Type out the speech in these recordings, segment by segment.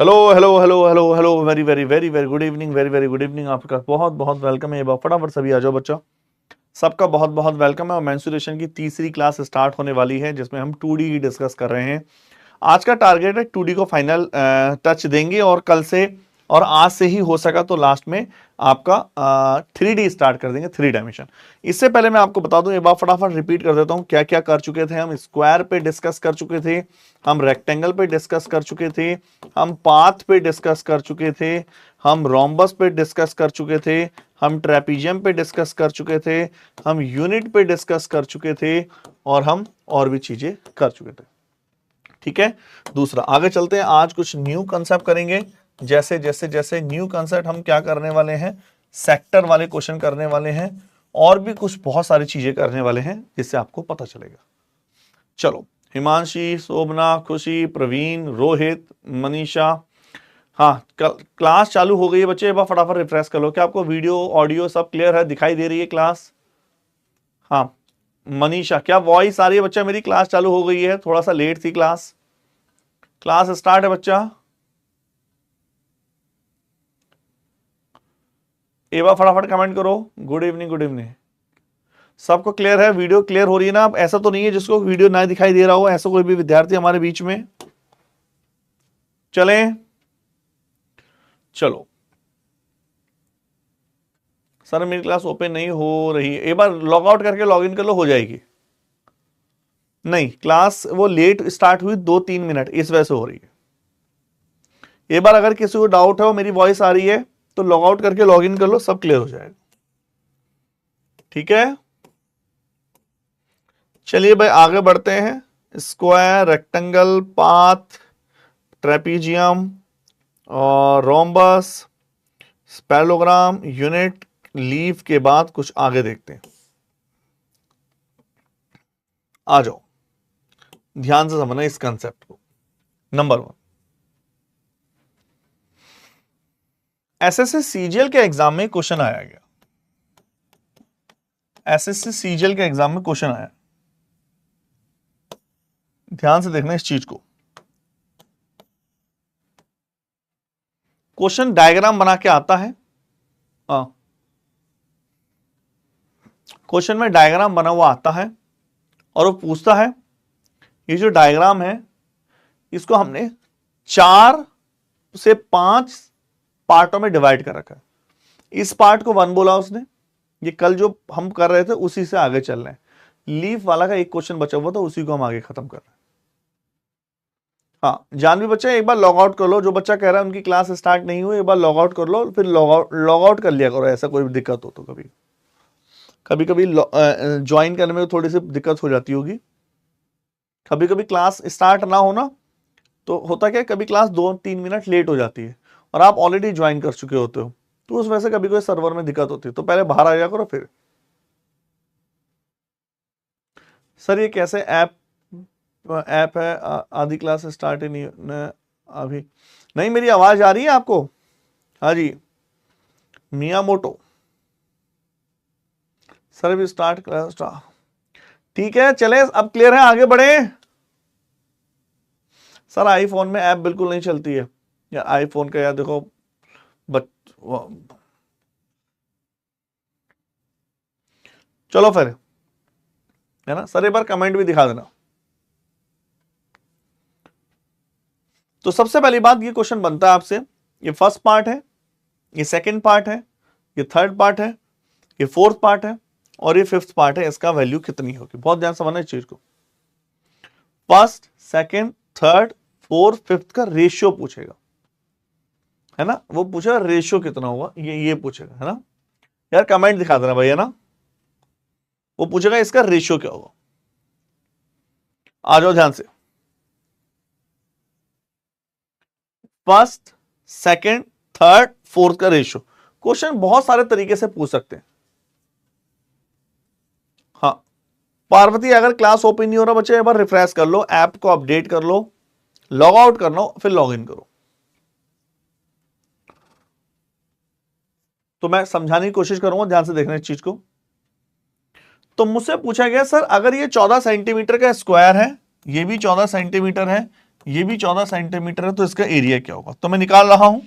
Hello hello hello hello hello very very very very good evening, very very good evening. आपका बहुत बहुत welcome है। फटाफट सभी आ जाओ बच्चों, सबका बहुत बहुत वेलकम है। और मेंस्ट्रुएशन की तीसरी क्लास स्टार्ट होने वाली है जिसमें हम 2D डिस्कस कर रहे हैं। आज का टारगेट है 2D को फाइनल टच देंगे और कल से और आज से ही हो सका तो लास्ट में आपका 3D स्टार्ट कर देंगे, 3 डायमेंशन। इससे पहले मैं आपको बता दूं, एक बार फटाफट रिपीट कर देता हूं क्या क्या कर चुके थे। हम स्क्वायर पे डिस्कस कर चुके थे, हम रेक्टेंगल पे डिस्कस कर चुके थे, हम पाथ पे डिस्कस कर चुके थे, हम रोम्बस पे डिस्कस कर चुके थे, हम ट्रेपीजियम पे डिस्कस कर चुके थे, हम यूनिट पे डिस्कस कर चुके थे और हम और भी चीजें कर चुके थे। ठीक है, दूसरा आगे चलते हैं। आज कुछ न्यू कंसेप्ट करेंगे। जैसे जैसे जैसे न्यू कंसेप्ट हम क्या करने वाले हैं, सेक्टर वाले क्वेश्चन करने वाले हैं और भी कुछ बहुत सारी चीजें करने वाले हैं जिससे आपको पता चलेगा। चलो, हिमांशी, शोभना, खुशी, प्रवीण, रोहित, मनीषा, हाँ क्लास चालू हो गई है बच्चे। एक बार फटाफट रिफ्रेश कर लो। क्या आपको वीडियो ऑडियो सब क्लियर है, दिखाई दे रही है क्लास? हाँ मनीषा, क्या वॉइस आ रही है बच्चा? मेरी क्लास चालू हो गई है, थोड़ा सा लेट थी क्लास। क्लास स्टार्ट है बच्चा। एक बार फटाफट कमेंट करो। Good evening, good evening. सबको क्लियर है? वीडियो क्लियर हो रही है ना? अब ऐसा तो नहीं है जिसको वीडियो ना दिखाई दे रहा हो, ऐसा कोई भी विद्यार्थी हमारे बीच में? चलें, चलो। सर मेरी क्लास ओपन नहीं हो रही है। एक बार लॉग आउट करके लॉग इन कर लो, हो जाएगी। नहीं, क्लास वो लेट स्टार्ट हुई 2-3 मिनट, इस वजह से हो रही है। एक बार अगर किसी को डाउट है और मेरी वॉइस आ रही है तो लॉग आउट करके लॉग इन कर लो, सब क्लियर हो जाएगा। ठीक है, चलिए भाई आगे बढ़ते हैं। स्क्वायर, रेक्टेंगल, पाथ, ट्रेपीजियम और रोम्बस, पैरेललोग्राम, यूनिट, लीफ के बाद कुछ आगे देखते हैं। आ जाओ, ध्यान से समझना इस कंसेप्ट को। नंबर 1, एसएससी सीजीएल के एग्जाम में क्वेश्चन आया गया। एसएससी सीजीएल के एग्जाम में क्वेश्चन आया, ध्यान से देखना इस चीज को। क्वेश्चन डायग्राम बना के आता है। क्वेश्चन में डायग्राम बना हुआ आता है और वो पूछता है, ये जो डायग्राम है इसको हमने 4 से 5 पार्टों में डिवाइड कर रखा है। इस पार्ट को 1 बोला उसने। ये कल जो हम कर रहे थे उसी से आगे चल रहे हैं। लीफ वाला का एक क्वेश्चन बचा हुआ था, उसी को हम आगे खत्म कर रहे हैं। हाँ जानवी बच्चा, एक बार लॉग आउट कर लो। जो बच्चा कह रहा है उनकी क्लास स्टार्ट नहीं हुई, एक बार लॉग आउट कर लो, फिर लॉग आउट कर लिया करो। ऐसा कोई दिक्कत हो तो कभी कभी ज्वाइन करने में थोड़ी सी दिक्कत हो जाती होगी। कभी कभी क्लास स्टार्ट ना होना तो होता क्या, कभी क्लास 2-3 मिनट लेट हो जाती है और आप ऑलरेडी ज्वाइन कर चुके होते हो, तो उस वजह से कभी कोई सर्वर में दिक्कत होती है। तो पहले बाहर आ जाया करो फिर। सर ये कैसे ऐप है? आधी क्लास स्टार्ट ही नहीं अभी। नहीं, मेरी आवाज आ रही है आपको? हाँ जी, मिया मोटो। सर अभी स्टार्ट क्लास। ठीक है, चले अब क्लियर है, आगे बढ़े। सर आईफोन में ऐप बिल्कुल नहीं चलती है या आईफोन का, यार देखो चलो फिर, है ना सर, एक बार कमेंट भी दिखा देना। तो सबसे पहली बात, ये क्वेश्चन बनता है आपसे, ये फर्स्ट पार्ट है, ये सेकंड पार्ट है, ये थर्ड पार्ट है, ये फोर्थ पार्ट है और ये फिफ्थ पार्ट है। इसका वैल्यू कितनी होगी? बहुत ध्यान समझना इस चीज को। First, second, third, fourth, fifth का रेशियो पूछेगा, है ना। वो पूछेगा रेशियो कितना होगा, ये पूछेगा, है ना। यार कमेंट दिखा देना भाई, है ना। वो पूछेगा इसका रेशियो क्या होगा। आ जाओ ध्यान से। फर्स्ट, सेकंड, थर्ड, फोर्थ का रेशियो क्वेश्चन बहुत सारे तरीके से पूछ सकते हैं। हाँ पार्वती, अगर क्लास ओपन नहीं हो रहा बच्चे, एक बार रिफ्रेश कर लो, ऐप को अपडेट कर लो, लॉग आउट करना फिर लॉग इन करो। तो मैं समझाने की कोशिश करूंगा, ध्यान से देखना इस चीज को। तो मुझसे पूछा गया, सर अगर ये 14 सेंटीमीटर का स्क्वायर है, ये भी 14 सेंटीमीटर है, ये भी 14 सेंटीमीटर है, तो इसका एरिया क्या होगा? तो मैं निकाल रहा हूं,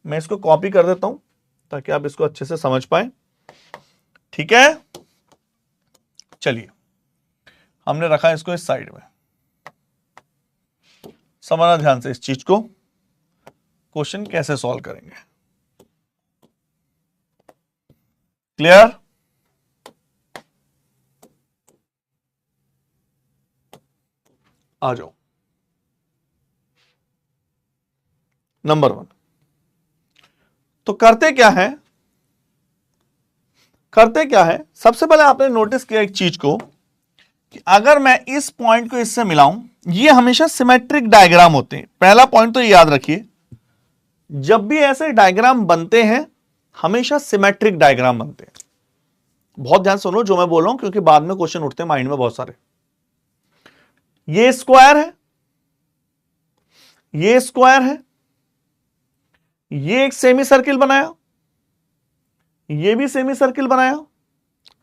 मैं इसको कॉपी कर देता हूं ताकि आप इसको अच्छे से समझ पाए। ठीक है, चलिए हमने रखा इसको इस साइड में। समझना ध्यान से इस चीज को, क्वेश्चन कैसे सॉल्व करेंगे। क्लियर? आ जाओ। नंबर 1, तो करते क्या है, सबसे पहले आपने नोटिस किया एक चीज को कि अगर मैं इस पॉइंट को इससे मिलाऊं, ये हमेशा सिमेट्रिक डायग्राम होते हैं। पहला पॉइंट तो याद रखिए, जब भी ऐसे डायग्राम बनते हैं हमेशा सिमेट्रिक डायग्राम बनते हैं। बहुत ध्यान सुनो जो मैं बोल रहा हूं, क्योंकि बाद में क्वेश्चन उठते हैं माइंड में बहुत सारे। ये स्क्वायर है, ये स्क्वायर है, ये एक सेमी सर्किल बनाया, ये भी सेमी सर्किल बनाया,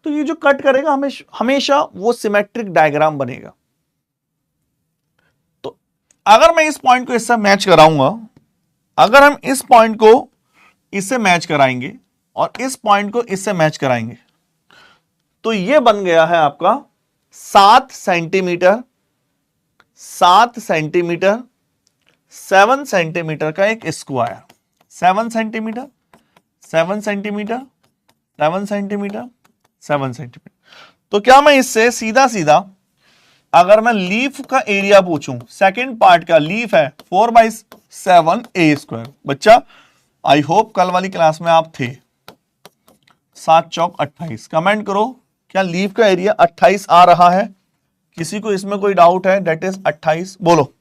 तो ये जो कट करेगा हमेशा वो सिमेट्रिक डायग्राम बनेगा। तो अगर मैं इस पॉइंट को इससे मैच कराऊंगा, अगर हम इस पॉइंट को इससे मैच कराएंगे और इस पॉइंट को इससे मैच कराएंगे, तो ये बन गया है आपका 7 सेंटीमीटर 7 सेंटीमीटर 7 सेंटीमीटर का एक square. 7 centimetre 7 centimetre 7 centimetre 7 centimetre. तो क्या मैं इससे सीधा सीधा अगर मैं लीफ का एरिया पूछूं, सेकंड पार्ट का लीफ है 4/7 ए स्क्वायर। बच्चा आई होप कल वाली क्लास में आप थे। 7 चौक 28। कमेंट करो क्या लीफ का एरिया 28 आ रहा है? किसी को इसमें कोई डाउट है? डेट इज 28 बोलो,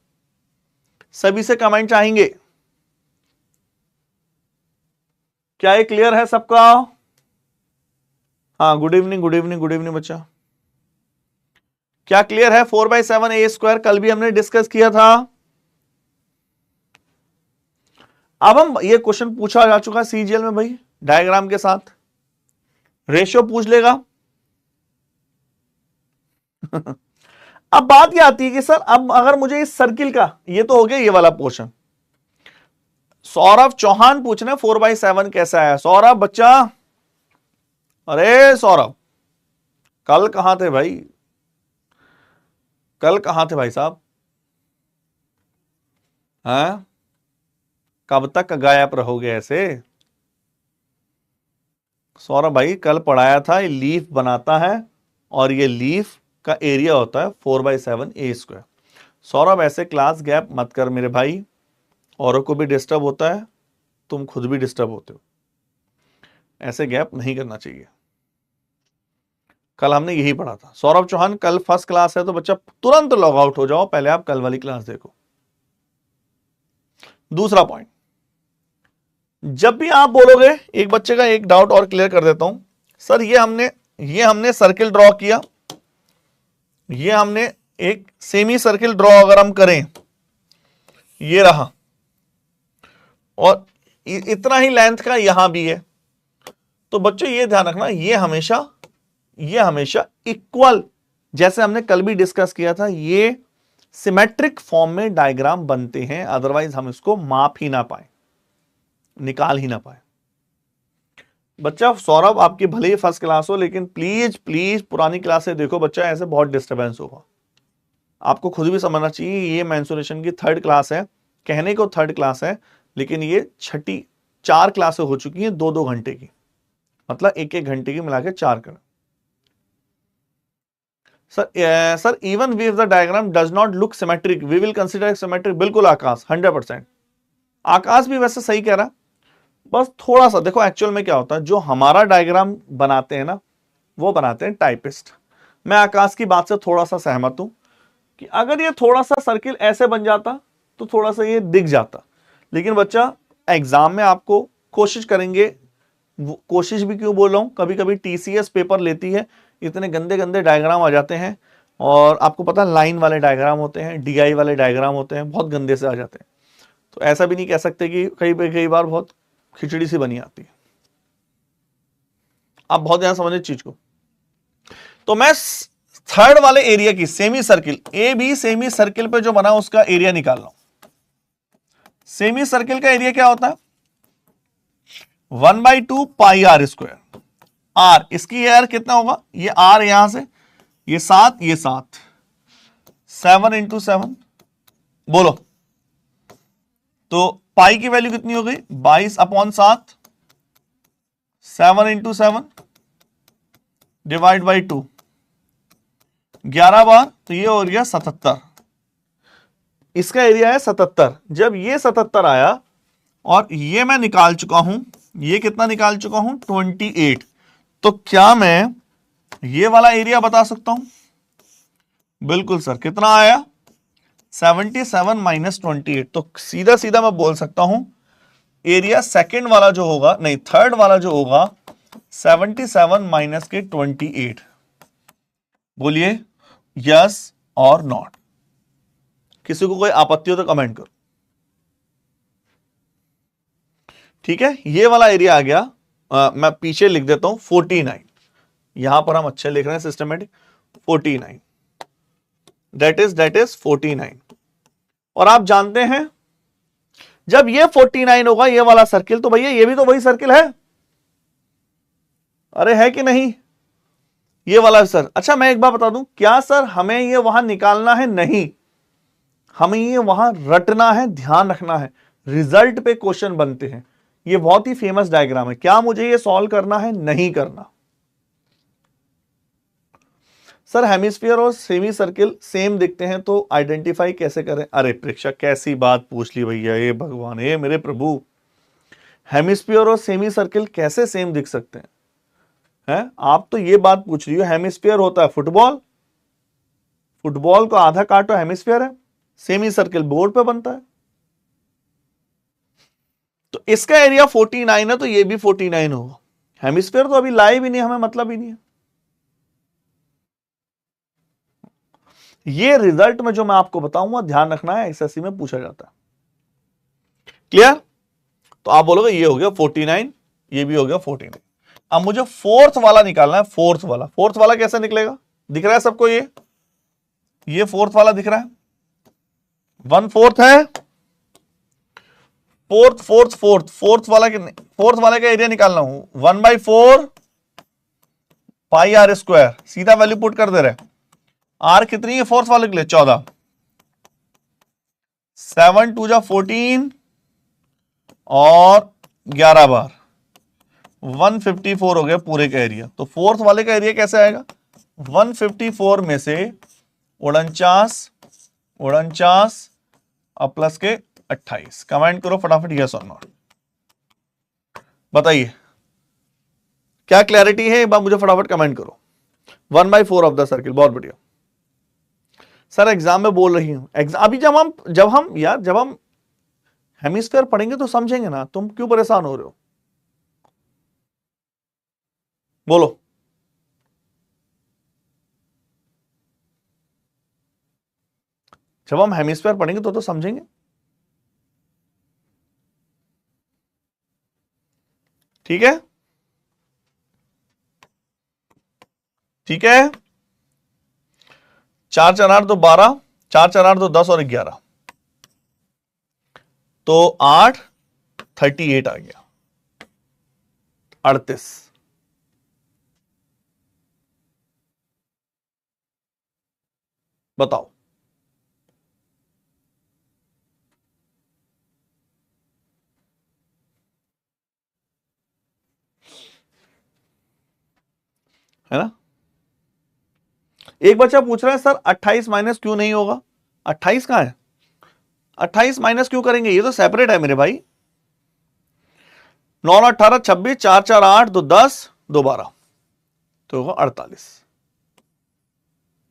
सभी से कमेंट चाहेंगे। क्या ये क्लियर है सबका? हाँ, good evening good evening good evening बच्चा। क्या क्लियर है? 4/7 ए स्क्वायर कल भी हमने डिस्कस किया था। अब हम ये क्वेश्चन पूछा जा चुका सीजीएल में भाई, डायग्राम के साथ रेशियो पूछ लेगा। अब बात क्या आती है कि सर अब अगर मुझे इस सर्किल का, ये तो हो गया ये वाला पोर्शन। सौरभ चौहान पूछ रहे 4/7 कैसा है? सौरभ बच्चा, अरे सौरभ कल कहां थे भाई, कल कहां थे भाई साहब? हैं, कब तक गायब रहोगे ऐसे? सौरभ भाई कल पढ़ाया था, ये लीफ बनाता है और ये लीफ का एरिया होता है 4/7 ए स्क्वायर। सौरभ ऐसे क्लास गैप मत कर मेरे भाई, औरों को भी डिस्टर्ब होता है, तुम खुद भी डिस्टर्ब होते हो, ऐसे गैप नहीं करना चाहिए। कल हमने यही पढ़ा था। सौरभ चौहान कल फर्स्ट क्लास है तो बच्चा तुरंत लॉग आउट हो जाओ, पहले आप कल वाली क्लास देखो। दूसरा पॉइंट, जब भी आप बोलोगे, एक बच्चे का एक डाउट और क्लियर कर देता हूं, सर ये हमने सर्किल ड्रॉ किया, ये हमने एक सेमी सर्किल ड्रॉ अगर हम करें, ये रहा, और इतना ही लेंथ का यहां भी है, तो बच्चों ये ध्यान रखना ये हमेशा इक्वल, जैसे हमने कल भी डिस्कस किया था, ये सिमेट्रिक फॉर्म में डायग्राम बनते हैं, अदरवाइज हम इसको माप ही ना पाए, निकाल ही ना पाए। बच्चा सौरभ आपकी भले ही फर्स्ट क्लास हो, लेकिन प्लीज प्लीज पुरानी क्लासें देखो बच्चा, ऐसे बहुत डिस्टर्बेंस होगा। आपको खुद भी समझना चाहिए ये मेंसुरेशन की 3rd क्लास है, कहने को 3rd क्लास है, लेकिन ये 4 क्लासें हो चुकी हैं 2-2 घंटे की, मतलब 1-1 घंटे की मिला के 4 कर। Sir even we the diagram does not look symmetric we will consider symmetric. बिल्कुल आकाश, 100%। आकाश भी वैसे सही कह रहा, बस थोड़ा सा देखो एक्चुअल में क्या होता है, जो हमारा डायग्राम बनाते हैं ना वो बनाते हैं टाइपिस्ट। मैं आकाश की बात से थोड़ा सा सहमत हूं कि अगर ये थोड़ा सा सर्किल ऐसे बन जाता तो थोड़ा सा ये दिख जाता, लेकिन बच्चा एग्जाम में आपको कोशिश करेंगे, कोशिश भी क्यों बोल रहा हूं, कभी कभी टीसीएस पेपर लेती है, इतने गंदे गंदे डायग्राम आ जाते हैं, और आपको पता लाइन वाले डायग्राम होते हैं, डीआई वाले डायग्राम होते हैं, बहुत गंदे से आ जाते हैं। तो ऐसा भी नहीं कह सकते कि कई बार बहुत खिचड़ी सी बनी आती है। आप बहुत ध्यान समझिए चीज को। तो मैं थर्ड वाले एरिया की semi circle, A B semi circle पे जो बना उसका एरिया निकाल लो। सेमी सर्किल का एरिया क्या होता है? 1/2 पाई आर स्क्वायर। आर, इसकी आर कितना होगा? ये आर यहां से ये 7, ये 7, 7 × 7, बोलो तो पाई की वैल्यू कितनी हो गई? 22/7, 7 × 7 डिवाइड बाई 2, 11 बार, तो ये हो गया 77। इसका एरिया है 77। जब ये 77 आया और ये मैं निकाल चुका हूं, ये कितना निकाल चुका हूं? 28। तो क्या मैं ये वाला एरिया बता सकता हूं? बिल्कुल सर, कितना आया? 77 - 28। तो सीधा सीधा मैं बोल सकता हूं एरिया सेकंड वाला जो होगा, नहीं थर्ड वाला जो होगा, 77 - 28। बोलिए यस और नॉट। किसी को कोई आपत्ति हो तो कमेंट करो। ठीक है, ये वाला एरिया आ गया। मैं पीछे लिख देता हूं 49। यहां पर हम अच्छे लिख रहे हैं सिस्टमेटिक। 49 that is 49। और आप जानते हैं जब ये 49 होगा ये वाला सर्किल, तो भैया ये भी तो वही सर्किल है। अरे है कि नहीं ये वाला सर? अच्छा मैं एक बार बता दूं, क्या सर हमें ये वहां निकालना है? नहीं, हमें ये वहां रटना है, ध्यान रखना है। रिजल्ट पे क्वेश्चन बनते हैं। ये बहुत ही फेमस डायग्राम है। क्या मुझे ये सॉल्व करना है? नहीं करना। सर हेमिस्फीयर और सेमी सर्किल सेम दिखते हैं तो आइडेंटिफाई कैसे करें? अरे प्रेक्षक कैसी बात पूछ ली भैया, ये भगवान, ये मेरे प्रभु, हेमिस्फीयर और सेमी सर्किल कैसे सेम दिख सकते हैं? हैं? आप तो ये बात पूछ रही हो, हेमिस्फीयर होता है फुटबॉल, फुटबॉल को आधा काटो हेमिस्फीयर है, सेमी सर्किल बोर्ड पे बनता है। तो इसका एरिया 49 है तो ये भी 49 होगा। हेमिस्फीयर तो अभी लाए भी नहीं, हमें मतलब ही नहीं है। ये रिजल्ट में जो मैं आपको बताऊंगा ध्यान रखना है, एसएससी में पूछा जाता है। क्लियर? तो आप बोलोगे ये हो गया 49, ये भी हो गया 49। अब मुझे फोर्थ वाला निकालना है। फोर्थ वाला कैसे निकलेगा? दिख रहा है सबको? ये फोर्थ वाला दिख रहा है, 1/4 है। फोर्थ वाले का एरिया निकालना हूं, 1/4 पाई आर स्क्वायर। सीधा वैल्यू पुट कर दे रहे। आर कितनी है फोर्थ वाले के लिए? 14। 7 × 2 = 14 और 11 बार 154 हो गया पूरे का एरिया। तो फोर्थ वाले का एरिया कैसे आएगा? 154 में से 49 और प्लस के 28। कमेंट करो फटाफट यस और नॉट। बताइए क्या क्लैरिटी है? एक बार मुझे फटाफट कमेंट करो। 1/4 ऑफ द सर्किल। बहुत बढ़िया सर, एग्जाम में बोल रही हूं। अभी जब हम हेमिस्फीयर पढ़ेंगे तो समझेंगे ना। तुम क्यों परेशान हो रहे हो? बोलो। जब हम हेमिस्फीयर पढ़ेंगे तो समझेंगे। ठीक है, ठीक है। 4 × 4 = 8 2 12, 4 × 4 = 8 2 10 और 11, तो 8 38 आ गया, 38। बताओ है ना? एक बच्चा पूछ रहा है सर 28 माइनस क्यों नहीं होगा? 28 कहां है? 28 माइनस क्यों करेंगे? ये तो सेपरेट है मेरे भाई। 9 18 26, 4 4 8 2 10 2 12, तो होगा 48।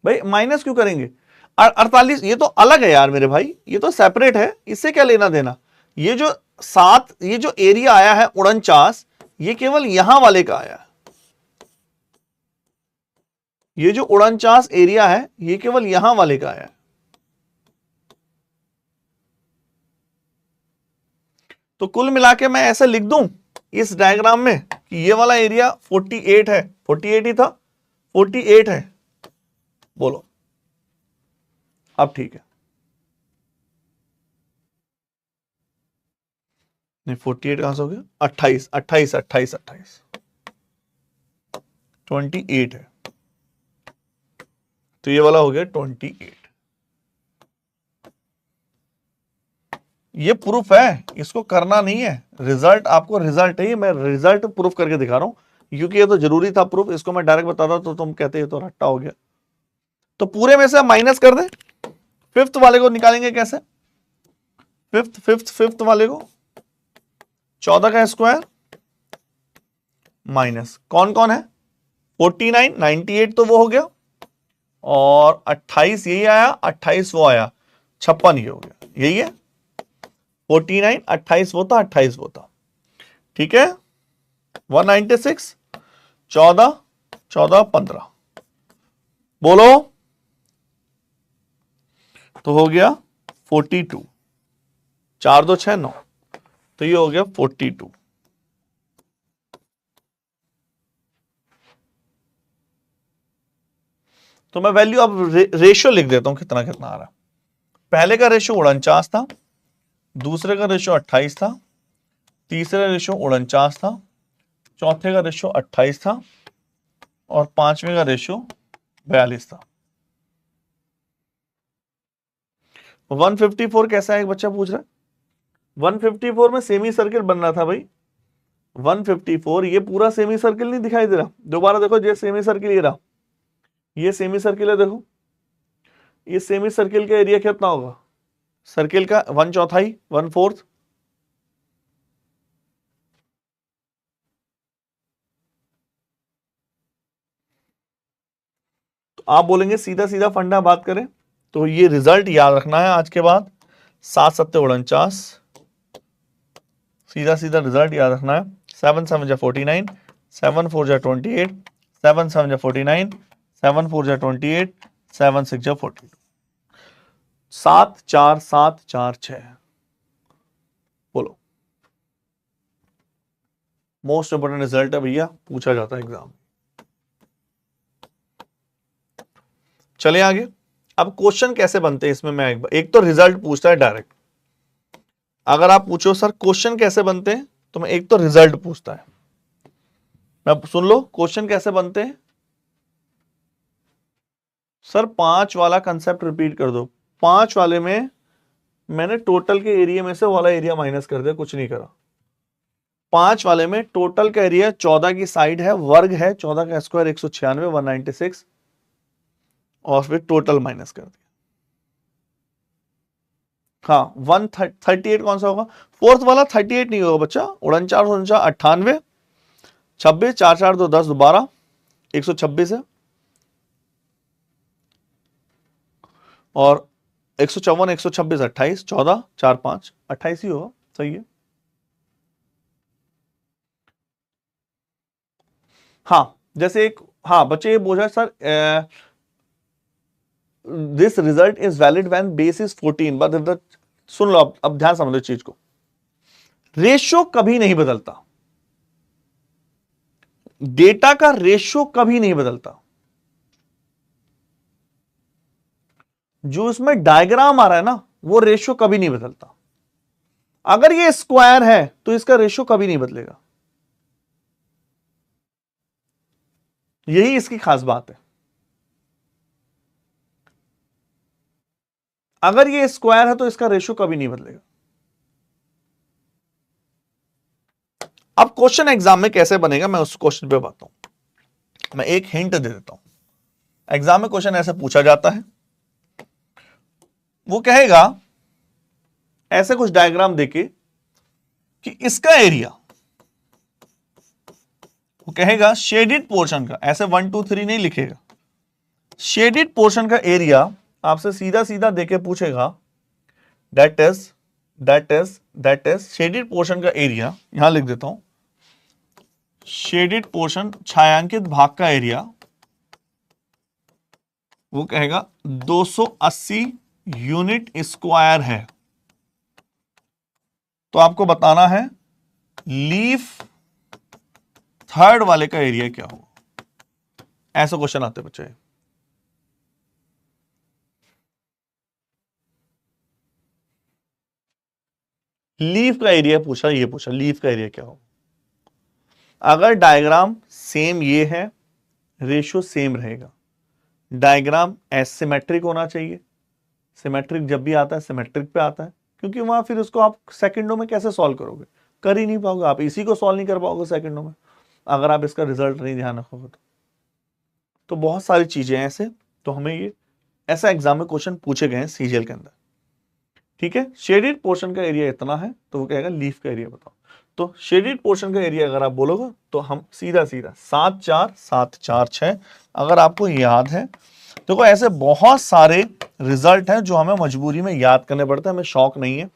भाई माइनस क्यों करेंगे? 48 ये तो अलग है यार मेरे भाई, ये तो सेपरेट है, इससे क्या लेना देना? ये जो 7, ये जो एरिया आया है 49, ये केवल यहां वाले का आया है। ये जो 49 एरिया है ये केवल यहां वाले का आया है। तो कुल मिला के मैं ऐसे लिख दूं इस डायग्राम में कि ये वाला एरिया 48 है, 48 ही था, 48 है, बोलो, अब ठीक है। नहीं 48 कहां से हो गया, 28 28 28 28 28 है, तो ये वाला हो गया 28। ये प्रूफ है, इसको करना नहीं है, रिजल्ट आपको रिजल्ट है, ये मैं रिजल्ट प्रूफ करके दिखा रहा हूं, क्योंकि ये तो जरूरी था प्रूफ, इसको मैं डायरेक्ट बताता तो तुम कहते ये तो रट्टा हो गया। तो पूरे में से माइनस कर दे, फिफ्थ वाले को निकालेंगे कैसे, फिफ्थ वाले को 14 का स्क्वायर माइनस कौन कौन है 49 98 तो वो हो गया, और 28 यही आया, 28 वो आया, 56 ये हो गया, यही है 49 28 वो था, 28 वो था, ठीक है। 196 14 14 15 बोलो, तो हो गया 42, 4 2 6 9, तो ये हो गया 42। तो मैं वैल्यू अब रेशियो लिख देता हूं कितना कितना आ रहा है। पहले का रेशियो 49 था, दूसरे का रेशियो 28 था, तीसरे रेशियो 49 था, चौथे का रेशियो 28 था, और पांचवें का रेशियो 42 था। 154 कैसा है, एक बच्चा पूछ रहा है। 154 में सेमी सर्किल बन रहा था भाई, 154 ये पूरा सेमी सर्किल नहीं दिखाई दे रहा, दोबारा देखो, ये सेमी सर्किल ये रहा, ये सेमी सर्किल है, देखो ये सेमी सर्किल का एरिया कितना होगा, सर्किल का 1/4 1/4, तो आप बोलेंगे सीधा सीधा फंडा बात करें तो ये रिजल्ट याद रखना है आज के बाद, 7 7 49, सीधा सीधा रिजल्ट याद रखना है, 7 7 जा 49, 7 4 जा 28, 7 7 जा 49, 7 4 जा 28, 7 6 जा 42, 7 4 7 4 6, बोलो। मोस्ट इंपोर्टेंट रिजल्ट है भैया, पूछा जाता है एग्जाम। चले आगे, अब क्वेश्चन कैसे बनते हैं इसमें, मैं एक तो रिजल्ट पूछता है डायरेक्ट, अगर आप पूछो सर क्वेश्चन कैसे बनते हैं तो मैं एक तो रिजल्ट पूछता है, मैं सुन लो क्वेश्चन कैसे बनते हैं सर, 5 वाला कंसेप्ट रिपीट कर दो। 5 वाले में मैंने टोटल के एरिया में से वाला एरिया माइनस कर दिया, कुछ नहीं करा। 5 वाले में टोटल का एरिया 14 की साइड है, वर्ग है 14 का स्क्वायर 196 196, और फिर टोटल माइनस कर दिया। हाँ 138 कौन सा होगा, फोर्थ वाला 38 नहीं होगा बच्चा, 49 49 98 26 4 4 2 10 12 126 है, और 154 126 28 14 4 5 28 ही होगा, सही है। हाँ जैसे एक, हाँ बच्चे ये बोझा sir, this result is valid when base is 14, but सुन लो अब ध्यान समझो चीज को, रेशियो कभी नहीं बदलता, डेटा का रेशियो कभी नहीं बदलता, जो इसमें डायग्राम आ रहा है ना वो रेशियो कभी नहीं बदलता। अगर ये स्क्वायर है तो इसका रेशियो कभी नहीं बदलेगा, यही इसकी खास बात है। अगर ये स्क्वायर है तो इसका रेशियो कभी नहीं बदलेगा। अब क्वेश्चन एग्जाम में कैसे बनेगा मैं उस क्वेश्चन पे बताता हूं, मैं एक हिंट दे देता हूं। एग्जाम में क्वेश्चन ऐसे पूछा जाता है, वो कहेगा ऐसे कुछ डायग्राम देके कि इसका एरिया, वो कहेगा शेडेड पोर्शन का, ऐसे 1 2 3 नहीं लिखेगा, शेडेड पोर्शन का एरिया आपसे सीधा सीधा देके पूछेगा, दैट इज शेडेड पोर्शन का एरिया, यहां लिख देता हूं, शेडेड पोर्शन छायांकित भाग का एरिया, वो कहेगा 280 यूनिट स्क्वायर है। तो आपको बताना है लीफ थर्ड वाले का एरिया क्या होगा, ऐसा क्वेश्चन आते बच्चे। लीफ का एरिया पूछा, ये पूछा लीफ का एरिया क्या हो। अगर डायग्राम सेम ये है, रेशियो सेम रहेगा, डायग्राम एसिमेट्रिक होना चाहिए। सिमेट्रिक जब भी आता है सिमेट्रिक पे आता है, क्योंकि वहां फिर उसको आप सेकंडों में कैसे सॉल्व करोगे, कर ही नहीं पाओगे, आप इसी को सॉल्व नहीं कर पाओगे सेकंडों में अगर आप इसका रिजल्ट नहीं ध्यान रखोगे तो बहुत सारी चीजें हैं ऐसे, तो हमें ये ऐसा एग्जाम में क्वेश्चन पूछे गए हैं सीजीएल के अंदर। ठीक है, शेडेड पोर्शन का एरिया इतना है तो वो कहेगा लीफ का एरिया बताओ। तो शेडेड पोर्शन का एरिया अगर आप बोलोगे तो हम सीधा सीधा 7 4 7 4 6, अगर आपको याद है। देखो ऐसे बहुत सारे रिजल्ट हैं जो हमें मजबूरी में याद करने पड़ते हैं, हमें शौक नहीं है।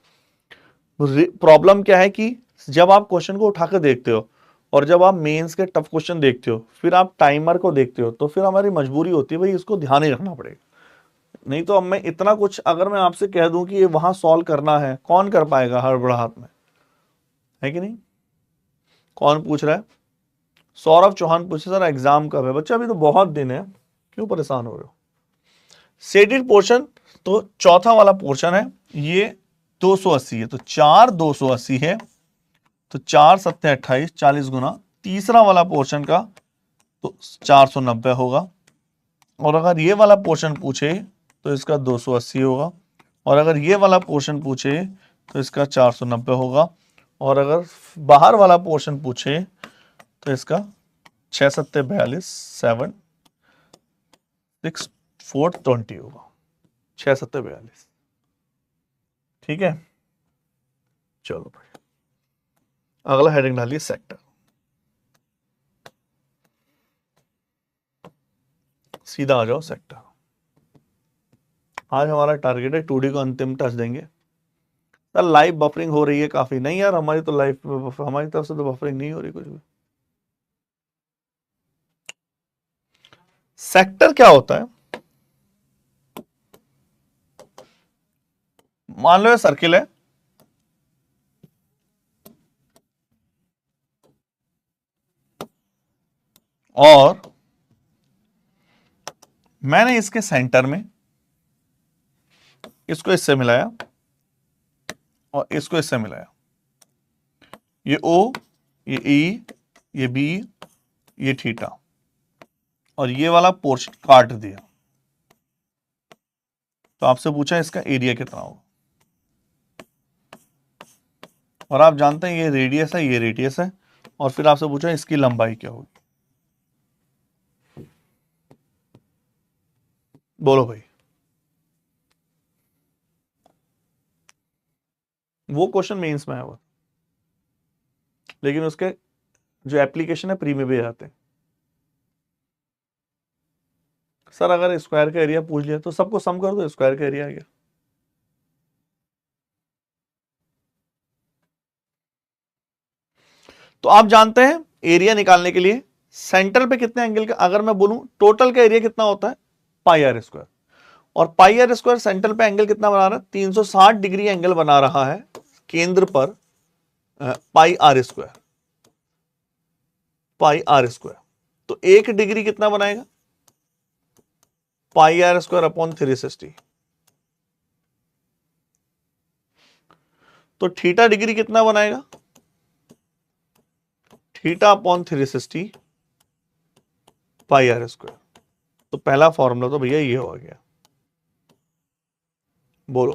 प्रॉब्लम क्या है कि जब आप क्वेश्चन को उठाकर देखते हो और जब आप मेंस के टफ क्वेश्चन देखते हो, फिर आप टाइमर को देखते हो, तो फिर हमारी मजबूरी होती है भाई इसको ध्यान ही रखना पड़ेगा। नहीं तो अब मैं इतना कुछ अगर मैं आपसे कह दूं कि ये वहां सॉल्व करना है, कौन कर पाएगा हड़बड़ाहट में, है कि नहीं। कौन पूछ रहा है, सौरभ चौहान पूछे सर एग्जाम कब है। बच्चा अभी तो बहुत दिन है, क्यों परेशान हो रहे हो। शेडेड पोर्शन तो चौथा वाला पोर्शन है, ये 280 है, तो 4 280 है, तो 4 7 28 40 गुना तीसरा वाला पोर्शन का तो 490 होगा। और अगर ये वाला पोर्शन पूछे तो इसका 280 होगा, और अगर ये वाला पोर्शन पूछे तो इसका 490 होगा, और अगर बाहर वाला पोर्शन पूछे तो इसका 6 7 42 7 6 4 20 होगा, 6 7 42। ठीक है, चलो भाई अगला हेडिंग डालिए सेक्टर। सीधा आ जाओ सेक्टर। आज हमारा टारगेट है 2D को अंतिम टच देंगे। सर लाइव बफरिंग हो रही है काफी, नहीं यार हमारी तो लाइव हमारी तरफ से तो बफरिंग नहीं हो रही कुछ भी। सेक्टर क्या होता है, मान लो ये सर्किल है, और मैंने इसके सेंटर में इसको इससे मिलाया और इसको इससे मिलाया, ये O, ये E, ये B, ये थीटा, और ये वाला पोर्शन काट दिया, तो आपसे पूछा इसका एरिया कितना होगा। और आप जानते हैं ये रेडियस है, ये रेडियस है, और फिर आपसे पूछा इसकी लंबाई क्या होगी। बोलो भाई, वो क्वेश्चन मेंस में है वो, लेकिन उसके जो एप्लीकेशन है प्री में भी आते हैं। सर अगर स्क्वायर का एरिया पूछ लिया तो सबको सम कर दो, स्क्वायर का एरिया आ गया। तो आप जानते हैं एरिया निकालने के लिए सेंटर पे कितने एंगल का, अगर मैं बोलूं टोटल का एरिया कितना होता है पाई आर स्क्वायर, और पाई आर स्क्वायर सेंटर पे एंगल कितना बना रहा है 360 डिग्री एंगल बना रहा है केंद्र पर, pi r square, pi r square. तो 1 डिग्री कितना बनाएगा पाई आर स्क्वायर अपॉन 360, तो थीटा डिग्री कितना बनाएगा theta upon 360 pi r square. तो पहला फॉर्मूला तो भैया ये हो गया, बोलो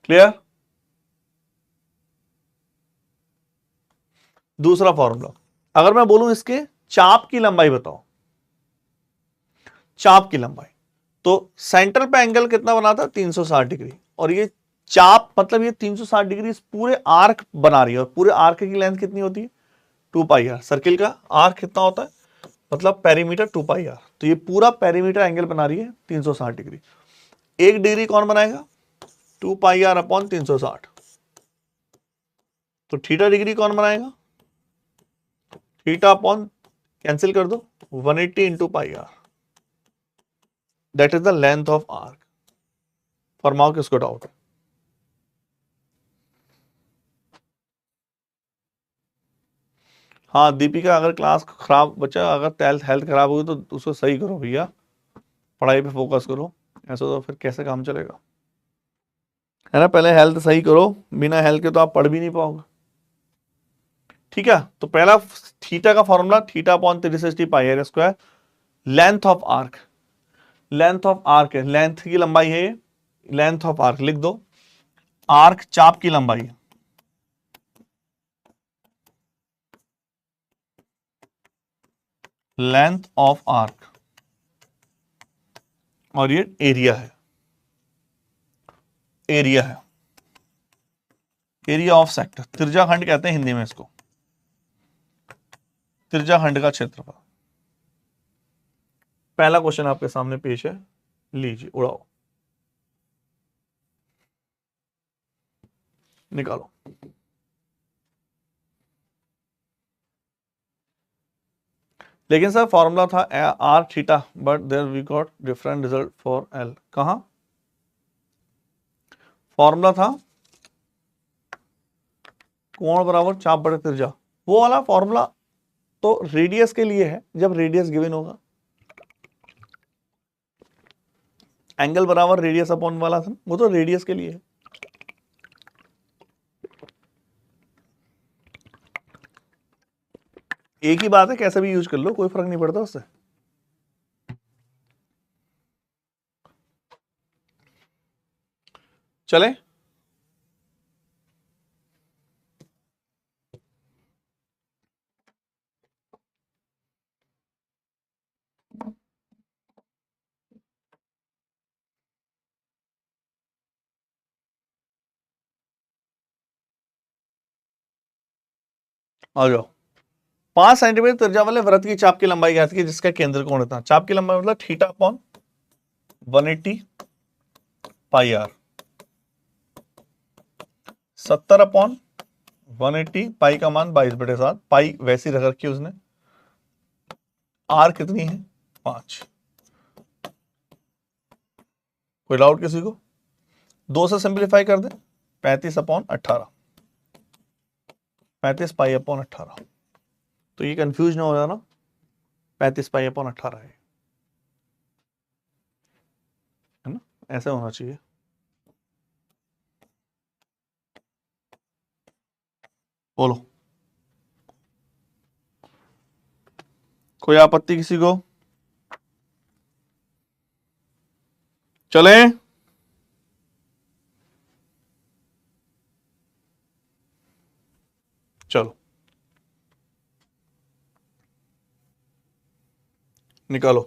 क्लियर। दूसरा फॉर्मूला, अगर मैं बोलूं इसके चाप की लंबाई बताओ, चाप की लंबाई, तो सेंटर पे एंगल कितना बनाता है 360 डिग्री, और ये चाप मतलब ये 360 डिग्री इस पूरे आर्क बना रही है, और पूरे आर्क की लेंथ कितनी होती है 2 पाई आर। सर्किल का आर्क कितना होता है मतलब पेरीमीटर 2 पाई आर, तो ये पूरा पेरीमीटर एंगल बना रही है 360 डिग्री। 1 डिग्री कौन बनाएगा 2 पाई आर अपॉन 360, तो थीटा डिग्री कौन बनाएगा थीटा अपॉन कैंसिल कर दो 180 into pi r, that is the length of arc. फरमाओ किसको डाउट है। हाँ दीपिका, अगर क्लास खराब बच्चा अगर हेल्थ खराब होगी तो उसको सही करो भैया, पढ़ाई पे फोकस करो, ऐसा तो फिर कैसे काम चलेगा, है ना। पहले हेल्थ सही करो, बिना हेल्थ के तो आप पढ़ भी नहीं पाओगे। ठीक है, तो पहला थीटा का formula theta upon 360 pi r square. Length of arc, length of arc है, लेंथ की लंबाई है ये, लेंथ ऑफ आर्क लिख दो। आर्क चाप की लंबाई है, लेंथ ऑफ आर्क, और ये एरिया है, एरिया है, एरिया ऑफ सेक्टर, त्रिज्याखंड कहते हैं हिंदी में इसको, त्रिज्याखंड का क्षेत्रफल। पहला क्वेश्चन आपके सामने पेश है, लीजिए उड़ाओ, निकालो। लेकिन सर फॉर्मूला था r theta, but there we got different result for L. कहां फॉर्मूला था कोण बराबर चाप बटे त्रिज्या, वो वाला फॉर्मूला तो रेडियस के लिए है, जब रेडियस गिवन होगा। एंगल बराबर रेडियस अपॉन वाला था, वो तो रेडियस के लिए है। एक ही बात है, कैसे भी यूज कर लो, कोई फर्क नहीं पड़ता उससे। चले, आ जाओ। 5 सेंटीमीटर त्रिज्या वाले वृत्त की चाप की लंबाई ज्ञात की जिसका केंद्र कोण था। चाप की लंबाई मतलब theta upon 180 pi r, 70 upon 180, pi का मान 22/7, पाई वैसी रख रखी उसने। आर कितनी है 5। कोई डाउट किसी को? 2 से सिंप्लीफाई कर दे, 35 अपॉन 18, 35 पाई अपॉन 18, तो ये कंफ्यूज ना हो जाना, 35 पाई अपॉन 18 है ना, ऐसा होना चाहिए। बोलो, कोई आपत्ति किसी को? चले, चलो निकालो।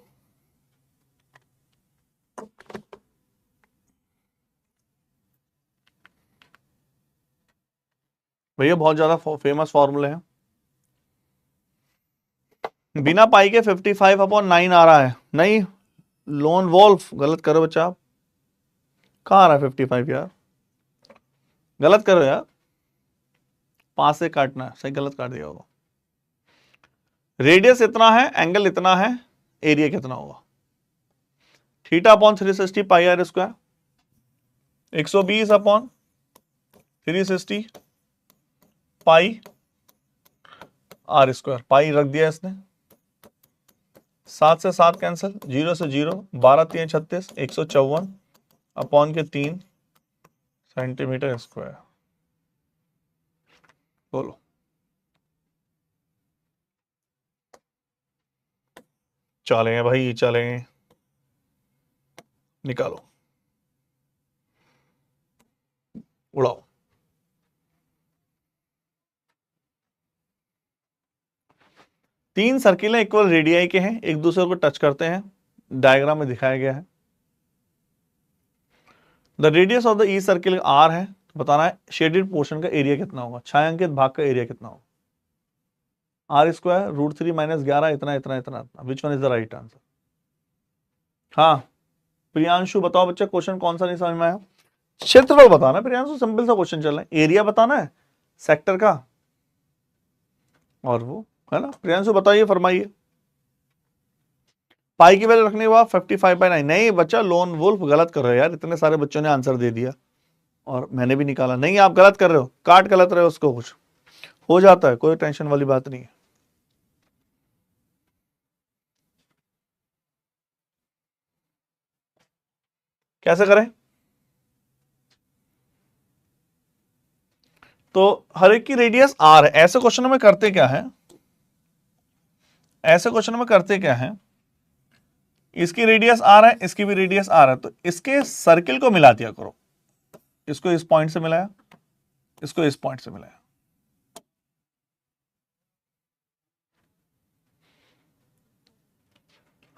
भैया बहुत ज्यादा फेमस फॉर्मूले हैं। बिना पाई के 55 अपॉन 9 आ रहा है, नहीं लोन वोल्फ गलत करो बच्चा आप। कहाँ आ रहा है 55 यार, गलत करो यार, 5 से काटना है, सही गलत काट दिया होगा। रेडियस इतना है, एंगल इतना है, एरिया कितना होगा? Theta upon 360 pi r square, 120 upon 360 pi r square, pi रख दिया इसने, 7 से 7 कैंसिल, 0 से 0, 12 3 36, 154 अपॉन के 3 सेंटीमीटर स्क्वायर। बोलो, चलेंगे भाई चलेंगे, निकालो उड़ाओ। तीन सर्किल इक्वल रेडियाई के हैं, एक दूसरे को टच करते हैं, डायग्राम में दिखाया गया है। द रेडियस ऑफ द ई सर्किल आर है, बताना है शेडेड पोर्शन का एरिया कितना होगा, छायांकित भाग का एरिया कितना होगा। आर स्क्वायर √3 - 11 इतना इतना इतना इतना, which one is the right answer? हाँ प्रियांशु बताओ बच्चा, क्वेश्चन कौन सा नहीं समझ में आया? क्षेत्रफल बताना प्रियांशु, सिंपल सा क्वेश्चन चल रहा है, एरिया बताना है सेक्टर का, और वो है ना। प्रियांशु बताइए, फरमाइए। पाई की वैल्यू रखने के बाद 55/9, नहीं बच्चा लोन वुल्फ गलत कर रहे हो यार, इतने सारे बच्चों ने आंसर दे दिया और मैंने भी निकाला, नहीं आप गलत कर रहे हो, काट गलत रहे हो उसको, कुछ हो जाता है, कोई टेंशन वाली बात नहीं है। कैसे करें? तो हर एक की रेडियस आर है। ऐसे क्वेश्चन में करते क्या है, ऐसे क्वेश्चन में करते क्या है, इसकी रेडियस आर है, इसकी भी रेडियस आर है, तो इसके सर्किल को मिला दिया करो। इसको इस पॉइंट से मिलाया, इसको इस पॉइंट से मिलाया।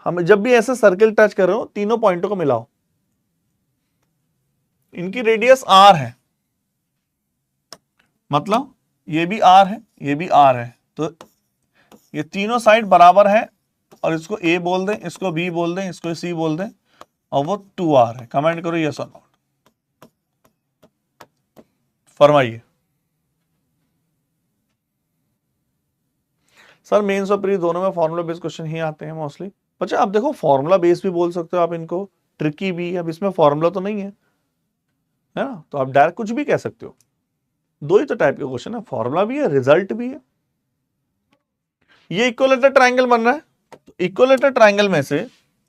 हम जब भी ऐसे सर्किल टच कर रहे हो, तीनों पॉइंटों को मिलाओ। इनकी रेडियस आर है, मतलब ये भी आर है, ये भी आर है, तो ये तीनों साइड बराबर है, और इसको ए बोल दें, इसको बी बोल दें, इसको सी बोल दें, और वो 2r है। कमेंट करो यस और नॉट, फरमाइए। सर मेंस और प्री दोनों में फॉर्मूला बेस्ड क्वेश्चन ही आते हैं मोस्टली। बच्चा आप देखो, फॉर्मूला बेस्ड भी बोल सकते हो आप इनको, ट्रिकी भी। अब इसमें फॉर्मूला तो नहीं है ना, तो आप डायरेक्ट कुछ भी कह सकते हो। दो ही तो टाइप के क्वेश्चन है, फॉर्मूला भी है, रिजल्ट भी है। ये इक्विलेटरल ट्राइंगल बन रहा है, तो इक्विलेटरल ट्राइंगल में से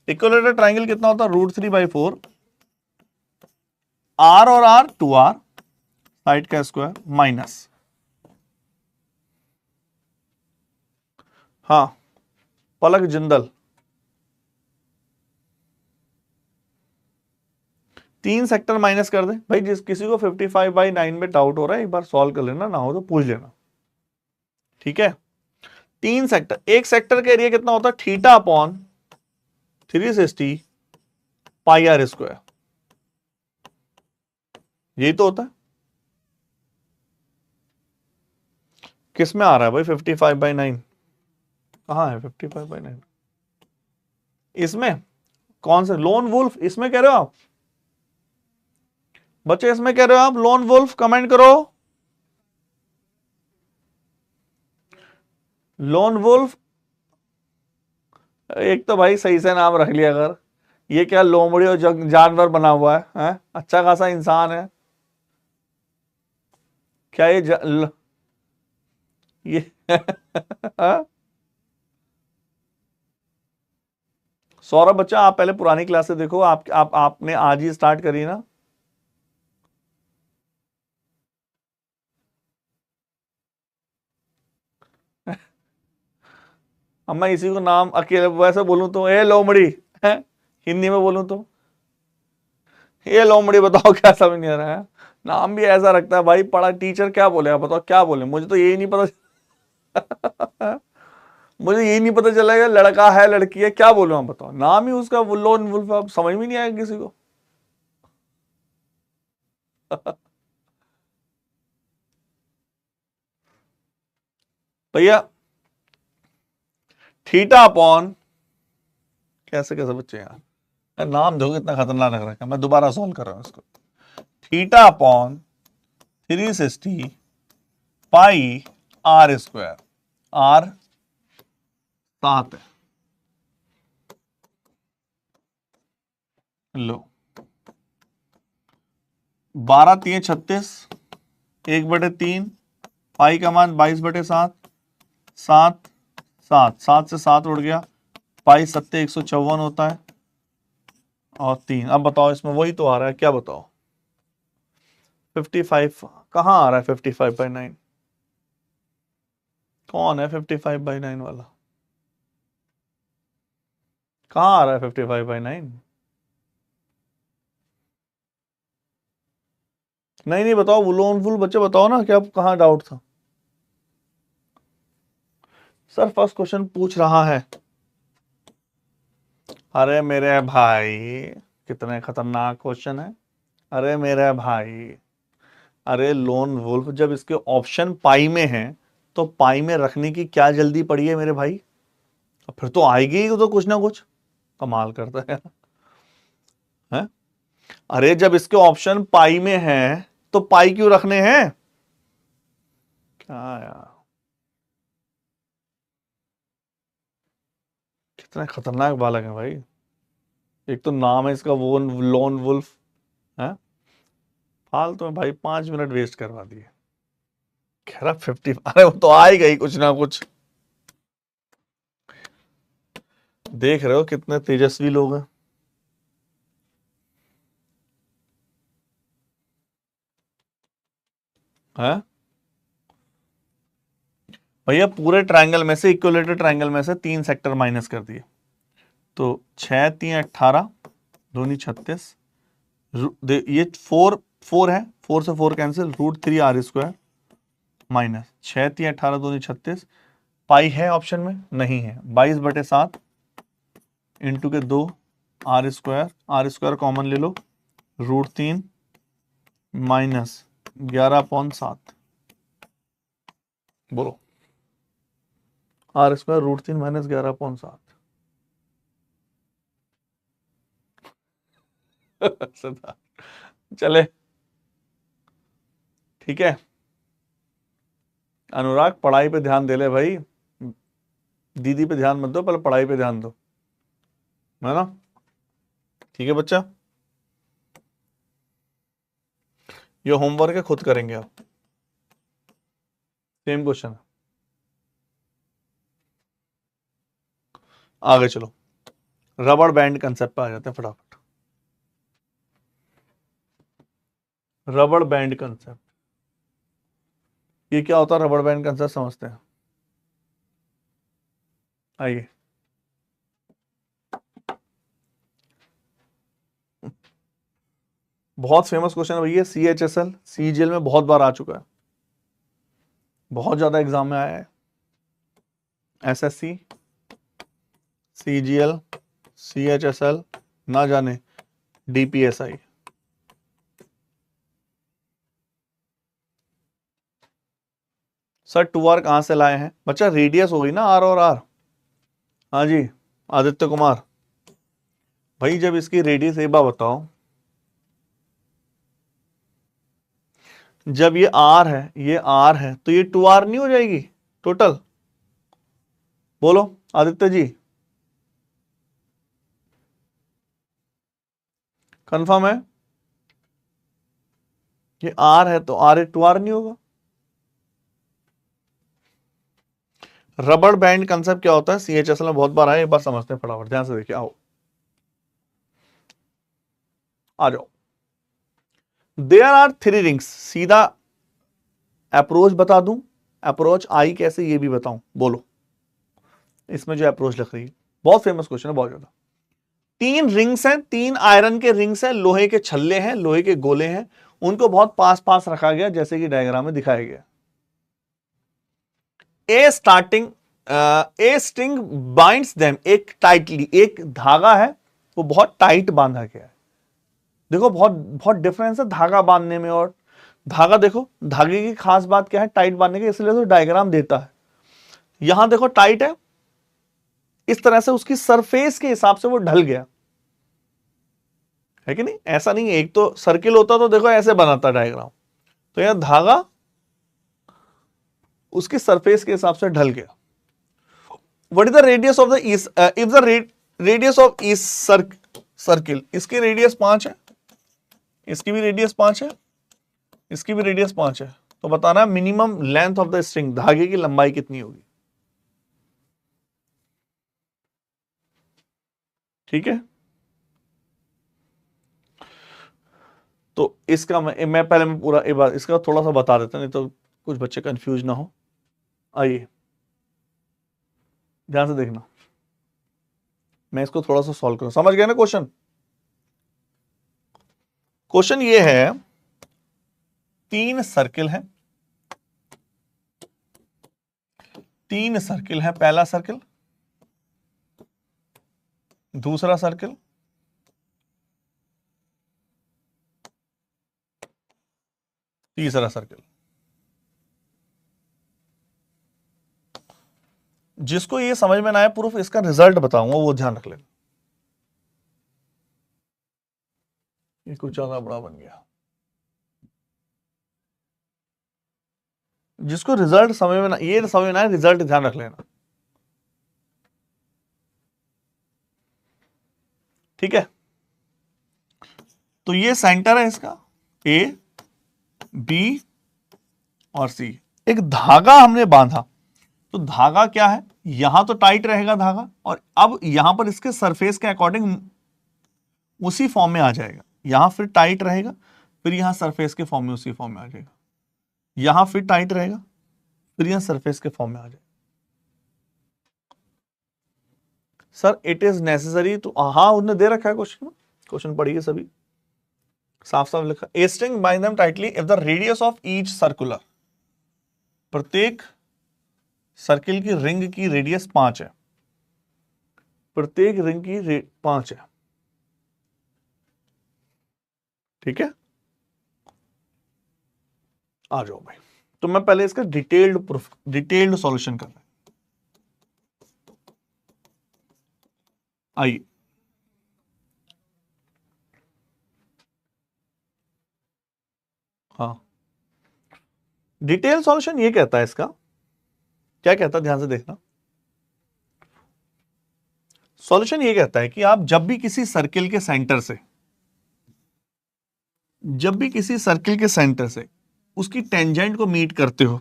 इक्विलेटरल ट्राइंगल कितना होता है, √3/4 आर और आर 2r, साइड का स्क्वायर माइनस, हाँ पलक जिंदल, 3 सेक्टर माइनस कर दे भाई। जिस किसी को 55/9 में डाउट हो रहा है, एक बार सॉल्व कर लेना, ना हो तो पूछ लेना, ठीक है। 3 सेक्टर, एक सेक्टर का एरिया कितना होता है, θ/360 πr², यही तो होता है। किस में आ रहा है भाई 55/9? कहां है 55/9? इसमें कौन से लोन वुल्फ, इसमें कह रहे हो आप बच्चे, इसमें कह रहे हो आप लोन वुल्फ? कमेंट करो लोन वुल्फ। एक तो भाई सही से नाम रख लिया अगर, ये क्या लोमड़ी और जानवर बना हुआ है? अच्छा खासा इंसान है क्या ये ये सौरभ बच्चा, आप पहले पुरानी क्लास से देखो, आपने आज ही स्टार्ट करी ना। अब मैं इसी को नाम अकेले वैसे बोलूं तो ए लोमड़ी है, हिंदी में बोलूं तो ये लोमड़ी, बताओ क्या समझ नहीं आ रहा है? नाम भी ऐसा रखता है भाई, पढ़ा टीचर क्या बोले, आप बताओ क्या बोले, मुझे तो यही नहीं पता मुझे यही नहीं पता चलेगा लड़का है लड़की है, क्या बोलूं आप बताओ, नाम ही उसका लोन वुल्फ, आप समझ में नहीं आएगा किसी को भैया θ/, कैसे कैसे बच्चे यार, नाम देखो कितना खतरनाक लग रहा है। मैं दोबारा सॉल्व कर रहा हूं इसको। θ/360 πr², r 7 है, लो 12×3 = 36, 1/3, पाई का मान 22/7, 7 7 7 से 7 उड़ गया, पाई 7 154 होता है, और 3। अब बताओ इसमें वही तो आ रहा है, क्या बताओ 55 कहां आ रहा है? 55/9 कौन है? 55/9 वाला कहां आ रहा है 55/9? नहीं नहीं बताओ, वो लोन फुल बच्चे बताओ ना, क्या कहां डाउट था? सर फर्स्ट क्वेश्चन पूछ रहा है। अरे मेरे भाई कितने खतरनाक क्वेश्चन है, अरे मेरे भाई, अरे लोन वुल्फ जब इसके ऑप्शन पाई में है, तो पाई में रखने की क्या जल्दी पड़ी है मेरे भाई? फिर तो आएगी ही तो कुछ ना कुछ, कमाल करता है? अरे जब इसके ऑप्शन पाई में है, तो पाई क्यों रखने हैं? क्या यार, कितने खतरनाक बालक है भाई। एक तो नाम है इसका वो लोन वुल्फ है, फालतू में भाई 5 मिनट वेस्ट करवा दिए। कह रहा 50, अरे वो तो आ ही गई कुछ ना कुछ। देख रहे हो कितने तेजस्वी लोग हैं। है भैया, पूरे ट्रायंगल में से, इक्विलेटरल ट्रायंगल में से 3 सेक्टर माइनस कर दिए, तो 6 3 18, 2 नहीं 36, ये 4 है, 4 से 4 कैंसिल, √3r² माइनस 6 3 18, 2 नहीं 36, पाई है ऑप्शन में? नहीं है। 22/7 इंटू के 2 r² कॉमन ले लो, √3 माइनस 11/7, बोलो r² √3 माइनस 11/7 चले, ठीक है। अनुराग पढ़ाई पे ध्यान दे ले भाई, दीदी पे ध्यान मत दो, पहले पढ़ाई पे ध्यान दो, है ना? ठीक है बच्चा, ये होमवर्क है, खुद करेंगे आप। सेम क्वेश्चन है। आगे चलो, रबड़ बैंड कंसेप्ट पे आ जाते हैं फटाफट। रबड़ बैंड कंसेप्ट, ये क्या होता है? रबड़ बैंड कंसेप्ट समझते हैं, आइए। बहुत फेमस क्वेश्चन है भैया, CHSL CGL में बहुत बार आ चुका है, बहुत ज्यादा एग्जाम में आया है। SSC CGL CHSL ना जाने DPSI। सर 2R कहां से लाए हैं? बच्चा रेडियस हो गई ना, R और R। हाँ जी आदित्य कुमार भाई, जब इसकी रेडियस, एक बार बताओ, जब ये R है, ये R है, तो ये 2R नहीं हो जाएगी टोटल? बोलो आदित्य जी, कंफर्म है? ये R है तो R 2R नहीं होगा? रबड़ बैंड कंसेप्ट क्या होता है? CHSL में बहुत बार आया, एक बार समझते हैं फटाफट, ध्यान से देखिए, आओ आ जाओ। देयर आर 3 रिंग्स, सीधा अप्रोच बता दूं, अप्रोच आई कैसे ये भी बताऊं, बोलो। इसमें जो अप्रोच लिख रही है, बहुत फेमस क्वेश्चन है, बहुत ज्यादा। 3 रिंग्स हैं, 3 आयरन के रिंग्स हैं, लोहे के छल्ले हैं, लोहे के गोले हैं, उनको बहुत पास पास रखा गया, जैसे कि डायग्राम में दिखाया गया। ए स्ट्रिंग बाइंड्स देम, एक टाइटली, एक धागा है वो बहुत टाइट बांधा गया है। देखो बहुत बहुत डिफरेंस है धागा बांधने में और धागा। देखो धागे की खास बात क्या है टाइट बांधने की, इसलिए तो डायग्राम देता है। यहां देखो टाइट है, इस तरह से उसकी सरफेस के हिसाब से वो ढल गया है कि नहीं? ऐसा नहीं है, एक तो सर्किल होता तो देखो ऐसे बनाता डायग्राम, तो यह धागा उसकी सरफेस के हिसाब से ढल गया। What is the radius of the east? If the radius of east circle, इसकी रेडियस 5 है, इसकी भी रेडियस 5 है, इसकी भी रेडियस 5 है, तो बताना minimum length of the string, धागे की लंबाई कितनी होगी। ठीक है, तो इसका मैं पहले मैं पूरा एक बार इसका थोड़ा सा बता देता, नहीं तो कुछ बच्चे कंफ्यूज ना हो। आइए ध्यान से देखना, मैं इसको थोड़ा सा सॉल्व करूं, समझ गए ना क्वेश्चन? क्वेश्चन ये है, 3 सर्किल है, 3 सर्किल है, पहला सर्किल, दूसरा सर्किल, तीसरा सर्किल। जिसको ये समझ में ना आए प्रूफ, इसका रिजल्ट बताऊंगा, वो ध्यान रख लेना। ये कुछ ज्यादा बड़ा बन गया। जिसको रिजल्ट समझ में ना, ये समझ में ना आए, रिजल्ट ध्यान रख लेना, ठीक है? तो ये सेंटर है इसका, A B और C। एक धागा हमने बांधा, तो धागा क्या है, यहां तो टाइट रहेगा धागा, और अब यहां पर इसके सरफेस के अकॉर्डिंग उसी फॉर्म में आ जाएगा। यहां फिर टाइट रहेगा, फिर यहां सरफेस के फॉर्म में उसी फॉर्म में आ जाएगा। यहां फिर टाइट रहेगा, फिर यहां सरफेस के फॉर्म में आ जाए। सर इट इज नेसेसरी, तो हाँ उन्होंने दे रखा है क्वेश्चन, क्वेश्चन पढ़िए सभी, साफ साफ लिखा, a string bind them tightly if the radius of each circular, प्रत्येक सर्किल की रिंग की रेडियस 5 है, प्रत्येक रिंग की 5 है, ठीक है। आ जाओ भाई, तो मैं पहले इसका डिटेल्ड प्रूफ, डिटेल्ड सॉल्यूशन कर रहा हूं, आइए। हाँ, डिटेल सॉल्यूशन ये कहता है, इसका क्या कहता है, ध्यान से देखना। सॉल्यूशन ये कहता है कि आप जब भी किसी सर्किल के सेंटर से, जब भी किसी सर्किल के सेंटर से उसकी टेंजेंट को मीट करते हो,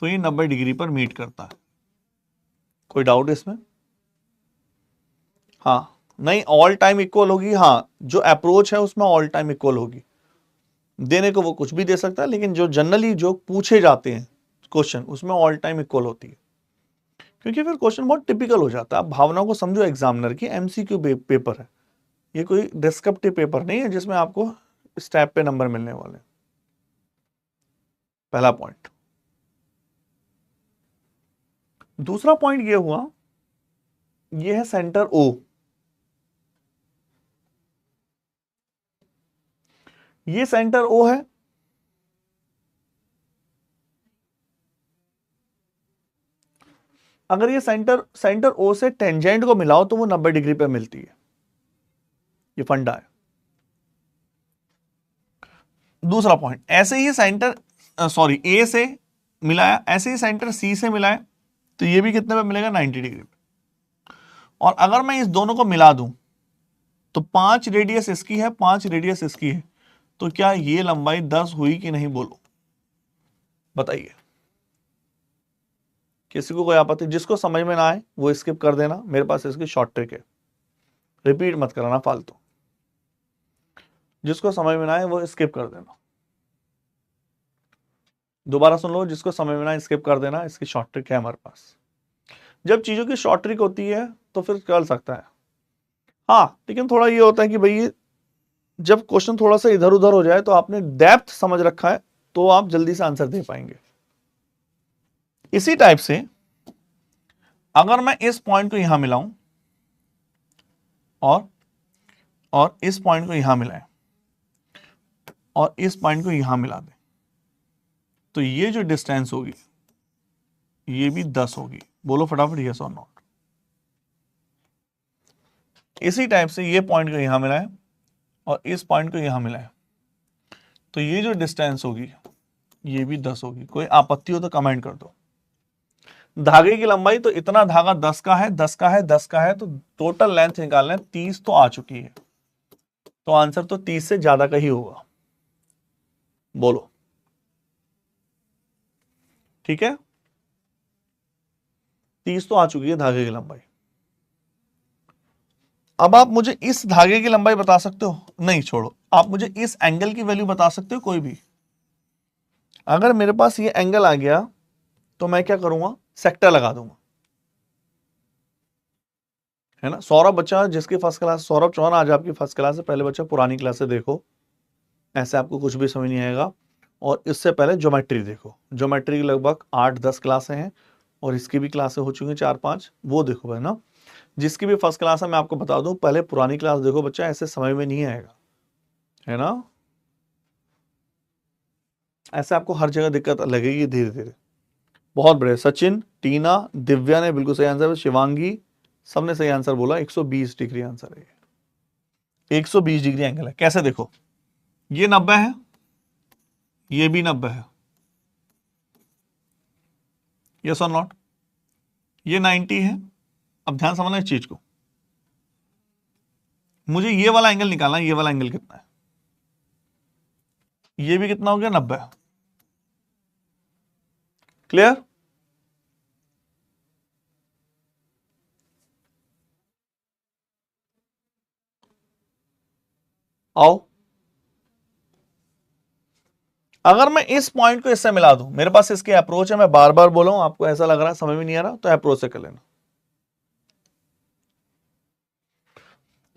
तो ये 90 डिग्री पर मीट करता है। कोई डाउट इसमें? हाँ, नहीं ऑल टाइम इक्वल होगी, हाँ जो अप्रोच है उसमें ऑल टाइम इक्वल होगी, देने को वो कुछ भी दे सकता है, लेकिन जो जनरली जो पूछे जाते हैं क्वेश्चन उसमें ऑल टाइम इक्वल होती है, क्योंकि फिर क्वेश्चन बहुत टिपिकल हो जाता है। आप भावना को समझो एग्जामिनर की, एमसीक्यू पेपर है ये, कोई डिस्क्रिप्टिव पेपर नहीं है जिसमें आपको स्टेप पे नंबर मिलने वाले। पहला पॉइंट। दूसरा पॉइंट ये हुआ, ये है सेंटर ओ, ये सेंटर ओ है, अगर ये सेंटर ओ से टेंजेंट को मिलाओ तो वो 90 डिग्री पे मिलती है, ये फंडा है। दूसरा पॉइंट, ऐसे ही सेंटर सॉरी ए से मिलाया, ऐसे ही सेंटर सी से मिलाया, तो ये भी कितने पे मिलेगा, 90 डिग्री पे। और अगर मैं इस दोनों को मिला दूं तो 5 रेडियस इसकी है, 5 रेडियस इसकी है, तो क्या ये लंबाई 10 हुई कि नहीं, बोलो बताइए। किसी को कोई आपत्ति? जिसको समझ में ना आए वो स्किप कर देना, मेरे पास इसकी शॉर्ट ट्रिक है, रिपीट मत कराना फालतू। जिसको समझ में ना आए वो स्किप कर देना, दोबारा सुन लो, जिसको समझ में ना आए स्किप कर देना, इसकी शॉर्ट ट्रिक है हमारे पास। जब चीजों की शॉर्ट ट्रिक होती है तो फिर कर सकता है, हाँ लेकिन थोड़ा ये होता है कि भाई जब क्वेश्चन थोड़ा सा इधर उधर हो जाए तो आपने डेप्थ समझ रखा है तो आप जल्दी से आंसर दे पाएंगे। इसी टाइप से अगर मैं इस पॉइंट को यहां मिलाऊं और इस पॉइंट को यहां मिलाएं और इस पॉइंट को यहां मिला दें, तो ये जो डिस्टेंस होगी ये भी 10 होगी, बोलो फटाफट यस और नॉट। इसी टाइप से ये पॉइंट को यहां मिलाएं और इस पॉइंट को यहां मिलाएं, तो ये जो डिस्टेंस होगी ये भी 10 होगी। कोई आपत्ति हो तो कमेंट कर दो। धागे की लंबाई, तो इतना धागा 10 का है, 10 का है, 10 का है, तो टोटल लेंथ निकालना है, 30 तो आ चुकी है, तो आंसर तो 30 से ज्यादा का ही होगा, बोलो ठीक है। 30 तो आ चुकी है धागे की लंबाई। अब आप मुझे इस धागे की लंबाई बता सकते हो? नहीं छोड़ो, आप मुझे इस एंगल की वैल्यू बता सकते हो कोई भी? अगर मेरे पास ये एंगल आ गया तो मैं क्या करूंगा, सेक्टर लगा दूंगा, है ना। सौरभ बच्चा जिसकी फर्स्ट क्लास, सौरभ चौहान आज आपकी फर्स्ट क्लास है, पहले बच्चा पुरानी क्लास से देखो, ऐसे आपको कुछ भी समझ नहीं आएगा। और इससे पहले ज्योमेट्री देखो, ज्योमेट्री की लगभग 8-10 क्लासें हैं और इसकी भी क्लासें हो चुकी हैं 4-5, वो देखो है ना। जिसकी भी फर्स्ट क्लास है मैं आपको बता दूं, पहले पुरानी क्लास देखो बच्चा, ऐसे समझ में नहीं आएगा, है ना। ऐसे आपको हर जगह दिक्कत लगेगी धीरे धीरे। बहुत बड़े सचिन, टीना, दिव्या ने बिल्कुल सही आंसर, शिवांगी, सबने सही आंसर बोला, 120 डिग्री आंसर है, 120 डिग्री एंगल है। कैसे देखो, ये 90 है, ये भी 90 है, यस और नॉट, ये 90 है। अब ध्यान समझना इस चीज को, मुझे ये वाला एंगल निकालना है, ये वाला एंगल कितना है, ये भी कितना हो गया, 90। क्लियर? आओ अगर मैं इस पॉइंट को इससे मिला दूं, मेरे पास इसकी अप्रोच है, मैं बार बार बोला हूं, आपको ऐसा लग रहा है समझ में नहीं आ रहा, तो अप्रोच से कर लेना।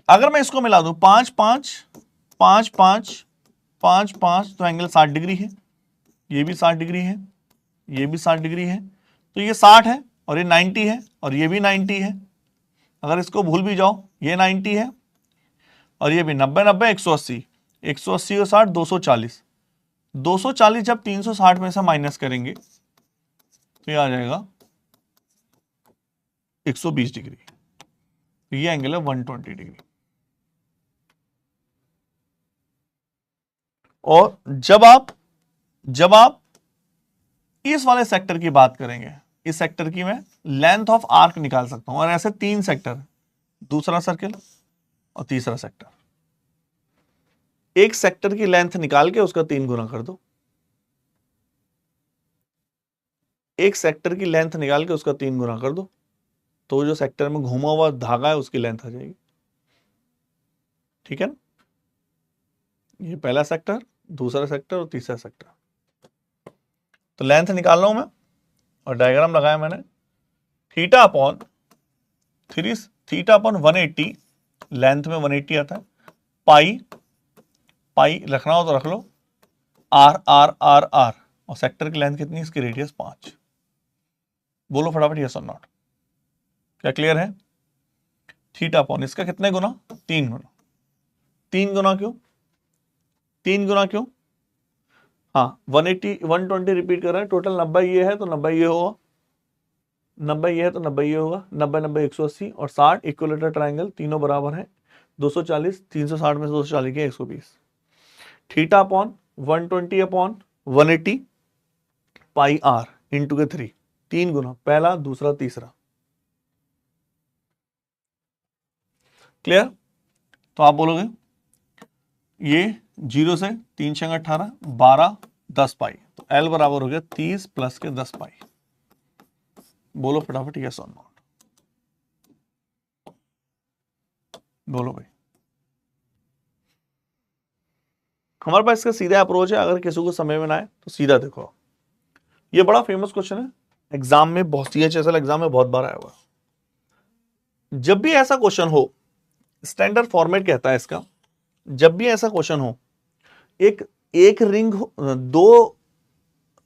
अगर मैं इसको मिला दूं 5 5 5 5 5 5, तो एंगल 60 डिग्री है, ये भी 60 डिग्री है, ये भी 60 डिग्री है, तो ये 60 है और ये 90 है और ये भी 90 है। अगर इसको भूल भी जाओ, ये 90 है और ये भी 90 90 180, 180 और 60 240, 240 जब 360 में से माइनस करेंगे तो ये आ जाएगा 120 डिग्री, तो ये एंगल है 120 डिग्री। और जब आप इस वाले सेक्टर की बात करेंगे, इस सेक्टर की मैं लेंथ ऑफ आर्क निकाल सकता हूं, और ऐसे 3 सेक्टर, दूसरा सर्किल और तीसरा सेक्टर, एक सेक्टर की लेंथ निकाल के उसका 3 गुना कर दो, एक सेक्टर की लेंथ निकाल के उसका 3 गुना कर दो, तो जो सेक्टर में घुमा हुआ धागा है उसकी लेंथ आ जाएगी। ठीक है ना, ये पहला सेक्टर, दूसरा सेक्टर और तीसरा सेक्टर। तो लेंथ निकाल रहा हूं मैं और डायग्राम लगाया मैंने, थीटा अपॉन 180, लेंथ में 180 आता है, पाई रखना हो तो रख लो, आर आर आर आर, और सेक्टर की लेंथ कितनी, इसकी रेडियस 5। बोलो फटाफट यस और नॉट, क्या क्लियर है? थीटा अपॉन इसका कितने गुना, 3 गुना। 3 गुना क्यों, 3 गुना क्यों? हाँ, 180 120 रिपीट कर रहे हैं, टोटल 90 ये है तो 90 ये होगा, 90 ये है तो 90 ये होगा, 90 90 180 और 60 इक्विलेटरल ट्रायंगल, तीनों बराबर है 240, 360 में से 240 के 120। Theta upon 120 upon 180 pi r into के 3, 3 गुना, पहला दूसरा तीसरा। क्लियर? तो आप बोलोगे ये 0 से 3 छंग 18, 12 10 पाई, तो एल बराबर हो गया 30 प्लस के 10 पाई। बोलो फटाफट यस और नॉट, बोलो भाई। हमारे पास इसका सीधा अप्रोच है, अगर किसी को समय में ना आए तो सीधा देखो, ये बड़ा फेमस क्वेश्चन है, एग्जाम में बहुत, CHSL एग्जाम में बहुत बार आया हुआ। जब भी ऐसा क्वेश्चन हो, स्टैंडर्ड फॉर्मेट कहता है इसका, जब भी ऐसा क्वेश्चन हो, एक रिंग हो, 2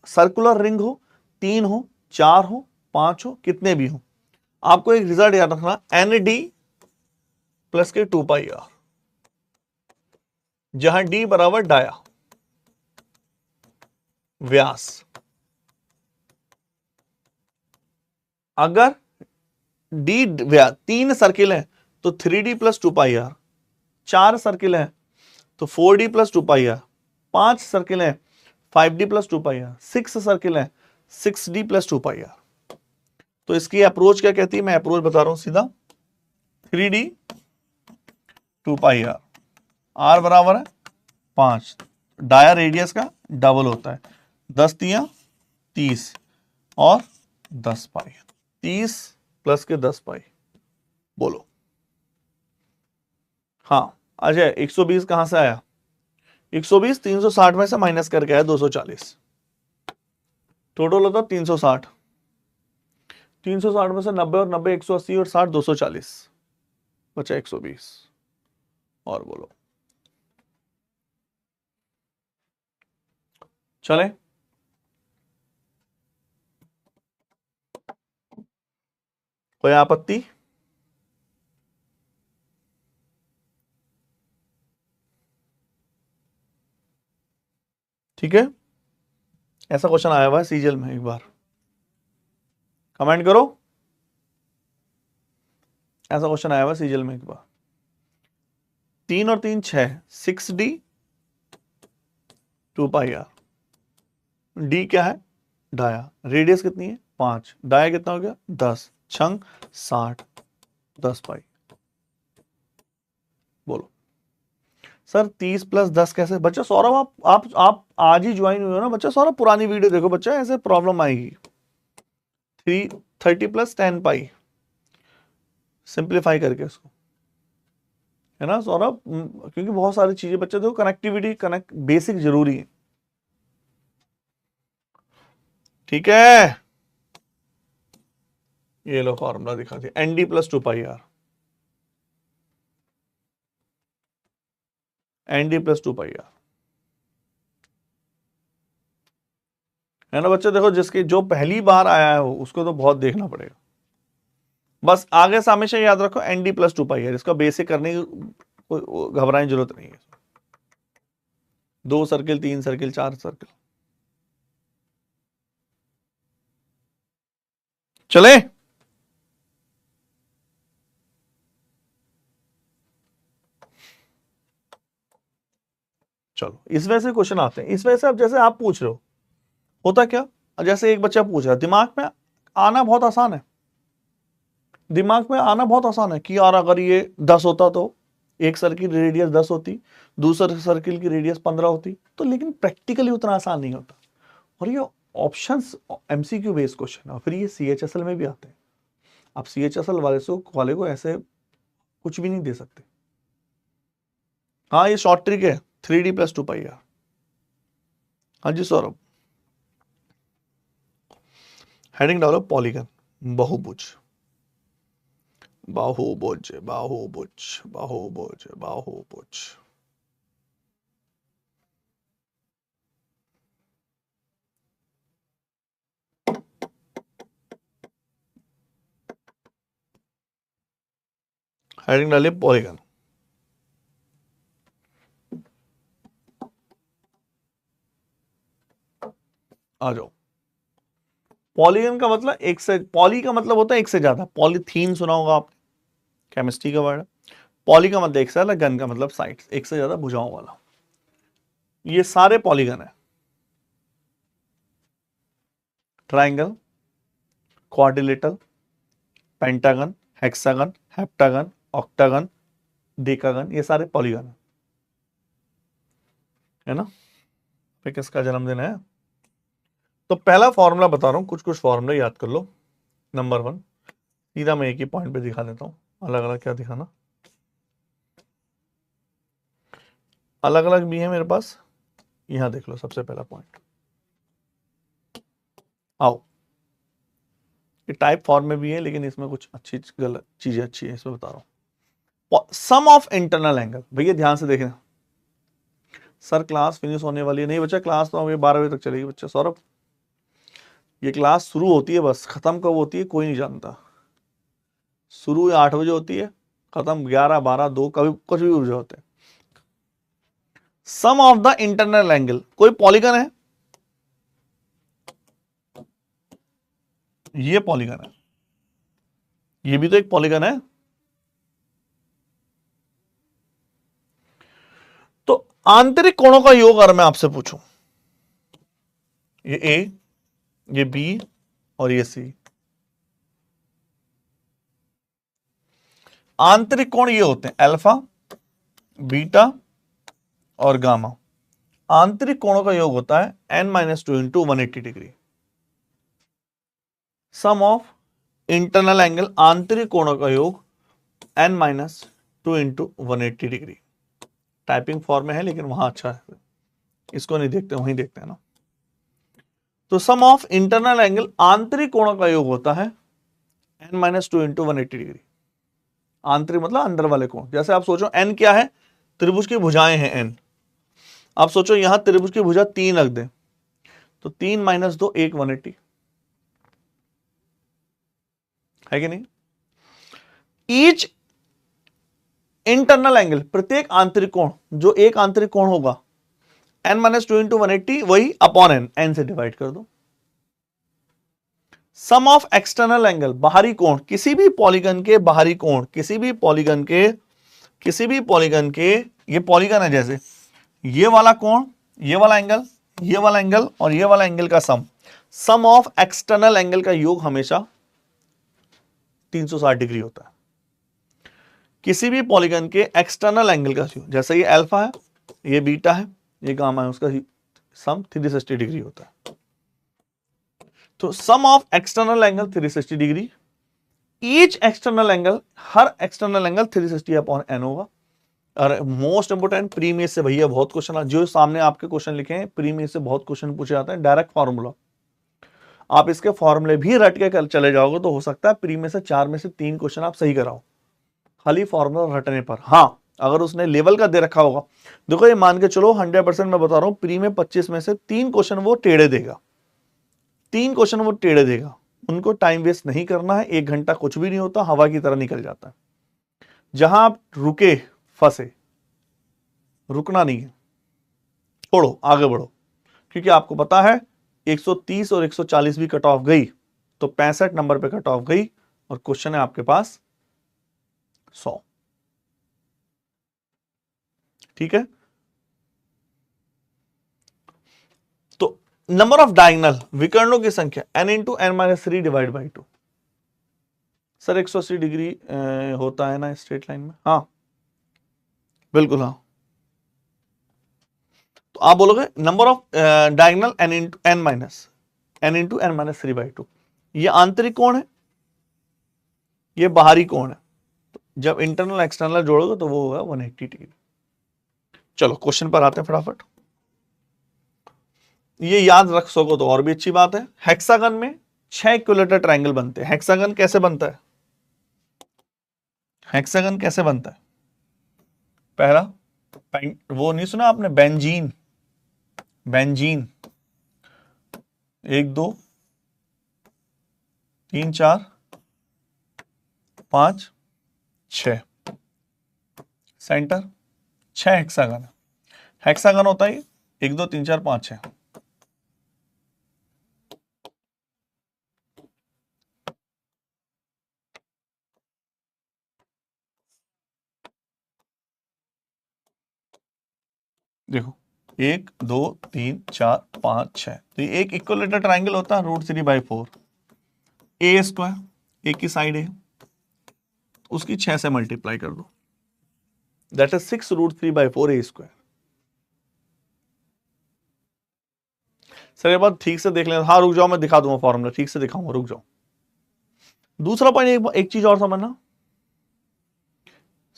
सर्कुलर रिंग हो, 3 हो, 4 हो, 5 हो, कितने भी हो, आपको एक रिजल्ट याद रखना, ND प्लस के 2 पाई आर, जहां D बराबर डाया व्यास। अगर D 3 सर्किल है तो 3D plus 2 pi are, 4 circle है तो 4D plus 2 pi are, 5 circle है 5D plus 2 pi are, 6 circle है 6D प्लस 2 पाई आर। तो इसकी अप्रोच क्या कहती है, मैं अप्रोच बता रहा हूं सीधा, 3D 2 पाई आर, आर बराबर है 5, डाया रेडियस का डबल होता है, 10 तियां 30 और 10 पाई, 30 प्लस के 10 पाई। बोलो हाँ अजय, 120 कहां से आया, 120 360 में से माइनस करके आया 240, टोटल होता 360, 360 में से 90 और 90 180 और 60 240, बचा 120। और बोलो चले, कोई आपत्ति? ठीक है, ऐसा क्वेश्चन आया हुआ है सीजीएल में, एक बार कमेंट करो, ऐसा क्वेश्चन आया हुआ है सीजीएल में एक बार। 3 और 3 6, 6D 2 पाई आर, डी क्या है, डाया, रेडियस कितनी है 5, डाया कितना हो गया 10, छंग 60, 10 पाई। बोलो सर 30 प्लस 10 कैसे? बच्चा सौरभ, आप आज ही ज्वाइन हुए हो ना बच्चा, सौरभ पुरानी वीडियो देखो बच्चा, ऐसे प्रॉब्लम आएगी। 30 प्लस 10 पाई, सिंप्लीफाई करके इसको, है ना सौरभ, क्योंकि बहुत सारी चीजें बच्चे देखो, कनेक्टिविटी बेसिक जरूरी है। ठीक है, ये लो फॉर्मूला दिखा दिया, N D plus 2 pi r, N D plus 2 pi r, है ना बच्चे। देखो जिसकी जो पहली बार आया है उसको तो बहुत देखना पड़ेगा। बस आगे से हमेशा याद रखो n D plus 2 pi r, इसका बेसिक करने की घबराने की जरूरत नहीं है। 2 सर्किल, 3 सर्किल, 4 सर्किल, चले। चलो इस वजह से क्वेश्चन आते हैं। इस वजह से अब जैसे आप पूछ रहे हो, होता क्या, जैसे एक बच्चा पूछ रहा है, दिमाग में आना बहुत आसान है, दिमाग में आना बहुत आसान है कि यार अगर ये 10 होता तो एक सर्किल की रेडियस 10 होती, दूसरे सर्किल की रेडियस 15 होती, तो लेकिन प्रैक्टिकली उतना आसान नहीं होता। और ये ऑप्शंस एमसीक्यू बेस्ड क्वेश्चन है, और फिर ये सीएचएसएल में भी आते हैं। आप सीएचएसएल वाले को ऐसे कुछ भी नहीं दे सकते। हाँ ये शॉर्ट ट्रिक है, 3D प्लस 2 पाई आर। हाँ जी सौरभ, हेडिंग डालो पॉलीगन, बहुभुज, बाहुभुज, बाहुभुज, बाहुभुज, बाहुभुज। हेडिंग डालिए पॉलीगन। आ जाओ। पॉलीगन का मतलब एक से, पॉली का मतलब होता है एक से ज्यादा, पॉलीथीन सुना होगा आपने, केमिस्ट्री का वर्ड है। पॉली का मतलब एक से ज्यादा, गन का मतलब साइड्स, एक से ज्यादा भुजाओं वाला। ये सारे पॉलीगन है, triangle, quadrilateral, pentagon, hexagon, heptagon, octagon, decagon, ये सारे पॉलीगन है ना। फिर किसका जन्मदिन है? तो पहला फॉर्मूला बता रहा हूं, कुछ कुछ फॉर्मूला याद कर लो। नंबर 1, सीधा मैं एक ही पॉइंट पे दिखा देता हूं, अलग अलग क्या दिखाना, अलग अलग भी है मेरे पास। यहां देख लो सबसे पहला पॉइंट, आओ। ये टाइप फॉर्म में भी है, लेकिन इसमें कुछ अच्छी गलत चीजें अच्छी है, इसमें बता रहा हूं। सम ऑफ इंटरनल एंगल, भैया ध्यान से देखना। सर क्लास फिनिश होने वाली है, नहीं बच्चा क्लास तो अभी 12 बजे तक चलेगी बच्चा। सौरभ ये क्लास शुरू होती है बस, खत्म कब होती है कोई नहीं जानता। शुरू 8 बजे होती है, खत्म 11, 12, 2, कभी कुछ भी बजे होते हैं। सम ऑफ द इंटरनल एंगल, कोई पॉलीगन है, ये पॉलीगन है, ये भी तो एक पॉलीगन है। तो आंतरिक कोणों का योग अगर मैं आपसे पूछूं, ये ए, ये बी और ये सी, आंतरिक कोण ये होते हैं अल्फा, बीटा और गामा। आंतरिक कोणों का योग होता है n-2 into 180 degree. Sum of internal angle, आंतरिक कोणों का योग n-2 into 180 degree. Typing form में है लेकिन वहां अच्छा है, इसको नहीं देखते, वहीं देखते हैं ना। तो सम ऑफ इंटरनल एंगल, आंतरिक कोणों का योग होता है n-2 इंटू 180 डिग्री। आंतरिक मतलब अंदर वाले कोण। जैसे आप सोचो n क्या है, त्रिभुज की भुजाएं हैं n। आप सोचो यहां त्रिभुज की भुजा 3 रख दें, तो 3 - 2 1 180 है कि नहीं। ईच इंटरनल एंगल, प्रत्येक आंतरिक कोण, जो एक आंतरिक कोण होगा n-2 इंटू 180, वही अपॉन n से डिवाइड कर दो। सम ऑफ एक्सटर्नल एंगल, बाहरी कोण, किसी भी पॉलीगन के बाहरी कोण, किसी भी पॉलीगन के ये पॉलीगन है, जैसे ये वाला कोण, ये वाला एंगल, ये वाला एंगल और ये वाला एंगल का सम ऑफ एक्सटर्नल एंगल का योग हमेशा 360 डिग्री होता है। किसी भी पॉलीगन के एक्सटर्नल एंगल का योग, जैसे ये अल्फा है, ये बीटा है, ये गामा है, उसका सम 360 डिग्री होता है। तो sum of external angle 360 degree, each external angle, हर एक्सटर्नल एंगल 360 अपॉन n होगा। और मोस्ट इंपोर्टेंट, प्री में से भैया बहुत क्वेश्चन, जो सामने आपके क्वेश्चन लिखे हैं प्री में से बहुत क्वेश्चन पूछे जाते हैं, डायरेक्ट फॉर्मूला। आप इसके फॉर्मूले भी रट के चले जाओगे तो हो सकता है प्री में से 4 में से 3 क्वेश्चन आप सही कराओ, खाली फॉर्मूला रटने पर। हाँ, अगर उसने लेवल का दे रखा होगा, देखो ये मान के चलो 100% मैं बता रहा हूं, प्री में 25 में से 3 क्वेश्चन वो टेढ़े देगा, 3 क्वेश्चन वो टेढ़े देगा, उनको टाइम वेस्ट नहीं करना है। 1 घंटा कुछ भी नहीं होता, हवा की तरह निकल जाता है। जहां आप रुके फंसे, रुकना नहीं है, छोड़ो आगे बढ़ो, क्योंकि आपको पता है 130 और 140 भी कट ऑफ गई तो 65 नंबर पे कट ऑफ गई और क्वेश्चन है आपके पास 100। ठीक है, तो नंबर ऑफ डायगोनल विकर्णों की संख्या n into n minus 3 divide by 2। Sir 180 degree होता है ना स्ट्रेट लाइन में? हाँ बिल्कुल हाँ। तो आप बोलोगे number of diagonal n into n minus 3 by 2। ये आंतरिक कोण है, ये बाहरी कोण है, तो जब इंटरनल एक्सटर्नल जोड़ोगे तो वो होगा 180 डिग्री। चलो क्वेश्चन पर आते हैं फटाफट। ये याद रख सको तो और भी अच्छी बात है। हेक्सागन में 6 इक्विलेटरल ट्रायंगल बनते हैं। हेक्सागन कैसे बनता है? हेक्सागन कैसे बनता है? पहला, वो नहीं सुना आपने, बेंजीन, बेंजीन 1 2 3 4 5 6 सेंटर 6 हेक्सागन है। हेक्सागन होता है 1 2 3 4 5 6। देखो 1 2 3 4 5 6, तो ये एक इक्विलेटरल ट्रायंगल होता है √3/4। ए स्क्वायर एक की साइड है, उसकी 6 से मल्टीप्लाई कर दो, that is 6 √3/4 A square. Sir ये बात ठीक से देख लेना। हाँ रुक जाओ, मैं दिखा दूंगा फॉर्मूला, ठीक से दिखाऊंगा, रुक जाओ। दूसरा पॉइंट, एक चीज और समझना,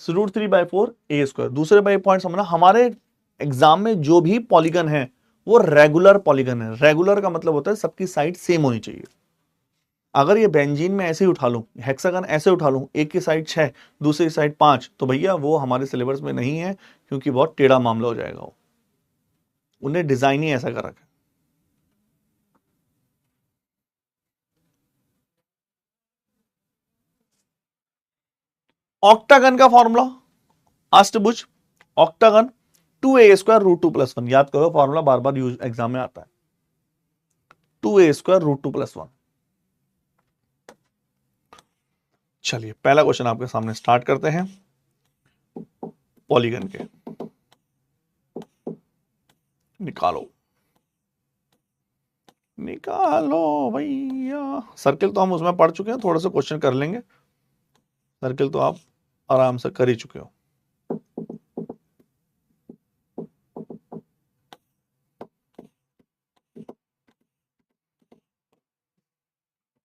√3/4 ए स्क्वायर। दूसरे पॉइंट समझना, हमारे एग्जाम में जो भी पॉलीगन है वो रेगुलर पॉलीगन है। रेगुलर का मतलब होता है सबकी साइड सेम होनी चाहिए। अगर ये बेंजीन में ऐसे ही उठा लूं, हेक्सागन ऐसे उठा लूं, एक की साइड 6 दूसरी साइड 5, तो भैया वो हमारे सिलेबस में नहीं है, क्योंकि बहुत टेढ़ा मामला हो जाएगा। वो उन्हें डिजाइन ही ऐसा कर रखा है। ऑक्टागन का फॉर्मूला, अष्टभुज ऑक्टागन 2a स्क्वायर √2+1। याद करो फॉर्मूला, बार बार यूज एग्जाम में आता है, 2a स्क्वायर √2+1। चलिए पहला क्वेश्चन आपके सामने स्टार्ट करते हैं पॉलीगन के। निकालो निकालो भैया। सर्किल तो हम उसमें पढ़ चुके हैं, थोड़ा सा क्वेश्चन कर लेंगे। सर्किल तो आप आराम से कर ही चुके हो।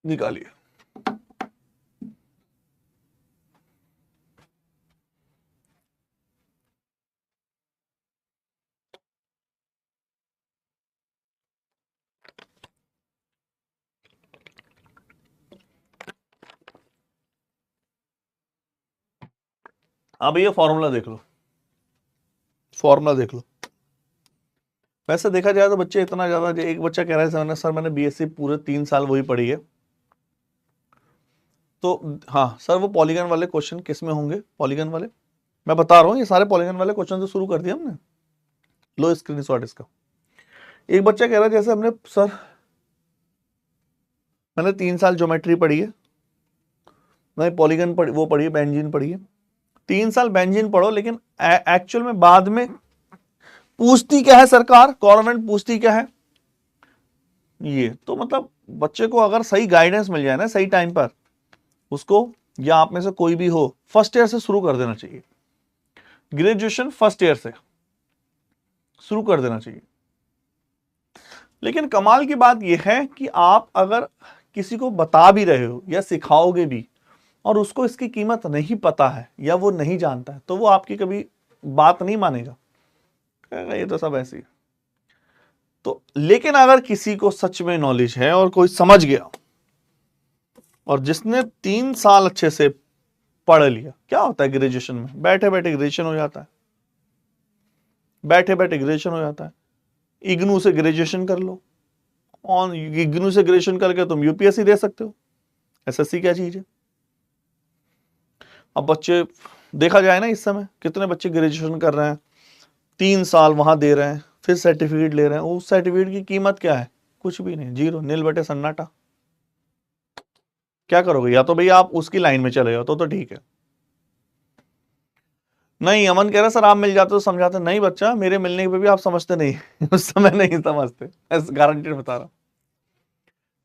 निकालिए। अब ये फॉर्मूला देख लो, फॉर्मूला देख लो। वैसे देखा जाए तो बच्चे इतना ज्यादा, एक बच्चा कह रहा है सर मैंने बीएससी पूरे 3 साल वही पढ़ी है। तो हाँ सर, वो पॉलीगन वाले क्वेश्चन किस में होंगे? पॉलीगन वाले मैं बता रहा हूँ, ये सारे पॉलीगन वाले क्वेश्चन तो शुरू कर दिया हमने। लो स्क्रीनशॉट इसका। एक बच्चा कह रहा है जैसे हमने, सर मैंने 3 साल ज्योमेट्री पढ़ी है, मैंने पॉलीगन पढ़ी, वो पढ़ी है, बेंजीन पढ़ी है। 3 साल बेंजीन पढ़ो, लेकिन एक्चुअल में बाद में पूछती क्या है सरकार, गवर्नमेंट पूछती क्या है? ये तो मतलब बच्चे को अगर सही गाइडेंस मिल जाए ना सही टाइम पर, उसको, या आप में से कोई भी हो, फर्स्ट ईयर से शुरू कर देना चाहिए। ग्रेजुएशन फर्स्ट ईयर से शुरू कर देना चाहिए। लेकिन कमाल की बात यह है कि आप अगर किसी को बता भी रहे हो या सिखाओगे भी, और उसको इसकी कीमत नहीं पता है या वो नहीं जानता है, तो वो आपकी कभी बात नहीं मानेगा, कहेगा ये तो सब ऐसे ही। तो लेकिन अगर किसी को सच में नॉलेज है और कोई समझ गया और जिसने 3 साल अच्छे से पढ़ लिया, क्या होता है ग्रेजुएशन में, बैठे बैठे ग्रेजुएशन हो जाता है, बैठे बैठे ग्रेजुएशन हो जाता है। इग्नू से ग्रेजुएशन कर लो, ऑन इग्नू से ग्रेजुएशन करके तुम यूपीएससी दे सकते हो। एसएससी क्या चीज है? अब बच्चे देखा जाए ना, इस समय कितने बच्चे ग्रेजुएशन कर रहे हैं, 3 साल वहां दे रहे हैं, फिर सर्टिफिकेट ले रहे हैं। उस सर्टिफिकेट की कीमत क्या है? कुछ भी नहीं, जीरो, नील बटे सन्नाटा। क्या करोगे? या तो भैया आप उसकी लाइन में चले जाओ तो ठीक है। नहीं, अमन कह रहा सर आप मिल जाते तो समझाते। नहीं बच्चा, मेरे मिलने पे भी आप समझते नहीं उस समय नहीं समझते, गारंटेड बता रहा।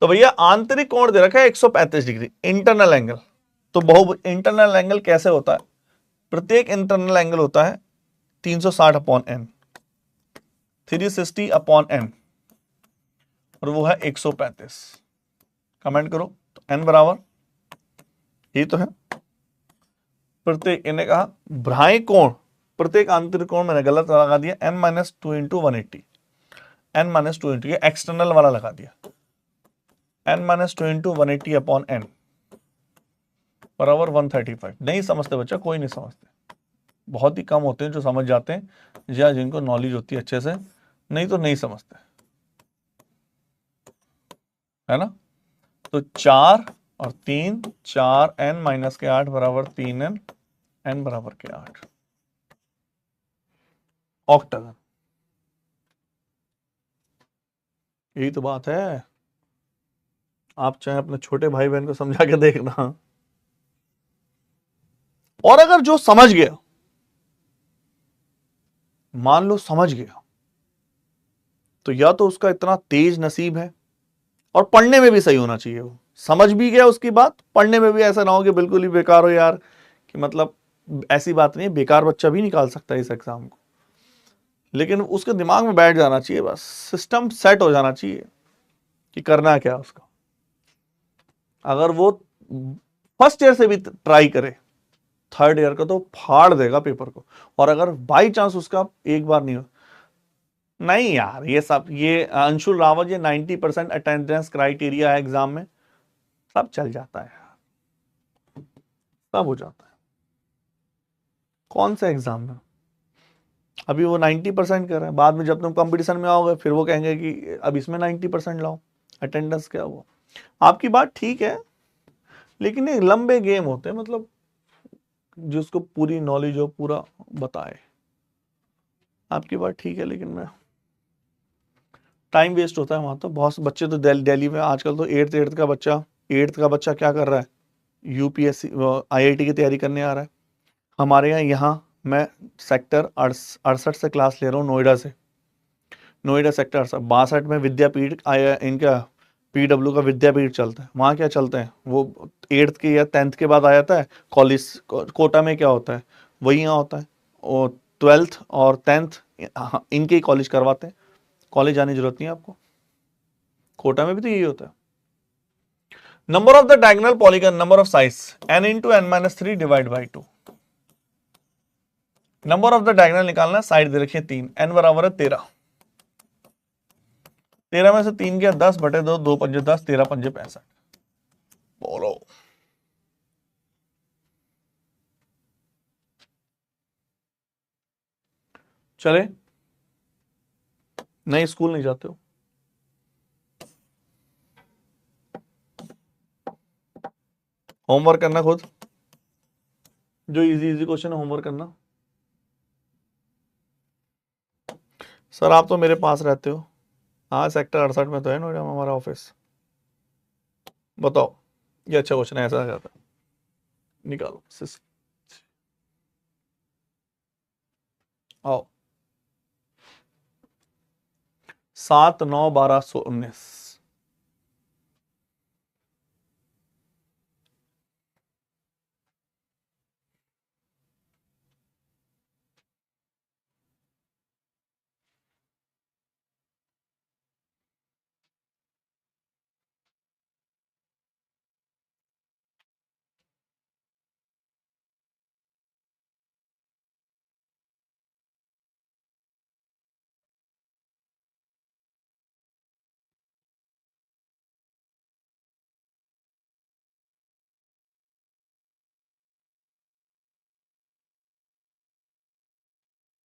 तो भैया आंतरिक कोण दे रखा है 135 डिग्री, इंटरनल एंगल। तो बहु इंटरनल एंगल कैसे होता है? प्रत्येक इंटरनल एंगल होता है 360 अपॉन एन, 360 अपॉन एन, और वो है 135। कमेंट करो तो एन बराबर, ये तो है प्रत्येक, इन्हें कहा भ्राय कोण, प्रत्येक आंतरिक कोण मैंने गलत लगा दिया, n minus two into 180, n minus two into, ये एक्सटर्नल वाला लगा दिया, n minus two into 180 upon n बराबर 135। नहीं समझते बच्चा, कोई नहीं समझते, बहुत ही कम होते हैं जो समझ जाते हैं या जिनको नॉलेज होती है अच्छे से, नहीं तो नहीं समझते, है ना। तो 4 और 3, 4 एन माइनस के 8 बराबर 3 एन, एन बराबर के 8, ऑक्टागन। यही तो बात है, आप चाहे अपने छोटे भाई बहन को समझा के देखना। और अगर जो समझ गया, मान लो समझ गया, तो या तो उसका इतना तेज नसीब है, और पढ़ने में भी सही होना चाहिए। वो समझ भी गया उसकी बात, पढ़ने में भी ऐसा ना हो कि बिल्कुल ही बेकार हो यार, कि मतलब ऐसी बात नहीं है, बेकार बच्चा भी निकाल सकता है इस एग्जाम को, लेकिन उसके दिमाग में बैठ जाना चाहिए, बस सिस्टम सेट हो जाना चाहिए कि करना क्या उसका। अगर वो फर्स्ट ईयर से भी ट्राई करे, थर्ड ईयर का तो फाड़ देगा पेपर को। और अगर बाई चांस उसका एक बार नहीं हो, नहीं यार, ये सब, ये अंशुल रावत, ये 90% अटेंडेंस क्राइटेरिया है एग्जाम में, सब चल जाता है, सब हो जाता है। कौन से एग्जाम में? अभी वो 90% कर रहे हैं, बाद में जब तुम कंपटीशन में आओगे फिर वो कहेंगे कि अब इसमें 90% लाओ, अटेंडेंस क्या हुआ। आपकी बात ठीक है, लेकिन ये लंबे गेम होते हैं, मतलब जिसको पूरी नॉलेज हो पूरा बताए। आपकी बात ठीक है, लेकिन मैं, टाइम वेस्ट होता है वहां। तो बहुत से बच्चे तो दिल्ली में आजकल तो एट्थ का बच्चा क्या कर रहा है, यूपीएससी आईआईटी की तैयारी करने आ रहा है। हमारे यहाँ मैं सेक्टर 68 से क्लास ले रहा हूँ, नोएडा से, नोएडा सेक्टर 62 में विद्यापीठ आया, इनका पीडब्ल्यू का विद्यापीठ चलता है। वहाँ क्या चलता है, वो 8th के या 10th के बाद आ जाता है कॉलेज। कोटा में क्या होता है, वही यहाँ होता है, और 12th और 10th इनके ही कॉलेज करवाते हैं। कॉलेज जाने की जरूरत नहीं है आपको, कोटा में भी तो यही होता है। Number of the diagonal polygon, number of साइज, n into n minus 3 divide by 2। Number of the diagonal निकालना, साइड दे रखिए 3, n बराबर है 13, 13 में से 3 गया 10 बटे 2, 2 पंजे 10, 13 पंजे 65। बोलो। चले, नहीं स्कूल नहीं जाते हो? होमवर्क करना खुद, जो इजी इजी क्वेश्चन है होमवर्क करना। सर आप तो मेरे पास रहते हो। हाँ, सेक्टर 68 में तो है नोएडा में हमारा ऑफिस। बताओ, ये अच्छा क्वेश्चन है, ऐसा आ जाता है, निकालो। आओ, 7 9 1219।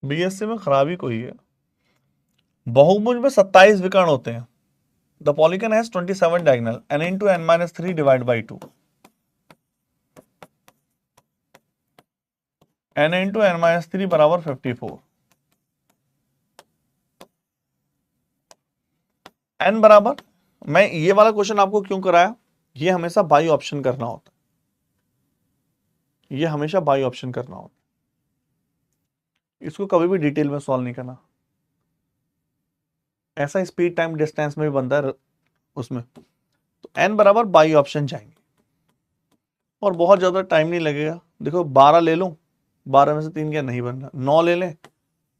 बीएससी में खराबी कोई है, बहुभुज में 27 विकर्ण होते हैं। The polygon has 27 diagonal, n into n minus 3 divide by 2, n into n minus 3 बराबर 54। n बराबर, मैं ये वाला क्वेश्चन आपको क्यों कराया, ये हमेशा बाई ऑप्शन करना होता है, ये हमेशा बाई ऑप्शन करना होता है, इसको कभी भी डिटेल में सॉल्व नहीं करना। ऐसा स्पीड टाइम डिस्टेंस में भी बनता है उसमें। तो n बराबर बाई ऑप्शन जाएंगे और बहुत ज्यादा टाइम नहीं लगेगा। देखो 12 ले लो, 12 में से 3 क्या नहीं बन रहा, 9 ले लें,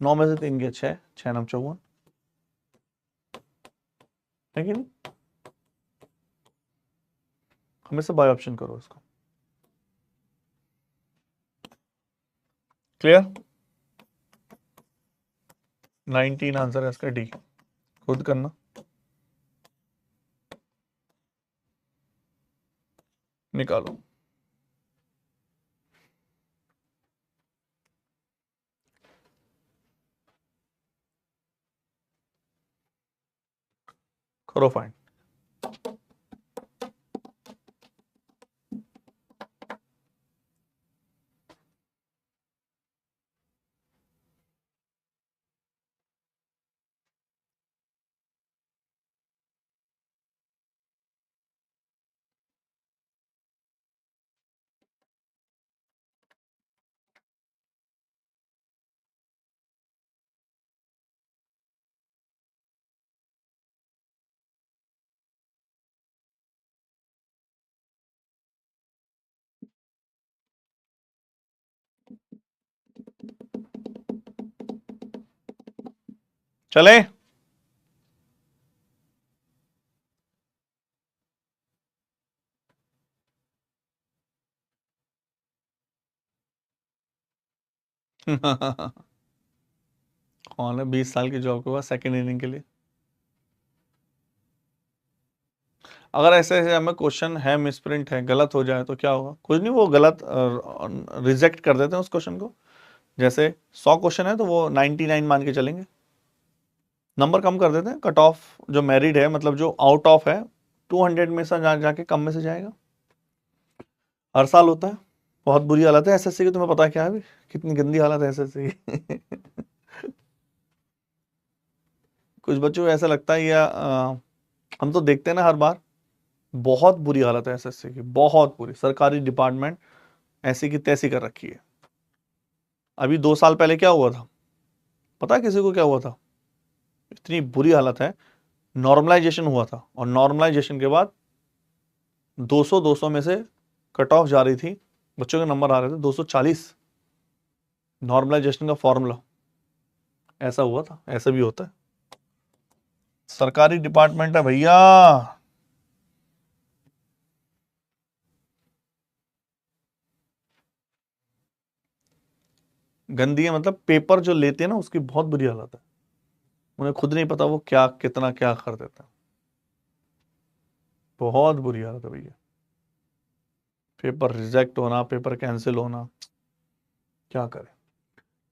9 में से 3 क्या 6, 6 9 54, है कि नहीं? हमेशा बाय ऑप्शन करो इसको। क्लियर? 19 आंसर है इसका डी, खुद करना। निकालो। करो फाइंड। चले कौन है 20 साल की जॉब के बाद सेकेंड इनिंग के लिए? अगर ऐसे ऐसे हमें क्वेश्चन है, मिसप्रिंट है, गलत हो जाए तो क्या होगा? कुछ नहीं, वो गलत रिजेक्ट कर देते हैं उस क्वेश्चन को। जैसे 100 क्वेश्चन है तो वो 99 मान के चलेंगे, नंबर कम कर देते हैं। कट ऑफ जो मेरिट है, मतलब जो आउट ऑफ है, 200 में से जाके कम में से जाएगा। हर साल होता है। बहुत बुरी हालत है एसएससी की, तुम्हें पता है क्या है अभी कितनी गंदी हालत है एसएससी की। कुछ बच्चों को ऐसा लगता है या हम तो देखते हैं ना हर बार, बहुत बुरी हालत है एसएससी की, बहुत बुरी। सरकारी डिपार्टमेंट ऐसी की तैसी कर रखी है। अभी 2 साल पहले क्या हुआ था, पता है किसी को क्या हुआ था? इतनी बुरी हालत है, नॉर्मलाइजेशन हुआ था और नॉर्मलाइजेशन के बाद 200 में से कट ऑफ जा रही थी, बच्चों के नंबर आ रहे थे 240। नॉर्मलाइजेशन का फॉर्मूला ऐसा हुआ था, ऐसा भी होता है। सरकारी डिपार्टमेंट है भैया। गंदी है, मतलब पेपर जो लेते हैं ना उसकी बहुत बुरी हालत है, उन्हें खुद नहीं पता वो क्या कितना क्या कर देता है। बहुत बुरी हालत है भैया। पेपर रिजेक्ट होना, पेपर कैंसिल होना, क्या करें।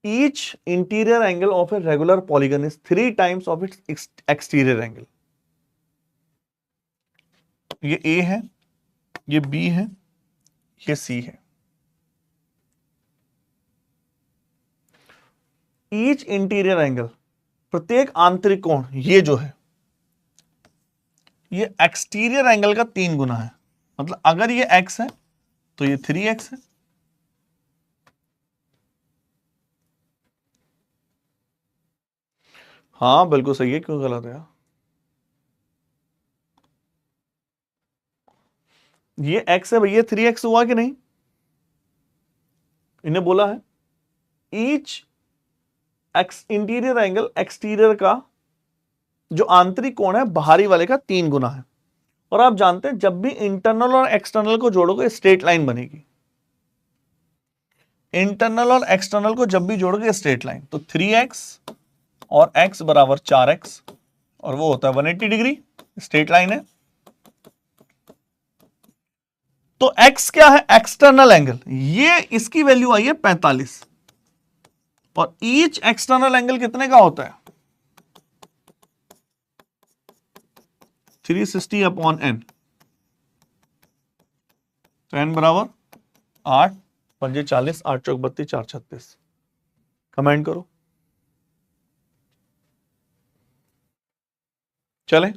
Each interior angle of a regular polygon is 3 times of its exterior angle. ये ए है, ये बी है, ये सी है। ईच इंटीरियर एंगल, प्रत्येक आंतरिक कोण, ये जो है ये एक्सटीरियर एंगल का 3 गुना है। मतलब अगर ये x है तो ये 3x है। हाँ बिल्कुल सही है, क्यों गलत है? ये x है भैया, 3x हुआ कि नहीं? इन्हें बोला है each x interior angle exterior का जो आंतरिक कोण है बाहरी वाले का 3 गुना है। और आप जानते हैं जब भी इंटरनल और एक्सटर्नल को जोड़ोगे स्ट्रेट लाइन बनेगी। इंटरनल और एक्सटर्नल को जब भी जोड़ोगे स्ट्रेट लाइन, तो 3x और x बराबर 4x और वो होता है 180 डिग्री, स्ट्रेट लाइन है। तो x क्या है? एक्सटर्नल एंगल, ये इसकी वैल्यू आई है 45 और ईच एक्सटर्नल एंगल कितने का होता है? 360 अपॉन n। तो n बराबर 8 पंजे 40, 8 चौक 32, 4 36। कमेंट करो, चले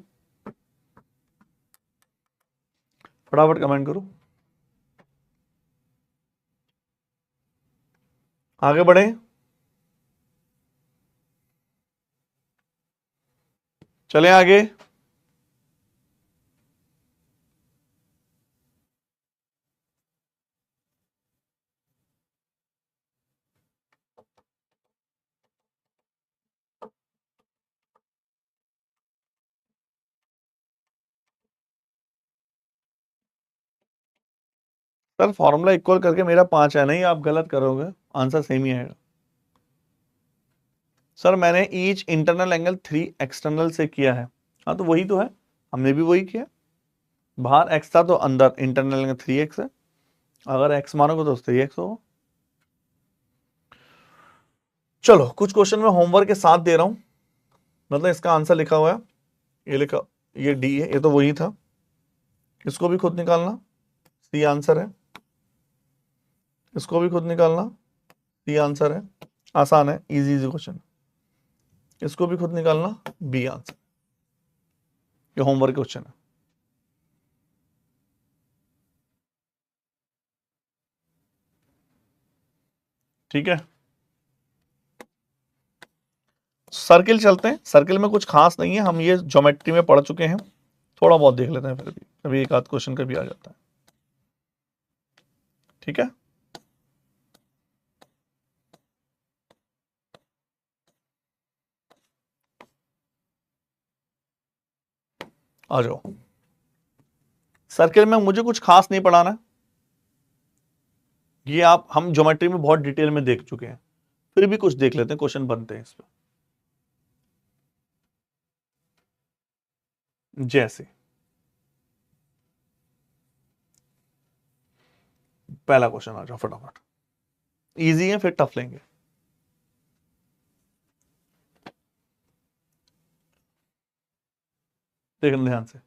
फटाफट कमेंट करो, आगे बढ़े, चले आगे। सर फॉर्मूला इक्वल करके मेरा 5 है, नहीं आप गलत करोगे, आंसर सेम ही आएगा। सर मैंने ईच इंटरनल एंगल 3 एक्सटर्नल से किया है। हाँ तो वही तो है, हमने भी वही किया। बाहर x था तो अंदर इंटरनल एंगल 3x है, अगर x मानोगे तो 3x होगा। चलो कुछ क्वेश्चन में होमवर्क के साथ दे रहा हूं, मतलब इसका आंसर लिखा हुआ है, ये लिखा, ये डी है, ये तो वही था, इसको भी खुद निकालना, सी आंसर है, इसको भी खुद निकालना, सी आंसर है, आसान है, इजी इजी क्वेश्चन, इसको भी खुद निकालना, बी आंसर, ये होमवर्क क्वेश्चन है। ठीक है, सर्किल चलते हैं, सर्किल में कुछ खास नहीं है, हम ये ज्योमेट्री में पढ़ चुके हैं, थोड़ा बहुत देख लेते हैं, फिर भी कभी एक आध क्वेश्चन कभी आ जाता है। ठीक है, आ जाओ। सर्किल में मुझे कुछ खास नहीं पढ़ाना, ये आप हम ज्योमेट्री में बहुत डिटेल में देख चुके हैं, फिर भी कुछ देख लेते हैं, क्वेश्चन बनते हैं इस पर। जैसे पहला क्वेश्चन आ जाओ फटाफट, इजी है फिर टफ लेंगे। देखना ध्यान से,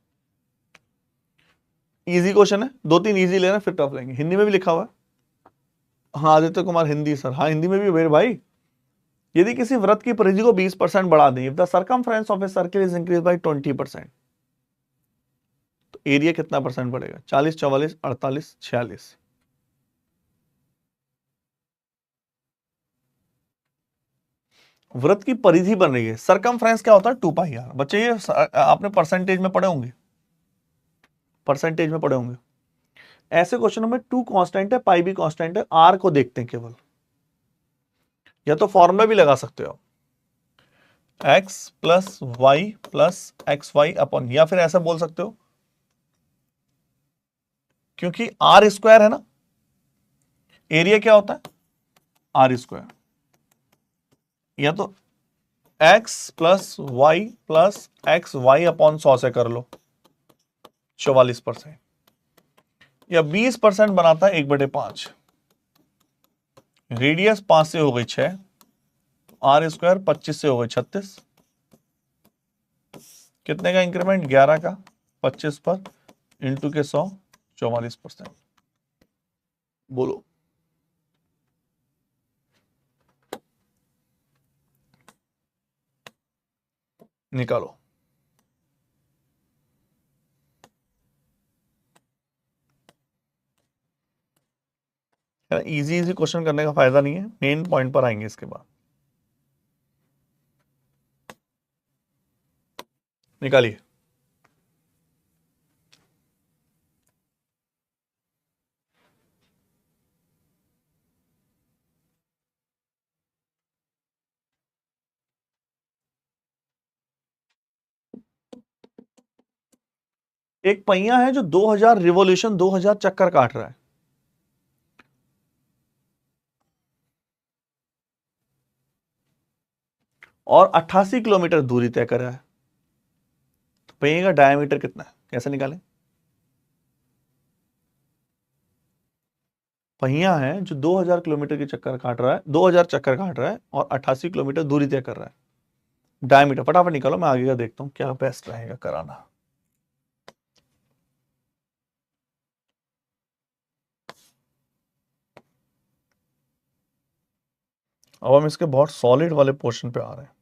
इजी क्वेश्चन है, 2-3 इजी लेना फिर टफ लेंगे। हिंदी में भी लिखा हुआ है, हाँ आदित्य कुमार हिंदी सर, हाँ हिंदी में भी मेरे भाई। यदि किसी वृत्त की परिधि को 20% बढ़ा दें, if the circumference of a circle is increase by 20%, तो एरिया कितना परसेंट बढ़ेगा? 40, 44, 48, 46। वृत्त की परिधि बन रही है, सर्कमफ्रेंस क्या होता है? 2 पाई आर। बच्चे ये आपने परसेंटेज में पढ़े होंगे, परसेंटेज में पढ़े होंगे। ऐसे क्वेश्चनों में 2 कांस्टेंट है, पाई भी कांस्टेंट है, आर को देखते हैं केवल, या तो फॉर्मूला भी लगा सकते हो, x plus y plus x y upon, या फिर ऐसा बोल सकते हो, क्योंकि आर स्क्वायर है ना, एरिया क्या होता है? आर स्क्वायर, या तो x plus y plus x y upon 100 से कर लो, 44%, या 20% बनाता है 1/5, रेडियस 5 से हो गई 6, आर स्क्वायर 25 से हो गई 36, कितने का इंक्रीमेंट? 11 का, 25 पर इंटू के 100, 44%। बोलो, निकालो। इजी इजी क्वेश्चन करने का फायदा नहीं है, मेन पॉइंट पर आएंगे इसके बाद। निकालिए। एक पहिया है जो 2000 रिवॉल्यूशन 2000 चक्कर काट रहा है, और 88 किलोमीटर दूरी तय कर रहा है, तो पहिए का डायमीटर कितना है? कैसे निकालें? पहिया है जो 2000 किलोमीटर के चक्कर काट रहा है, 2000 चक्कर काट रहा है और 88 किलोमीटर दूरी तय कर रहा है। डायमीटर फटाफट निकालो, मैं आगे का देखता हूं क्या बेस्ट रहेगा कराना। अब हम इसके बहुत सॉलिड वाले पोर्शन पे आ रहे हैं।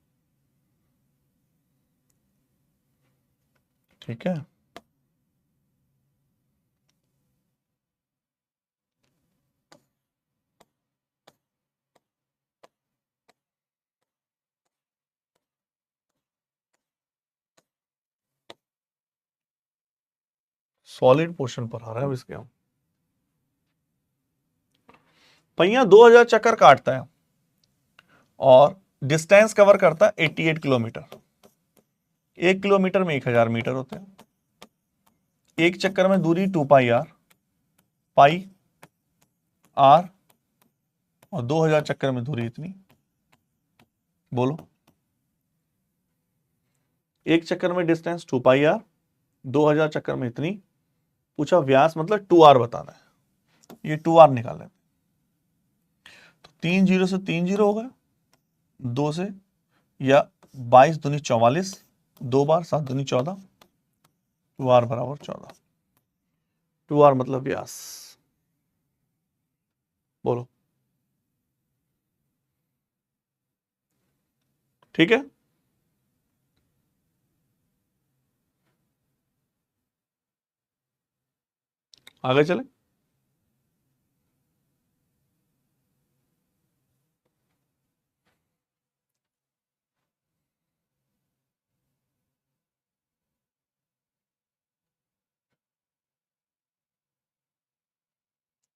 ठीक है, सॉलिड पोर्शन पर आ रहा है अब इसके हम। पहिया 2000 चक्कर काटता है और डिस्टेंस कवर करता है 88 किलोमीटर। 1 किलोमीटर में 1000 मीटर होते हैं। एक चक्कर में दूरी 2 पाई आर, पाई आर, और 2000 चक्कर में दूरी इतनी। बोलो, एक चक्कर में डिस्टेंस 2 पाई आर, 2000 चक्कर में इतनी। पूछा व्यास मतलब 2r बताना है, ये 2r निकाल लेते। तो 3 जीरो से 3 जीरो हो गया, 2 से, या 22 दूनी 44, 2 बार 7 दूनी 14, 2r बराबर 14। 2r मतलब व्यास। बोलो, ठीक है। आगे चले।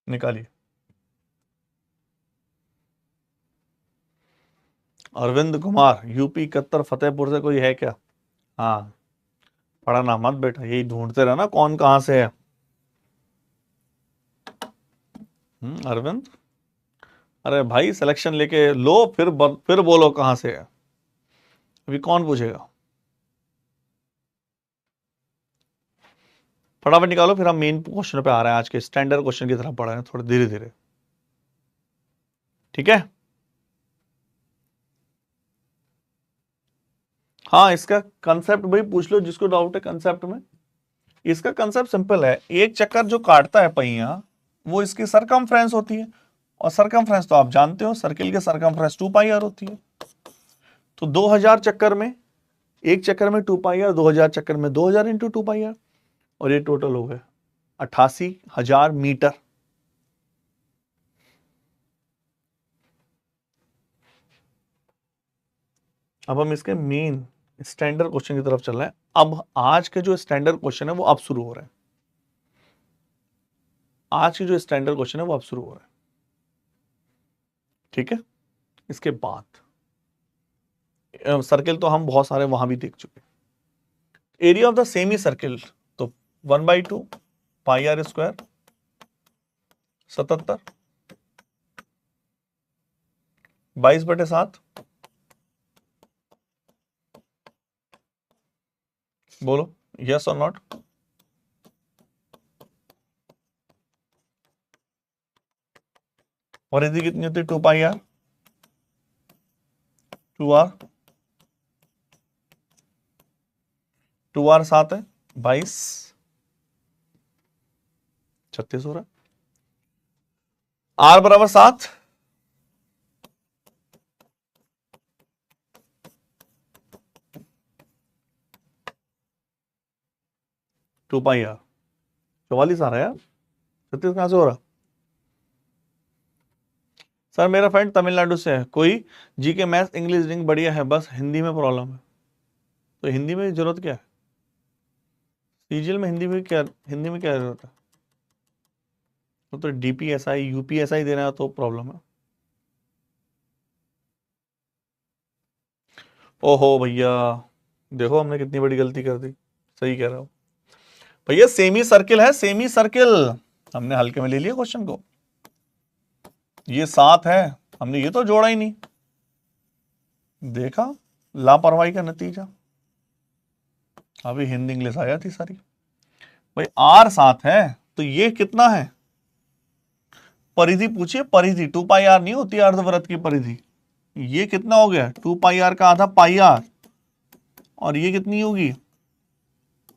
निकालिए। अरविंद कुमार, यूपी 71 फतेहपुर से कोई है क्या? हाँ, पढ़ना मत बेटा, यही ढूंढते रहना कौन कहां से है। अरविंद, अरे भाई सिलेक्शन लेके लो, फिर बोलो कहां से है। अभी कौन पूछेगा? फटाफट निकालो, फिर हम मेन क्वेश्चन पे आ रहे हैं। आज के स्टैंडर्ड क्वेश्चन की तरफ बढ़ रहे हैं थोड़े धीरे धीरे। ठीक है, हाँ इसका कंसेप्ट भाई पूछ लो जिसको डाउट है कंसेप्ट में। इसका कंसेप्ट सिंपल है, एक चक्कर जो काटता है पहिया वो इसकी सरकमफ्रेंस होती है, और सरकमफ्रेंस तो आप जानते हो, सर्किल के सरकमफ्रेंस 2 पाई आर होती है। तो 2000 चक्कर में, एक चक्कर में 2 पाई आर, 2000 चक्कर में 2000 इंटू 2 पाई आर, और ये टोटल हो गए 88,000 मीटर। अब हम इसके मेन स्टैंडर्ड क्वेश्चन की तरफ चल रहे हैं। अब आज के जो स्टैंडर्ड क्वेश्चन है वो अब शुरू हो रहे हैं। आज के जो स्टैंडर्ड क्वेश्चन है वो अब शुरू हो रहे हैं। ठीक है, इसके बाद सर्किल तो हम बहुत सारे वहां भी देख चुके। Area of the semi circle, तो 1/2 पाई आर स्क्वायर 77, 22/7। बोलो यस और नॉट। और यदि कितनी होती है? 2 पाई आर, 2r, 2r 7 है, 22, 36 हो रहा है। r बराबर 7, टू पाई आर, 44 आ रहा है यार, 36 कहां से हो रहा? सर मेरा फ्रेंड तमिलनाडु से है, कोई जीके मैथ्स इंग्लिश रीडिंग बढ़िया है, बस हिंदी में प्रॉब्लम है। तो हिंदी में जरूरत क्या है? सीजीएल में हिंदी में क्या, हिंदी में क्या जरूरत है? तो डीपीएसआई यूपीएसआई देना है तो प्रॉब्लम है। ओहो भैया, देखो हमने कितनी बड़ी गलती कर दी। सही कह रहा हूं भैया, सेमी सर्किल है, सेमी सर्किल। हमने हल्के में ले लिया क्वेश्चन को। ये 7 है, हमने ये तो जोड़ा ही नहीं। देखा, लापरवाही का नतीजा। अभी हिंदी इंग्लिश आ जाती सारी। भाई R 7 है तो ये कितना है? परिधि पूछिए, परिधि 2 पाई आर नहीं होती अर्धवृत्त की परिधि। ये कितना हो गया 2 पाई आर का आधा पाई आर, और ये कितनी होगी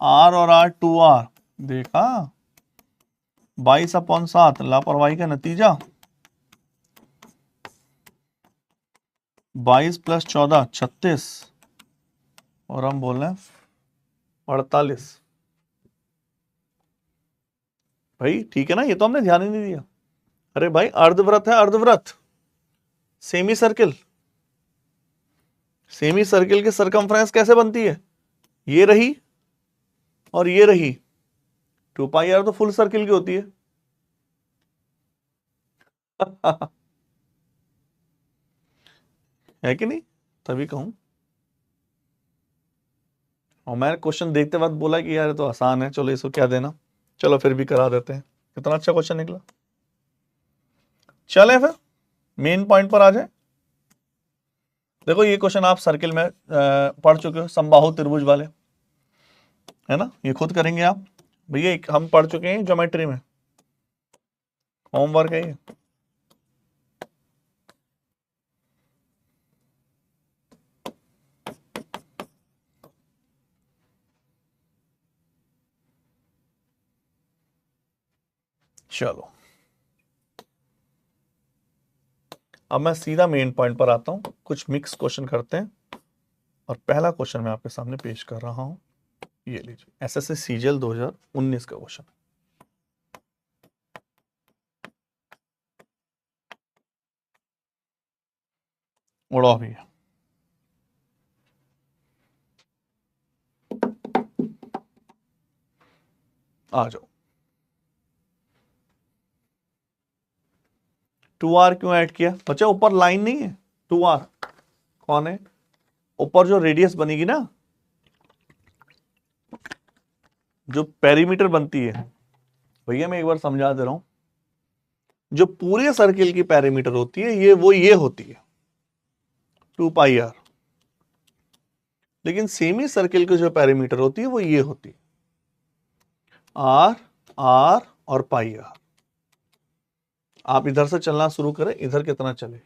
आर और आर 2 आर। देखा 22/7 लापरवाही का नतीजा। 22 + 14 36, और हम बोल रहे हैं 48। भाई ठीक है ना, ये तो हमने ध्यान ही नहीं दिया। अरे भाई अर्धवृत्त है, अर्धवृत्त सेमी सर्किल। सेमी सर्किल की सरकमफ्रेंस कैसे बनती है, ये रही और ये रही। 2 पाई आर तो फुल सर्किल की होती है। है कि नहीं, तभी कहूं। और मैंने क्वेश्चन देखते वक्त बोला कि यार ये तो आसान है, चलो इसको क्या देना, चलो फिर भी करा देते हैं। कितना अच्छा क्वेश्चन निकला। चले फिर मेन पॉइंट पर आ जाए। देखो ये क्वेश्चन आप सर्किल में पढ़ चुके हो, समबाहु त्रिभुज वाले, है ना, ये खुद करेंगे आप। भैया हम पढ़ चुके हैं ज्योमेट्री में, होमवर्क है ये। चलो अब मैं सीधा मेन पॉइंट पर आता हूं, कुछ मिक्स क्वेश्चन करते हैं। और पहला क्वेश्चन मैं आपके सामने पेश कर रहा हूं, ये लीजिए, एसएससी सीजीएल 2019 का क्वेश्चन। उड़ाओ भैया। आ जाओ। 2r क्यों ऐड किया बच्चा, ऊपर लाइन नहीं है, 2r कौन है, ऊपर जो रेडियस बनेगी ना, जो पेरीमीटर बनती है, भैया मैं एक बार समझा दे रहा हूं, जो पूरे सर्किल की पेरीमीटर होती है ये होती है 2 पाई आर। लेकिन सेमी सर्किल की जो पेरीमीटर होती है वो ये होती है आर, आर और पाई आर। आप इधर से चलना शुरू करें, इधर कितना चले।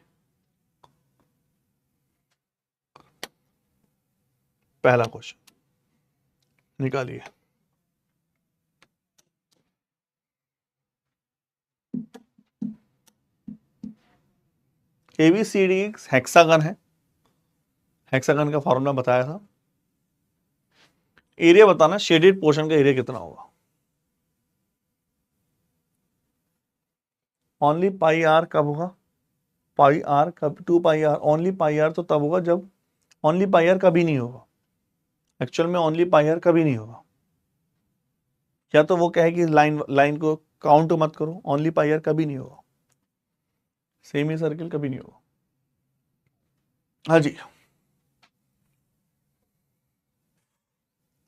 पहला क्वेश्चन निकालिए। एबीसीडी हेक्सागन है, हेक्सागन का फॉर्मूला बताया था। एरिया बताना, शेडेड पोर्शन का एरिया कितना होगा। ओनली पाई आर कब होगा, पाई आर कब, 2 pi are, only pi are तो तब होगा जब, ओनली पाई आर कभी नहीं होगा, एक्चुअल में ओनली पाई आर कभी नहीं होगा। या तो वो कहे कि लाइन को काउंट मत करो, ओनली पाई आर कभी नहीं होगा, सेमी सर्किल कभी नहीं होगा। हाँ जी,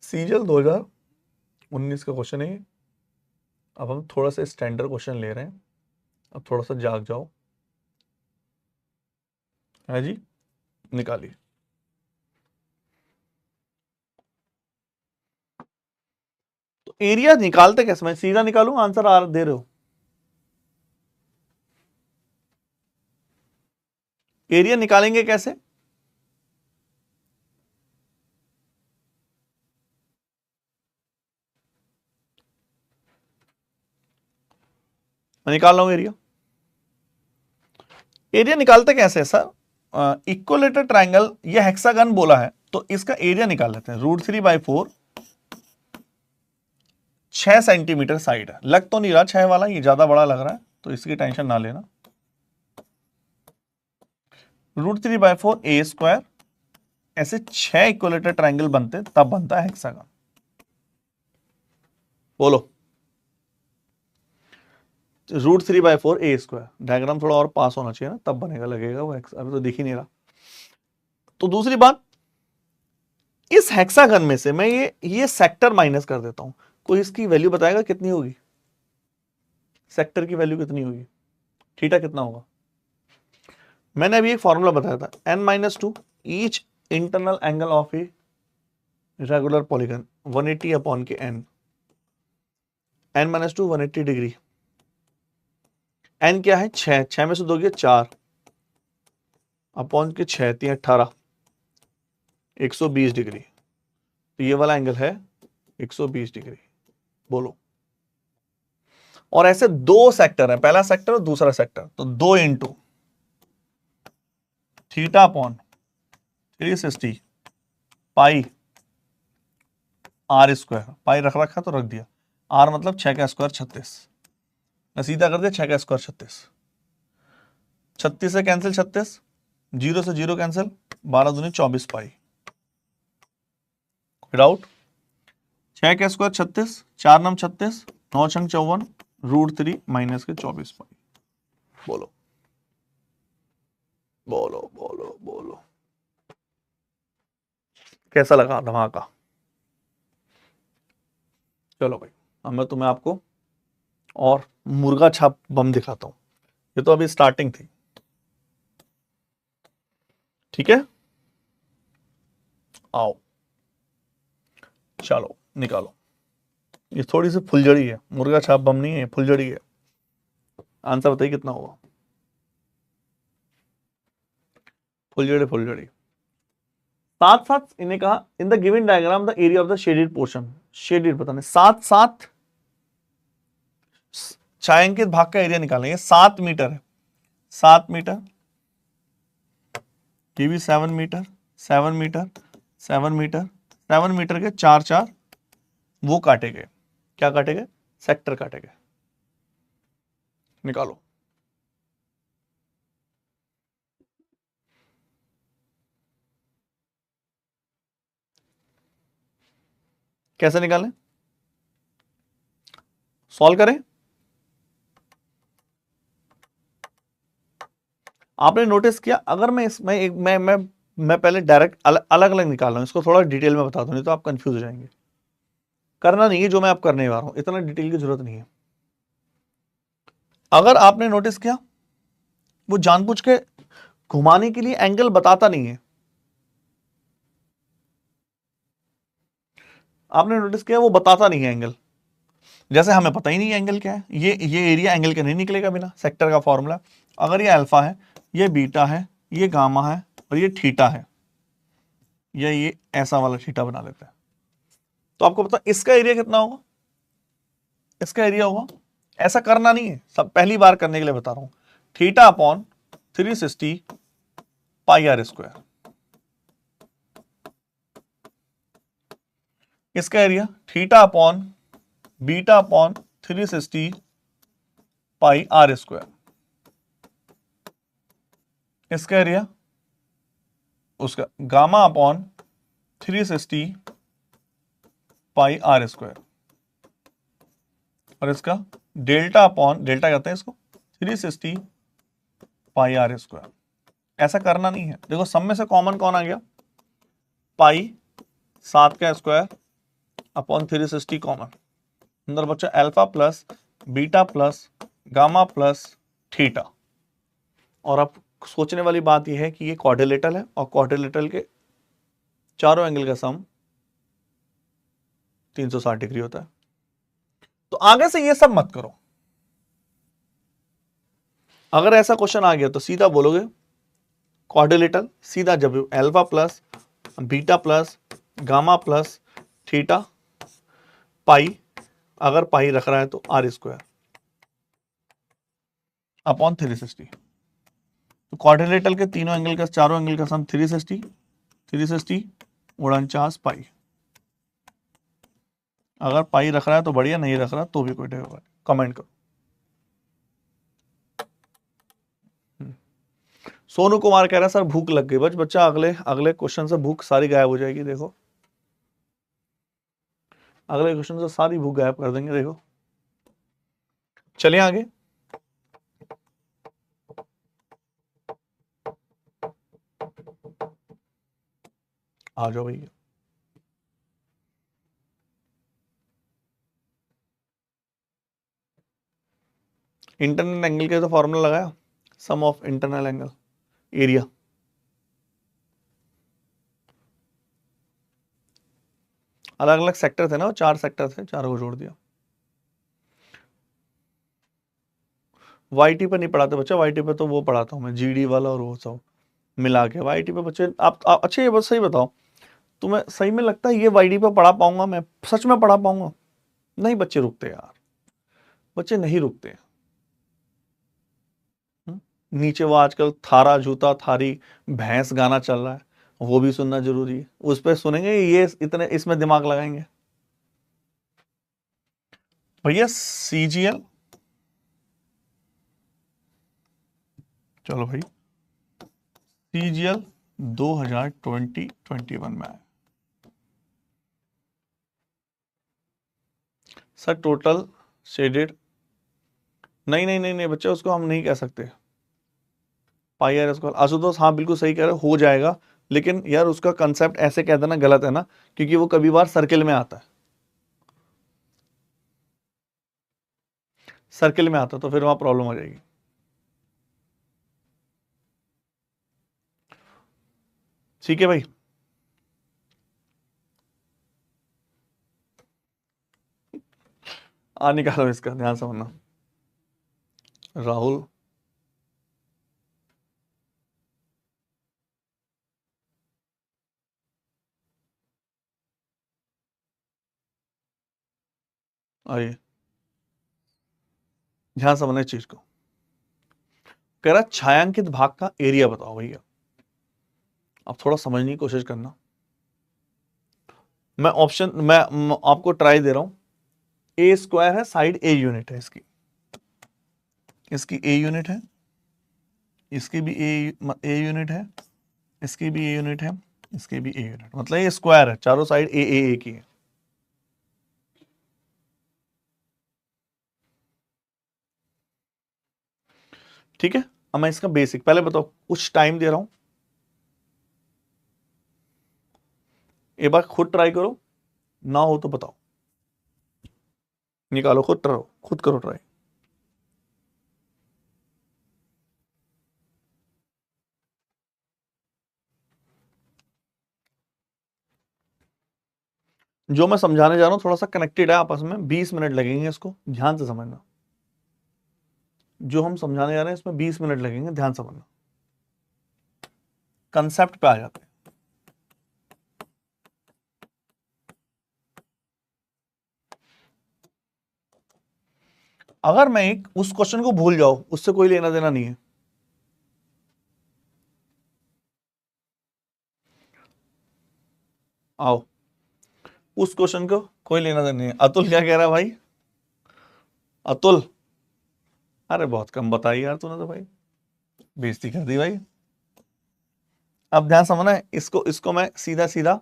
सीजीएल 2019 का क्वेश्चन है। अब हम थोड़ा सा स्टैंडर्ड क्वेश्चन ले रहे हैं, अब थोड़ा सा जाग जाओ। है जी, निकालिए। तो एरिया निकालते कैसे, मैं सीधा निकालूं, आंसर आ दे रहे हो। एरिया निकालेंगे कैसे, मैं निकाल रहा हूं एरिया। एरिया निकालते कैसे सर, इक्वलेटर ट्रायंगल, ये हेक्सागन बोला है तो इसका एरिया निकाल लेते हैं। √3/4, 6 सेंटीमीटर साइड है, लग तो नहीं रहा 6 वाला, ये ज्यादा बड़ा लग रहा है तो इसकी टेंशन ना लेना। √3/4 A², ऐसे 6 इक्वलेटर ट्रायंगल बनते तब बनता है हेक्सागन। बोलो, √3/4 A², डायग्राम थोड़ा और पास होना चाहिए ना, तब बनेगा, लगेगा वो अभी तो दिख ही नहीं रहा। तो दूसरी बात, इस हेक्सागन में से मैं ये सेक्टर माइनस कर देता हूं, कोई इसकी वैल्यू बताएगा कितनी होगी, सेक्टर की वैल्यू कितनी होगी, थीटा कितना होगा। मैंने अभी एक फॉर्मूला बताया था, n-2 each internal angle of a regular polygon 180 upon के n, n-2 180 डिग्री, एन क्या है 6, 6 में से 2 गया 4 अपॉन के 6 3 18 120 डिग्री। तो ये वाला एंगल है 120 डिग्री। बोलो। और ऐसे दो सेक्टर है, पहला सेक्टर और दूसरा सेक्टर, तो 2 into theta upon 360 pi r square. Pi रख रखा तो रख दिया, आर मतलब 6 का स्क्वायर 36, सीधा कर दिया 6 का स्क्वायर 36, 36 से कैंसिल 36, 0 से 0 कैंसिल, 12 दूनी 24 पाई। डाउट? 6 का स्क्वायर 36, 4 नम 36, 9 छंग 54, √3 माइनस के 24 पाई। बोलो बोलो बोलो बोलो, कैसा लगा धमाका? चलो भाई, अब मैं तुम्हें आपको और मुर्गा छाप बम दिखाता हूं। ये तो अभी स्टार्टिंग थी, ठीक है? आओ, चलो निकालो। ये थोड़ी सी फुलझड़ी है, मुर्गा छाप बम नहीं है, फुलझड़ी है। आंसर बताइए कितना होगा? फुलझड़ी फुलझड़ी। साथ साथ इन्हें कहा in the given diagram the area of the shaded portion. Shaded बताने, साथ साथ छायांकित भाग का एरिया निकालेंगे। 7 मीटर है, 7 मीटर, ये भी 7 मीटर, 7 मीटर, 7 मीटर, 7 मीटर के 4 4 वो काटे गए। क्या काटे गए? सेक्टर काटे गए। निकालो। कैसे निकालें? सॉल्व करें। आपने नोटिस किया, अगर मैं इसमें एक मैं पहले डायरेक्ट अलग अलग निकाल रहा हूं, इसको थोड़ा डिटेल में बता दूं, नहीं तो आप कंफ्यूज हो जाएंगे। करना नहीं है जो मैं आप करने वाला हूं, इतना डिटेल की जरूरत नहीं है। अगर आपने नोटिस किया, वो जानबूझ के घुमाने के लिए एंगल बताता नहीं है। आपने नोटिस किया वो बताता नहीं है एंगल, जैसे हमें पता ही नहीं है एंगल क्या है। ये एरिया एंगल के नहीं निकलेगा बिना, सेक्टर का फॉर्मूला। अगर ये अल्फा है, ये बीटा है, ये गामा है और ये थीटा है, या ये ऐसा वाला थीटा बना लेते हैं, तो आपको पता इसका एरिया कितना होगा? इसका एरिया होगा, ऐसा करना नहीं है, सब पहली बार करने के लिए बता रहा हूं, theta upon 360 pi r square. इसका area theta upon beta upon 360 pi r square. इसका एरिया उसका gamma upon 360 pi r square, और इसका डेल्टा अपॉन, डेल्टा कहते हैं इसको, 360 पाई आर स्क्वायर। ऐसा करना नहीं है। देखो सब में से कॉमन कौन आ गया? पाई 7 का स्क्वायर अपॉन 360 कॉमन। अंदर बच्चा alpha plus beta plus gamma plus theta. और अब सोचने वाली बात यह है कि ये क्वाड्रिलेटरल है, और क्वाड्रिलेटरल के चारों एंगल का सम 360 डिग्री होता है। तो आगे से ये सब मत करो। अगर ऐसा क्वेश्चन आ गया तो सीधा बोलोगे क्वाड्रिलेटरल, सीधा जब alpha plus beta plus gamma plus theta pi, अगर पाई रख रहा है तो आर स्क्वायर अपॉन 360। तो क्वाड्रिलेटरल के तीनों एंगल का, चारों एंगल का सम 360, 360 49 पाई। अगर पाई रख रहा है तो बढ़िया, नहीं रख रहा तो भी कोई डेट होगा। कमेंट करो। सोनू कुमार कह रहा है सर भूख लग गई। बच्चा अगले अगले क्वेश्चन से भूख सारी गायब हो जाएगी। देखो अगले क्वेश्चन से सारी भूख गायब कर देंगे। देखो चलिए आगे। आ जाओ भैया। इंटरनल एंगल के तो फॉर्मूला लगाया, सम ऑफ इंटरनल एंगल एरिया। अलग अलग सेक्टर थे ना, 4 सेक्टर थे, चारों को जोड़ दिया। वाईटी पे नहीं पढ़ाते बच्चा, वाईटी पे तो वो पढ़ाता हूँ मैं, जीडी वाला और वो सब मिला के। वाईटी पे बच्चे आप अच्छा ये बस सही बताओ, तुम्हें सही में लगता है ये वाईटी पे पढ़ा पाऊंगा मैं? सच में पढ़ा पाऊंगा? नहीं बच्चे रुकते यार, बच्चे नहीं रुकते। नीचे वो आजकल थारा जूता थारी भैंस गाना चल रहा है, वो भी सुनना जरूरी है। उस पर सुनेंगे ये इतने इसमें दिमाग लगाएंगे? भैया सीजीएल, चलो भाई सीजीएल 2020-21 में आया सर टोटल शेडेड। नहीं नहीं नहीं नहीं बच्चे, उसको हम नहीं कह सकते पाई आर स्क्वायर। आशुतोष हाँ बिल्कुल सही कह रहे हो जाएगा, लेकिन यार उसका कंसेप्ट ऐसे कह देना गलत है ना, क्योंकि वो कभी बार सर्किल में आता है, सर्किल में आता तो फिर वहां प्रॉब्लम हो जाएगी। ठीक है भाई, निकालो इसका, ध्यान से समझना। राहुल आइए, ध्यान से समझना इस चीज को। कह रहा छायांकित भाग का एरिया बताओ भैया। अब थोड़ा समझने की कोशिश करना, मैं ऑप्शन मैं आपको ट्राई दे रहा हूं। ए स्क्वायर है, साइड ए यूनिट है इसकी, इसकी ए यूनिट है, इसकी भी ए यूनिट है, इसकी भी ए यूनिट है, इसकी भी ए यूनिट, मतलब ये स्क्वायर है, चारों साइड ए की है। ठीक है, अब मैं इसका बेसिक पहले बताओ, कुछ टाइम दे रहा हूं, एक बार खुद ट्राई करो, ना हो तो बताओ, निकालो, खुद करो ट्राई। जो मैं समझाने जा रहा हूं थोड़ा सा कनेक्टेड है आपस में, 20 मिनट लगेंगे, इसको ध्यान से समझना। जो हम समझाने जा रहे हैं इसमें 20 मिनट लगेंगे, ध्यान से समझना, कंसेप्ट पे आ जाते हैं। अगर मैं एक उस क्वेश्चन को भूल जाऊं, उससे कोई लेना देना नहीं है। आओ, उस क्वेश्चन को कोई लेना देना नहीं है। अतुल क्या कह रहा है भाई? अतुल, अरे बहुत कम बताई यार तूने तो भाई, बेइज्जती कर दी भाई। अब ध्यान समझना है, इसको इसको मैं सीधा सीधा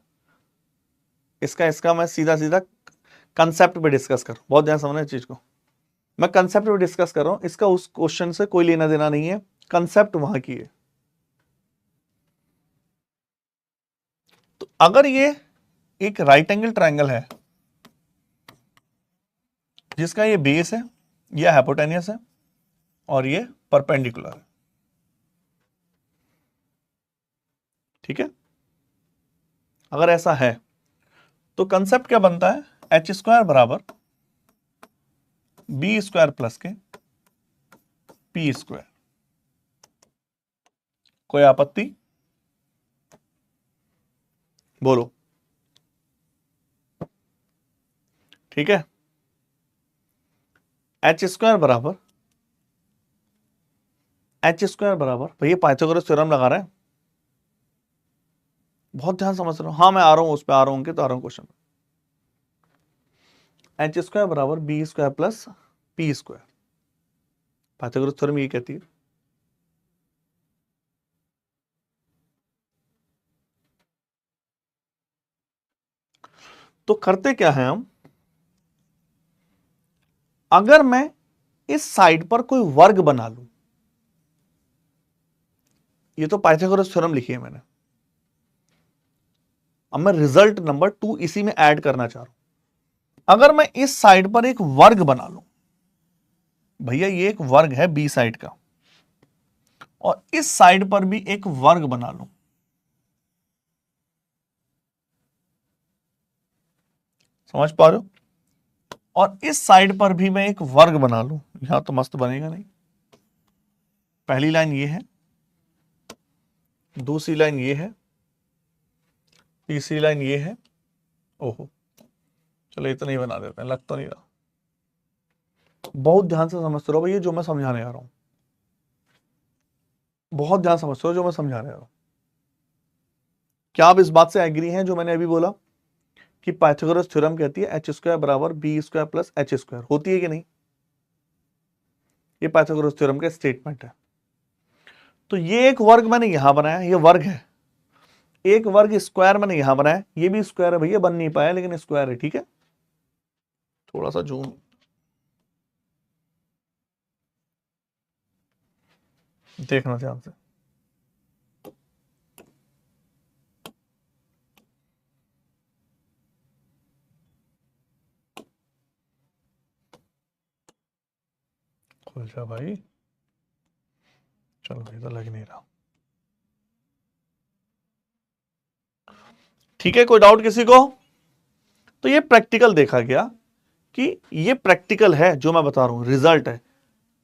इसका इसका मैं सीधा सीधा कंसेप्ट पे डिस्कस कर, बहुत ध्यान समझना इस चीज को। मैं कंसेप्ट पे डिस्कस कर रहा हूं, इसका उस क्वेश्चन से कोई लेना देना नहीं है, कंसेप्ट वहां की है। तो अगर ये एक राइट एंगल ट्रायंगल है जिसका ये बेस है, यह हाइपोटेनियस है और ये परपेंडिकुलर है, ठीक है, अगर ऐसा है तो कंसेप्ट क्या बनता है? एच स्क्वायर बराबर बी स्क्वायर प्लस के पी स्क्वायर। कोई आपत्ति? बोलो। ठीक है, एच स्क्वायर बराबर भैया पाइथागोरस थ्योरम लगा रहे हैं, बहुत ध्यान समझ रहे हो। हाँ मैं आ रहा हूं, उस पर आ रहा हूं, तो आ रहा हूं क्वेश्चन। एच स्क्वायर बराबर b square plus p square, Pythagoras theorem ये कहती है। तो करते क्या है हम, अगर मैं इस साइड पर कोई वर्ग बना लूं, ये तो पाइथागोरस थ्योरम लिखी है मैंने, अब मैं रिजल्ट नंबर 2 इसी में ऐड करना चाह रहा हूं। अगर मैं इस साइड पर एक वर्ग बना लूं, भैया ये एक वर्ग है बी साइड का, और इस साइड पर भी एक वर्ग बना लूं, समझ पा रहे हो, और इस साइड पर भी मैं एक वर्ग बना लूं, यहां तो मस्त बनेगा नहीं, पहली लाइन ये है, दूसरी लाइन ये है, तीसरी लाइन ये है। ओहो, चलो इतना ही बना देते हैं, लग तो नहीं रहा। बहुत ध्यान से समझते रहो भैया जो मैं समझाने आ रहा हूं, बहुत ध्यान समझते हो जो मैं समझाने आ रहा हूं। क्या आप इस बात से एग्री हैं जो मैंने अभी बोला कि पाइथागोरस थ्योरम कहती है एच स्क्वायर बराबर b square plus h square, होती है कि नहीं? ये पाइथागोरस थ्योरम का स्टेटमेंट है। तो ये एक वर्ग मैंने यहां बनाया, ये वर्ग है, एक वर्ग स्क्वायर मैंने यहां बनाया, ये भी स्क्वायर है भैया, बन नहीं पाया लेकिन स्क्वायर है, ठीक है। थोड़ा सा जूम देखना ध्यान से। खुल जा भाई, चलो भाई तो लग नहीं रहा, ठीक है। कोई डाउट किसी को? तो ये प्रैक्टिकल देखा गया कि ये प्रैक्टिकल है जो मैं बता रहा हूं, रिजल्ट है।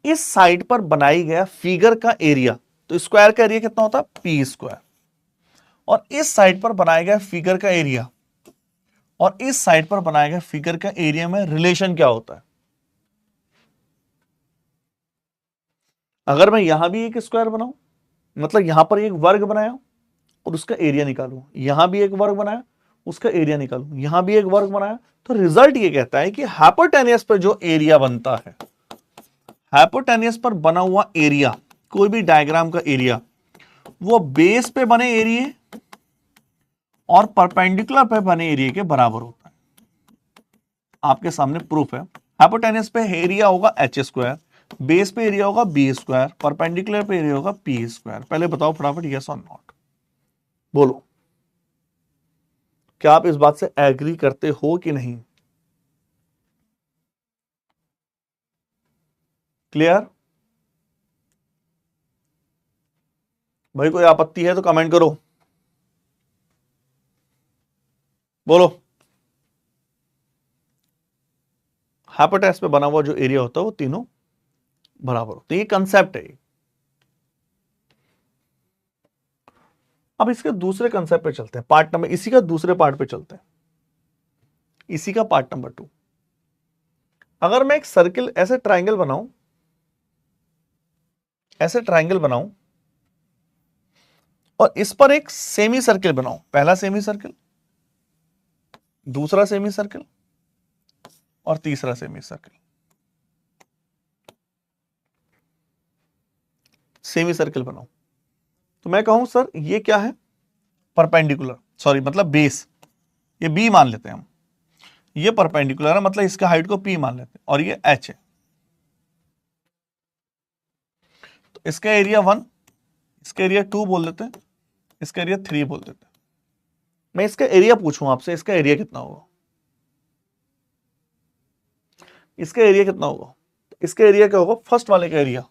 इस साइड पर बनाई गया फिगर का एरिया, तो स्क्वायर का एरिया कितना होता है? P square. और इस साइड पर बनाया गया फिगर का एरिया और इस साइड पर बनाया गया फिगर का एरिया में रिलेशन क्या होता है? अगर मैं यहां भी एक स्क्वायर बनाऊं, मतलब यहां पर एक वर्ग बनाया और उसका एरिया निकालूं, यहां भी एक वर्ग बनाया उसका एरिया निकालूं, यहां भी एक वर्ग बनाया, तो रिजल्ट ये कहता है कि हाइपोटेनियस पर जो एरिया बनता है, हाइपोटेनियस पर बना हुआ एरिया, कोई भी डायग्राम का एरिया, वो बेस पे बने एरिया और परपेंडिकुलर पे बने एरिया के बराबर होता है। आपके सामने प्रूफ है। हाइपोटेनियस पे एरिया होगा एच स्क्वायर, बेस पे एरिया होगा बी स्क्वायर, परपेंडिकुलर पे एरिया होगा पी स्क्वायर। पहले बताओ फटाफट यस और नॉट, बोलो क्या आप इस बात से एग्री करते हो कि नहीं? क्लियर? भाई कोई आपत्ति है तो कमेंट करो, बोलो। हाइपोटेनियस पे बना हुआ जो एरिया होता है वो तीनों बराबर होते हैं, ये कंसेप्ट है। अब इसके दूसरे कंसेप्ट पे चलते हैं, पार्ट नंबर, इसी का दूसरे पार्ट पे चलते हैं, इसी का पार्ट नंबर 2। अगर मैं एक सर्किल, ऐसे ट्राइंगल बनाऊं, ऐसे ट्राइंगल बनाऊं और इस पर एक सेमी सर्किल बनाऊं, पहला सेमी सर्किल, दूसरा सेमी सर्किल और तीसरा सेमी सर्किल, सेमी सर्किल बनाऊं, तो मैं कहूं सर ये क्या है? परपेंडिकुलर, सॉरी मतलब बेस, ये बी मान लेते हैं हम, ये परपेंडिकुलर है मतलब इसका हाइट को पी मान लेते हैं और ये एच है, तो इसका एरिया 1, इसका एरिया 2 बोल देते हैं, इसका एरिया 3 बोल देते हैं। मैं इसका एरिया पूछूं आपसे, इसका एरिया कितना होगा? इसका एरिया कितना होगा? इसका एरिया क्या होगा? फर्स्ट वाले का area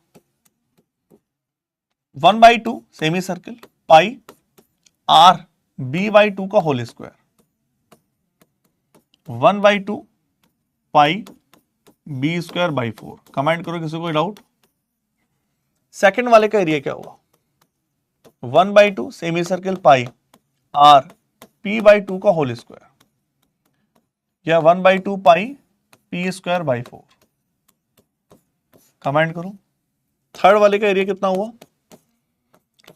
1/2 semi circle pi r b/2 का whole square, 1/2 pi b square by 4। Comment करो किसी को डाउट। सेकंड वाले का एरिया क्या होगा? 1/2 semi circle pi are p/2 का होल स्क्वायर या 1/2 पाई पी स्क्वायर बाई 4। कमेंट करो। थर्ड वाले का एरिया कितना हुआ?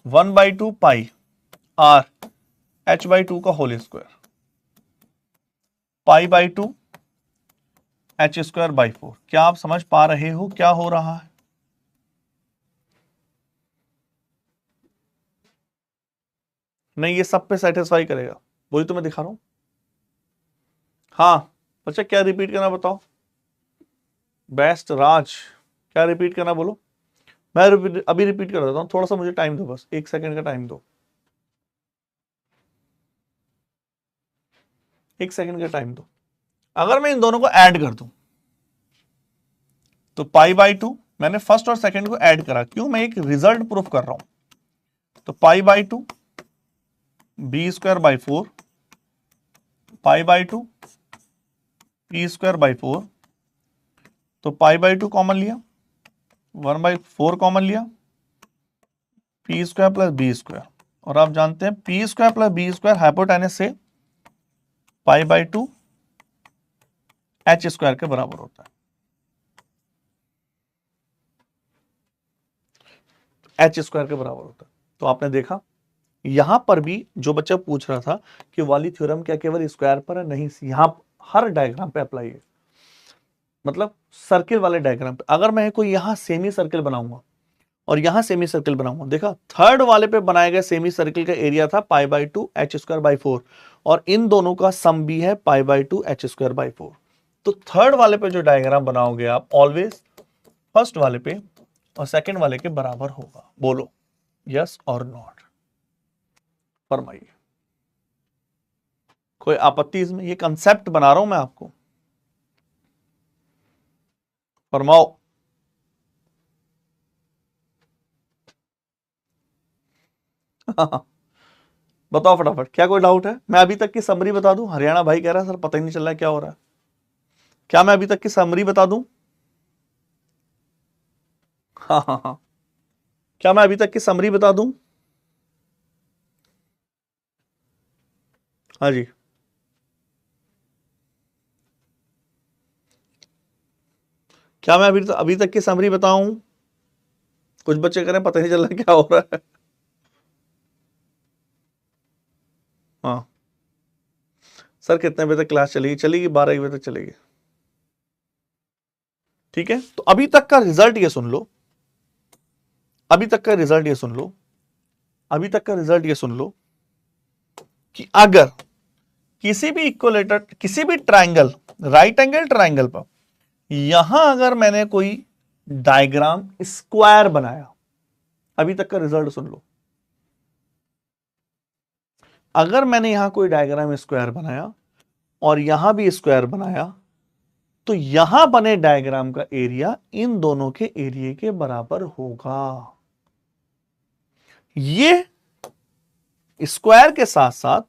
1/2 पाई आर h/2 का whole square π/2 h square by 4। क्या आप समझ पा रहे हो क्या हो रहा है? नहीं, ये सब पे सेटिस्फाई करेगा, वही तो मैं दिखा रहा हूं। हाँ बच्चा, क्या रिपीट करना बताओ? बेस्ट राज, क्या रिपीट करना बोलो? मैं अभी रिपीट कर देता हूं, थोड़ा सा मुझे टाइम दो, बस 1 सेकंड का टाइम दो, 1 सेकंड का टाइम दो। अगर मैं इन दोनों को ऐड कर दूं तो π/2, मैंने फर्स्ट और सेकंड को ऐड करा, क्यों? मैं एक रिजल्ट प्रूफ कर रहा हूं। तो π/2 B square by 4, π/2 P square by 4, तो π/2 कॉमन लिया, 1/4 कॉमन लिया, P square plus B square, और आप जानते हैं P square plus B square hypotenuse से पाई बाई 2 एच स्क्वायर के बराबर होता है। एच स्क्वायर के बराबर होता है। तो आपने देखा यहां पर भी जो बच्चा पूछ रहा था कि वाली थ्योरम क्या केवल स्क्वायर पर है, नहीं, यहां हर डायग्राम पे अप्लाई है। मतलब सर्किल वाले डायग्राम पे अगर मैं कोई यहां सेमी सर्किल बनाऊंगा और यहां सेमी सर्किल बनाऊंगा, देखा थर्ड वाले पे बनाए गए सेमी सर्किल का एरिया था pi by 2 H square by 4, और इन दोनों का सम भी है pi by 2 H square by 4। तो थर्ड वाले पे जो डायग्राम बनाओगे आप ऑलवेज फर्स्ट वाले पे और सेकंड वाले के बराबर होगा। बोलो यस और नॉट, फरमाइए। कोई आपत्ति इसमें? ये कंसेप्ट बना रहा हूं मैं आपको, फरमाओ। बताओ फटाफट, क्या कोई डाउट है? मैं अभी तक की समरी बता दूं? हरियाणा भाई कह रहा है सर पता ही नहीं चल रहा है क्या हो रहा है। क्या मैं अभी तक की समरी बता दूं? हाँ हाँ हाँ, क्या मैं अभी तक की समरी बता दूं? हाँ जी, क्या मैं अभी तक की समरी बताऊं? कुछ बच्चे कह रहे हैं पता नहीं चल रहा क्या हो रहा है। हाँ सर, कितने बजे तक क्लास चलेगी? चलेगी 12 बजे तक चलेगी। ठीक है, तो अभी तक का रिजल्ट ये सुन लो, अभी तक का रिजल्ट ये सुन लो, अभी तक का रिजल्ट ये सुन लो कि अगर किसी भी इक्वलेटर, किसी भी ट्राइंगल, राइट एंगल ट्राइंगल पर यहां अगर मैंने कोई डायग्राम स्क्वायर बनाया, अभी तक का रिजल्ट सुन लो, अगर मैंने यहां कोई डायग्राम स्क्वायर बनाया और यहां भी स्क्वायर बनाया, तो यहां बने डायग्राम का एरिया इन दोनों के एरिया के बराबर होगा। ये स्क्वायर के साथ साथ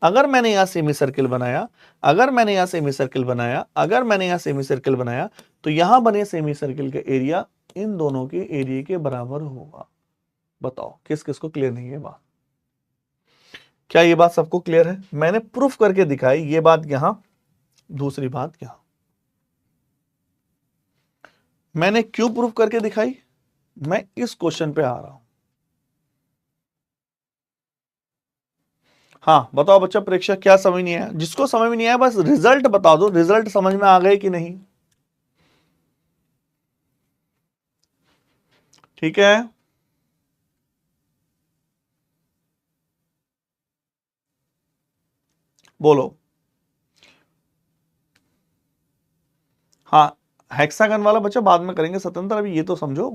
अगर मैंने यहां सेमी सर्किल बनाया, अगर मैंने यहां सेमी सर्किल बनाया, अगर मैंने यहां सेमी सर्किल बनाया, तो यहां बने सेमी सर्किल का एरिया इन दोनों के एरिया के बराबर होगा। बताओ किस किस को क्लियर नहीं है बात? क्या ये बात सबको क्लियर है? मैंने प्रूफ करके दिखाई ये बात यहां, दूसरी बात यहां। मैंने क्यों प्रूफ करके दिखाई? मैं इस क्वेश्चन पे आ रहा हूं। हाँ बताओ बच्चा, परीक्षा क्या समझ नहीं आया? जिसको समझ में नहीं आया बस रिजल्ट बता दो, रिजल्ट समझ में आ गए कि नहीं। ठीक है, बोलो। हाँ, हेक्सागन वाला बच्चा बाद में करेंगे स्वतंत्र, अभी ये तो समझो,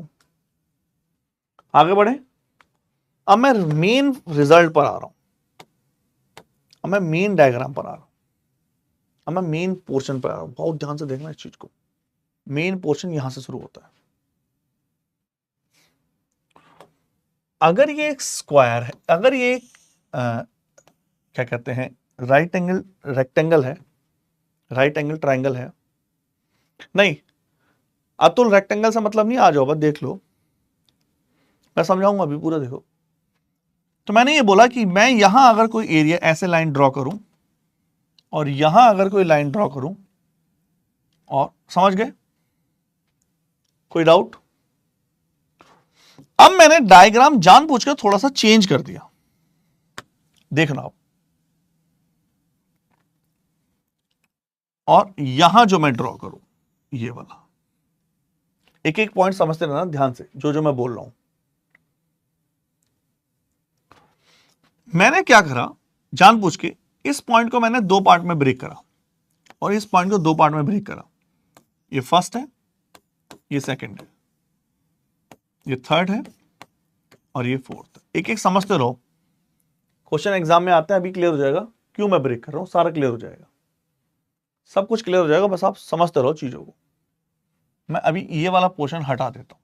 आगे बढ़े। अब मैं मेन रिजल्ट पर आ रहा हूं, अब मैं मेन डायग्राम पर आ रहा हूं, अब मैं मेन पोर्शन पर आ रहा हूं। बहुत ध्यान से देखना इस चीज को, मेन पोर्शन यहां से शुरू होता है। अगर ये एक स्क्वायर है, अगर ये एक क्या कहते हैं, राइट एंगल रेक्टेंगल है, राइट एंगल ट्राइंगल है, नहीं अतुल रेक्टेंगल से मतलब नहीं, आ जाओ बस देख लो, मैं समझाऊंगा अभी पूरा देखो। तो मैंने ये बोला कि मैं यहां अगर कोई एरिया ऐसे लाइन ड्रॉ करूं और यहां अगर कोई लाइन ड्रॉ करूं, और समझ गए? कोई डाउट? अब मैंने डायग्राम जानबूझकर थोड़ा सा चेंज कर दिया, देखना आप। और यहां जो मैं ड्रॉ करूं ये वाला, एक एक पॉइंट समझते रहना ध्यान से जो जो मैं बोल रहा हूं। मैंने क्या करा, जानबूझ के इस पॉइंट को मैंने दो पार्ट में ब्रेक करा और इस पॉइंट को दो पार्ट में ब्रेक करा। ये फर्स्ट है, ये सेकंड है, ये थर्ड है और ये फोर्थ। एक एक समझते रहो, क्वेश्चन एग्जाम में आते हैं, अभी क्लियर हो जाएगा क्यों मैं ब्रेक कर रहा हूं, सारा क्लियर हो जाएगा, सब कुछ क्लियर हो जाएगा, बस आप समझते रहो चीजों को। मैं अभी ये वाला पोर्शन हटा देता हूं,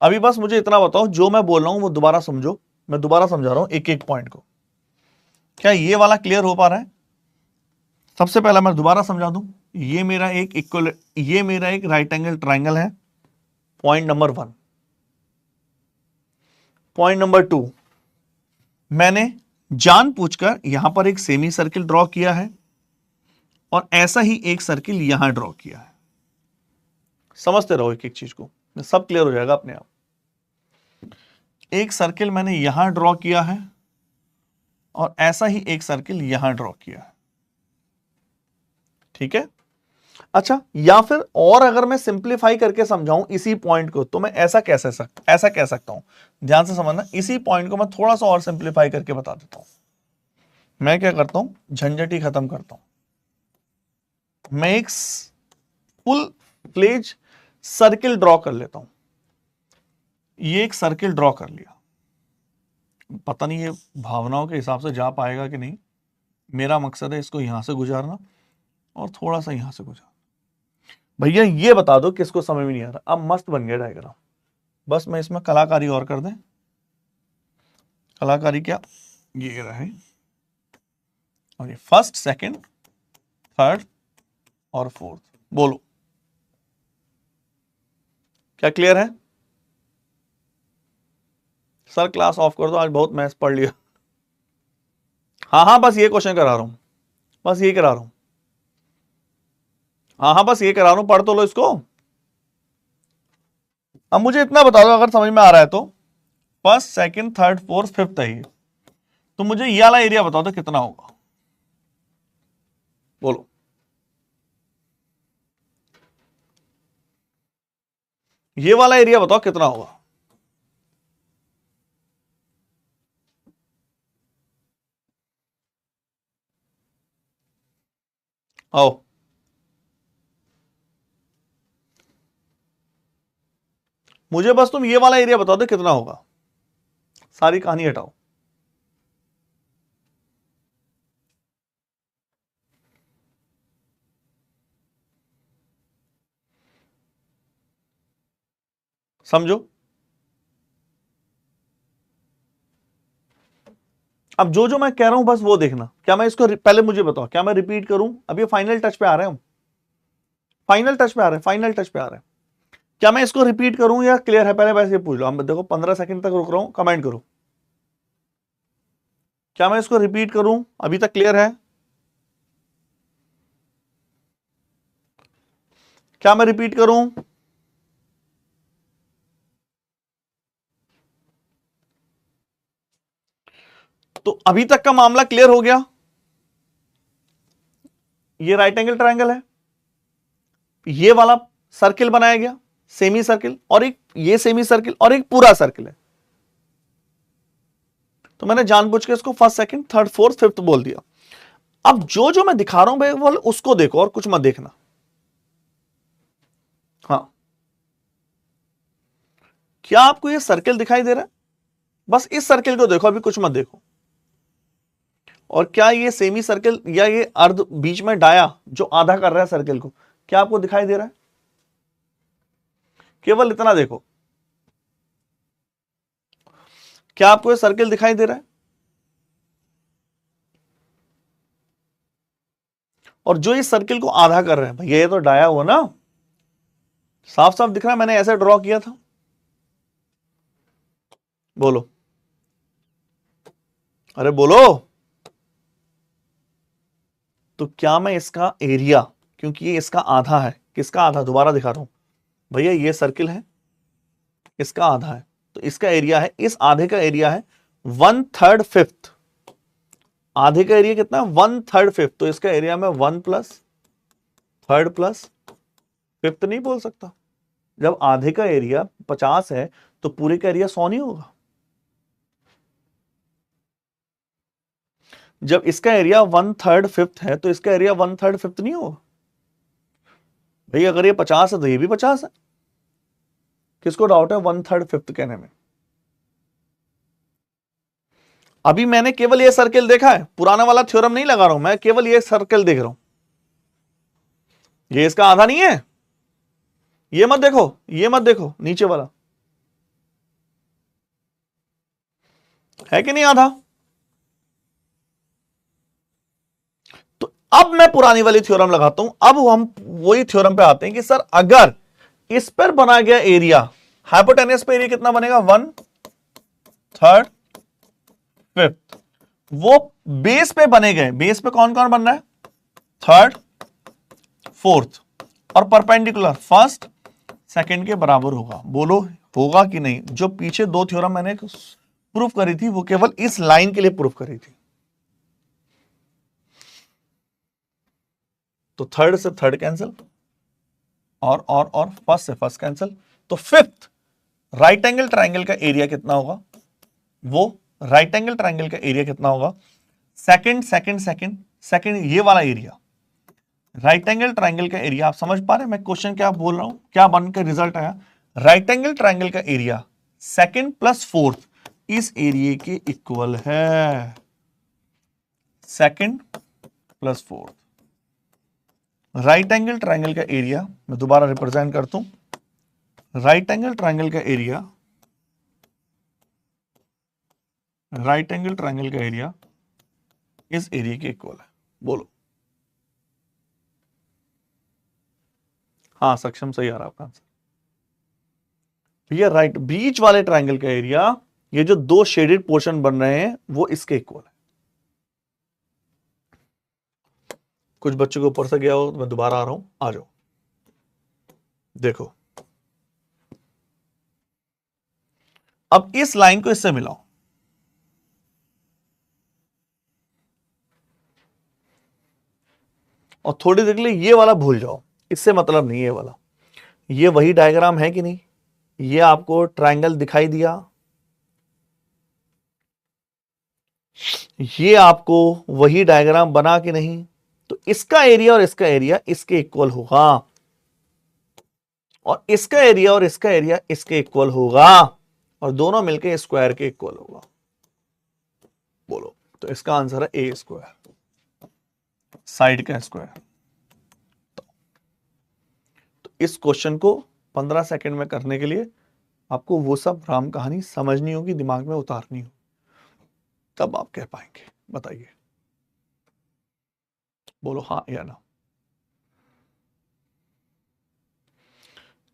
अभी बस मुझे इतना बताओ जो मैं बोल रहा हूं वो दोबारा समझो, मैं दोबारा समझा रहा हूं एक एक पॉइंट को। क्या ये वाला क्लियर हो पा रहा है? सबसे पहला मैं दोबारा समझा दूं, ये मेरा एक इक्वल, ये मेरा एक राइट एंगल ट्राइंगल है, पॉइंट नंबर 1। पॉइंट नंबर 2, मैंने जानबूझकर यहां पर एक सेमी सर्किल ड्रॉ किया है और ऐसा ही एक सर्किल यहां ड्रॉ किया है। समझते रहो एक एक चीज को, सब क्लियर हो जाएगा अपने आप। एक सर्किल मैंने यहां ड्रॉ किया है और ऐसा ही एक सर्किल यहां ड्रॉ किया है। ठीक है। अच्छा, या फिर और अगर मैं सिंप्लीफाई करके समझाऊं इसी पॉइंट को, तो मैं ऐसा कह सकता हूं। ध्यान से समझना, इसी पॉइंट को मैं थोड़ा सा और सिंप्लीफाई करके बता देता हूं। मैं क्या करता हूं, झंझट ही खत्म करता हूं। मैं एक फुल फ्लेज सर्किल ड्रॉ कर लेता हूं। ये एक सर्किल ड्रॉ कर लिया, पता नहीं ये भावनाओं के हिसाब से जा पाएगा कि नहीं। मेरा मकसद है इसको यहां से गुजारना और थोड़ा सा यहां से गुजारना। भैया ये बता दो किसको समझ में नहीं आ रहा। अब मस्त बन गया डायग्राम, बस मैं इसमें कलाकारी और कर दें। कलाकारी क्या, ये रहे, और ये फर्स्ट, सेकंड, थर्ड और फोर्थ। बोलो क्या क्लियर है? सर क्लास ऑफ कर दो, आज बहुत मैथ्स पढ़ लिया। हाँ, बस ये क्वेश्चन करा रहा हूं, बस ये करा रहा हूं। हाँ, बस ये करा रहा हूं, पढ़ तो लो इसको। अब मुझे इतना बता दो अगर समझ में आ रहा है तो, first, second, third, fourth, fifth है ये, तो मुझे ये वाला एरिया बताओ तो कितना होगा। बोलो। ये वाला एरिया बताओ कितना होगा। आओ, मुझे बस तुम ये वाला एरिया बता दो कितना होगा, सारी कहानी हटाओ। समझो। अब जो जो मैं कह रहा हूं बस वो देखना। क्या मैं इसको पहले मुझे बताओ, क्या मैं रिपीट करूं? अब ये फाइनल टच पे आ रहे हैं हम, फाइनल टच पे आ रहे हैं, फाइनल टच पे आ रहे हैं। क्या मैं इसको रिपीट करूं या क्लियर है? पहले वैसे ये पूछ लो। हम देखो 15 सेकंड तक रुक रहा हूं, कमेंट करो। क्या मैं इसको रिपीट करूं? अभी तक क्लियर है? क्या मैं रिपीट करूं? तो अभी तक का मामला क्लियर हो गया। ये राइट एंगल ट्रायंगल है, ये वाला सर्किल बनाया गया, सेमी सर्किल, और एक ये सेमी सर्किल और एक पूरा सर्किल है। तो मैंने जानबूझ के इसको first, second, third, fourth, fifth बोल दिया। अब जो जो मैं दिखा रहा हूं भाई वो उसको देखो और कुछ मत देखना। हाँ, क्या आपको ये सर्किल दिखाई दे रहा है? बस इस सर्किल को देखो, अभी कुछ मत देखो। और क्या ये सेमी सर्किल या ये अर्ध बीच में डाया जो आधा कर रहा है सर्किल को, क्या आपको दिखाई दे रहा है? केवल इतना देखो, क्या आपको ये सर्किल दिखाई दे रहा है? और जो इस सर्किल को आधा कर रहे हैं, भैया ये तो डाया हुआ ना, साफ साफ दिख रहा है। मैंने ऐसे ड्रॉ किया था। बोलो, अरे बोलो। तो क्या मैं इसका एरिया, क्योंकि ये इसका आधा है, किसका आधा, दोबारा दिखा रहा हूं भैया, ये सर्किल है, इसका आधा है, तो इसका एरिया है, इस आधे का एरिया है 1/3 फिफ्थ। आधे का एरिया कितना? 1/3 फिफ्थ। तो इसका एरिया में 1 प्लस थर्ड प्लस फिफ्थ नहीं बोल सकता। जब आधे का एरिया 50 है तो पूरे का एरिया 100 नहीं होगा। जब इसका एरिया 1/3 फिफ्थ है तो इसका एरिया 1/3 फिफ्थ नहीं होगा। भाई अगर ये 50 है तो ये भी 50 है। किसको डाउट है 1/3 फिफ्थ कहने में? अभी मैंने केवल ये सर्किल देखा है, पुराना वाला थ्योरम नहीं लगा रहा हूं मैं, केवल ये सर्किल देख रहा हूं। ये इसका आधा नहीं है, ये मत देखो, ये मत देखो, नीचे वाला है कि नहीं आधा? तो अब मैं पुरानी वाली थ्योरम लगाता हूं। अब हम वही थ्योरम पे आते हैं कि सर अगर इस पर बना गया एरिया, हाइपोटेनस पे एरिया कितना बनेगा? 1 थर्ड, फिफ्थ, वो बेस पे बने गए। बेस पे कौन कौन बन रहा है? थर्ड, फोर्थ, और परपेंडिकुलर फर्स्ट सेकंड के बराबर होगा। बोलो होगा कि नहीं? जो पीछे दो थ्योरम मैंने प्रूफ करी थी वो केवल इस लाइन के लिए प्रूफ करी थी। तो थर्ड से थर्ड कैंसिल, और फर्स्ट से फर्स्ट कैंसिल। तो फिफ्थ राइट एंगल ट्राइंगल का एरिया कितना होगा? वो राइट एंगल ट्राइंगल का एरिया कितना होगा? सेकंड सेकंड सेकंड सेकंड, ये वाला एरिया राइट एंगल ट्राइंगल का एरिया। आप समझ पा रहे हैं मैं क्वेश्चन क्या बोल रहा हूं, क्या बनकर रिजल्ट आया? राइट एंगल ट्राइंगल का एरिया सेकंड प्लस फोर्थ इस एरिया के इक्वल है। Second plus fourth, right angle triangle का एरिया मैं दोबारा रिप्रेजेंट करता हूं। राइट एंगल ट्राइंगल का एरिया, राइट एंगल ट्राइंगल का एरिया इस एरिया के इक्वल है। बोलो। हाँ सक्षम, सही आ रहा है आपका आंसर। भैया राइट बीच वाले ट्राइंगल का एरिया, ये जो दो शेडेड पोर्शन बन रहे हैं वो इसके इक्वल है। कुछ बच्चों को ऊपर से गया हो तो मैं दोबारा आ रहा हूं, आ जाओ। देखो अब इस लाइन को इससे मिलाओ, और थोड़ी देर के लिए ये वाला भूल जाओ, इससे मतलब नहीं ये वाला। ये वही डायग्राम है कि नहीं? ये आपको ट्रायंगल दिखाई दिया, ये आपको वही डायग्राम बना कि नहीं? तो इसका एरिया और इसका एरिया इसके इक्वल होगा, और इसका एरिया और इसका एरिया इसके इक्वल होगा, और दोनों मिलकर स्क्वायर के इक्वल होगा। बोलो। तो इसका आंसर है ए स्क्वायर, साइड का स्क्वायर। तो इस क्वेश्चन को 15 सेकंड में करने के लिए आपको वो सब राम कहानी समझनी होगी, दिमाग में उतारनी होगी, तब आप कह पाएंगे। बताइए, बोलो हाँ या ना।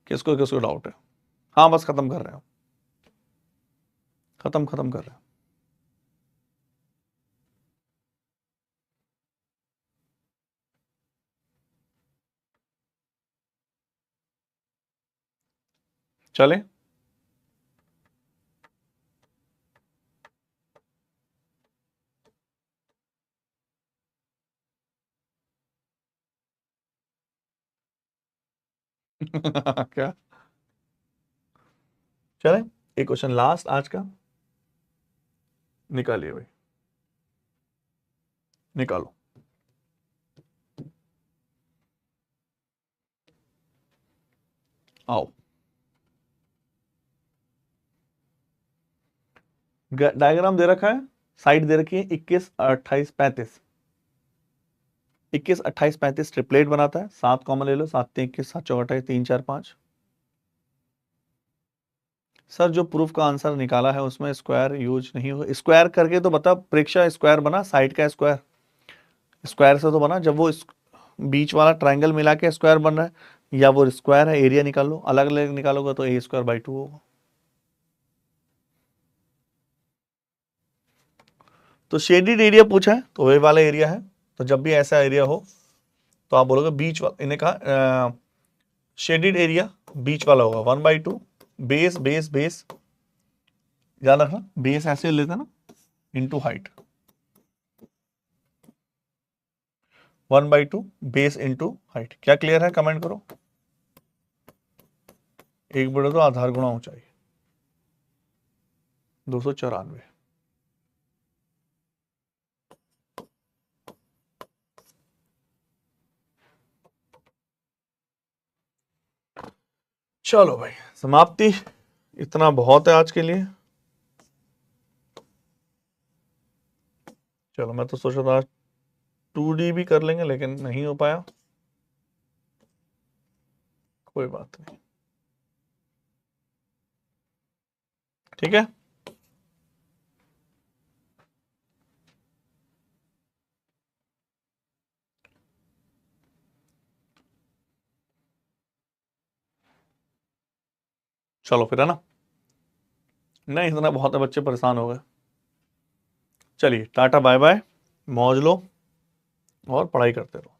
किसको किसको डाउट है? हाँ बस खत्म कर रहे हो, खत्म खत्म कर रहे हो। चले क्या? चले एक क्वेश्चन लास्ट आज का, निकालिए भाई, निकालो। आओ, डायग्राम दे रखा है, साइड दे रखी है 21 28 35। 21 28 35 ट्रिपलेट बनाता है, 7 कॉमन ले लो, 7 3 21, 7 4 28, 3 4 5। सर जो प्रूफ का आंसर निकाला है उसमें स्क्वायर यूज नहीं होगा। स्क्वायर करके तो बता, प्रेक्षा स्क्वायर बना, साइड का स्क्वायर स्क्वायर से तो बना, जब वो बीच वाला ट्राइंगल मिला के स्क्वायर बन रहा है, या वो स्क्वायर है, एरिया निकालो, अलग अलग निकालोगे तो a² 2 होगा। तो शेडिड एरिया पूछा है तो वही वाला एरिया है। तो जब भी ऐसा एरिया हो तो आप बोलोगे बीच वाला, इन्हें कहा शेडिड एरिया बीच वाला होगा 1/2 बेस बेस बेस, याद रखना बेस ऐसे लेते ना, into height, 1/2 base into height. क्या क्लियर है? कमेंट करो। 1/2 आधार गुणा ऊंचाई, 294। चलो भाई समाप्ति, इतना बहुत है आज के लिए। चलो मैं तो सोच रहा था 2D भी कर लेंगे लेकिन नहीं हो पाया, कोई बात नहीं, ठीक है। चलो फिर, है ना। नहीं, इतना बहुत है, बच्चे परेशान हो गए। चलिए टाटा बाय बाय, मौज लो और पढ़ाई करते रहो,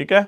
ठीक है।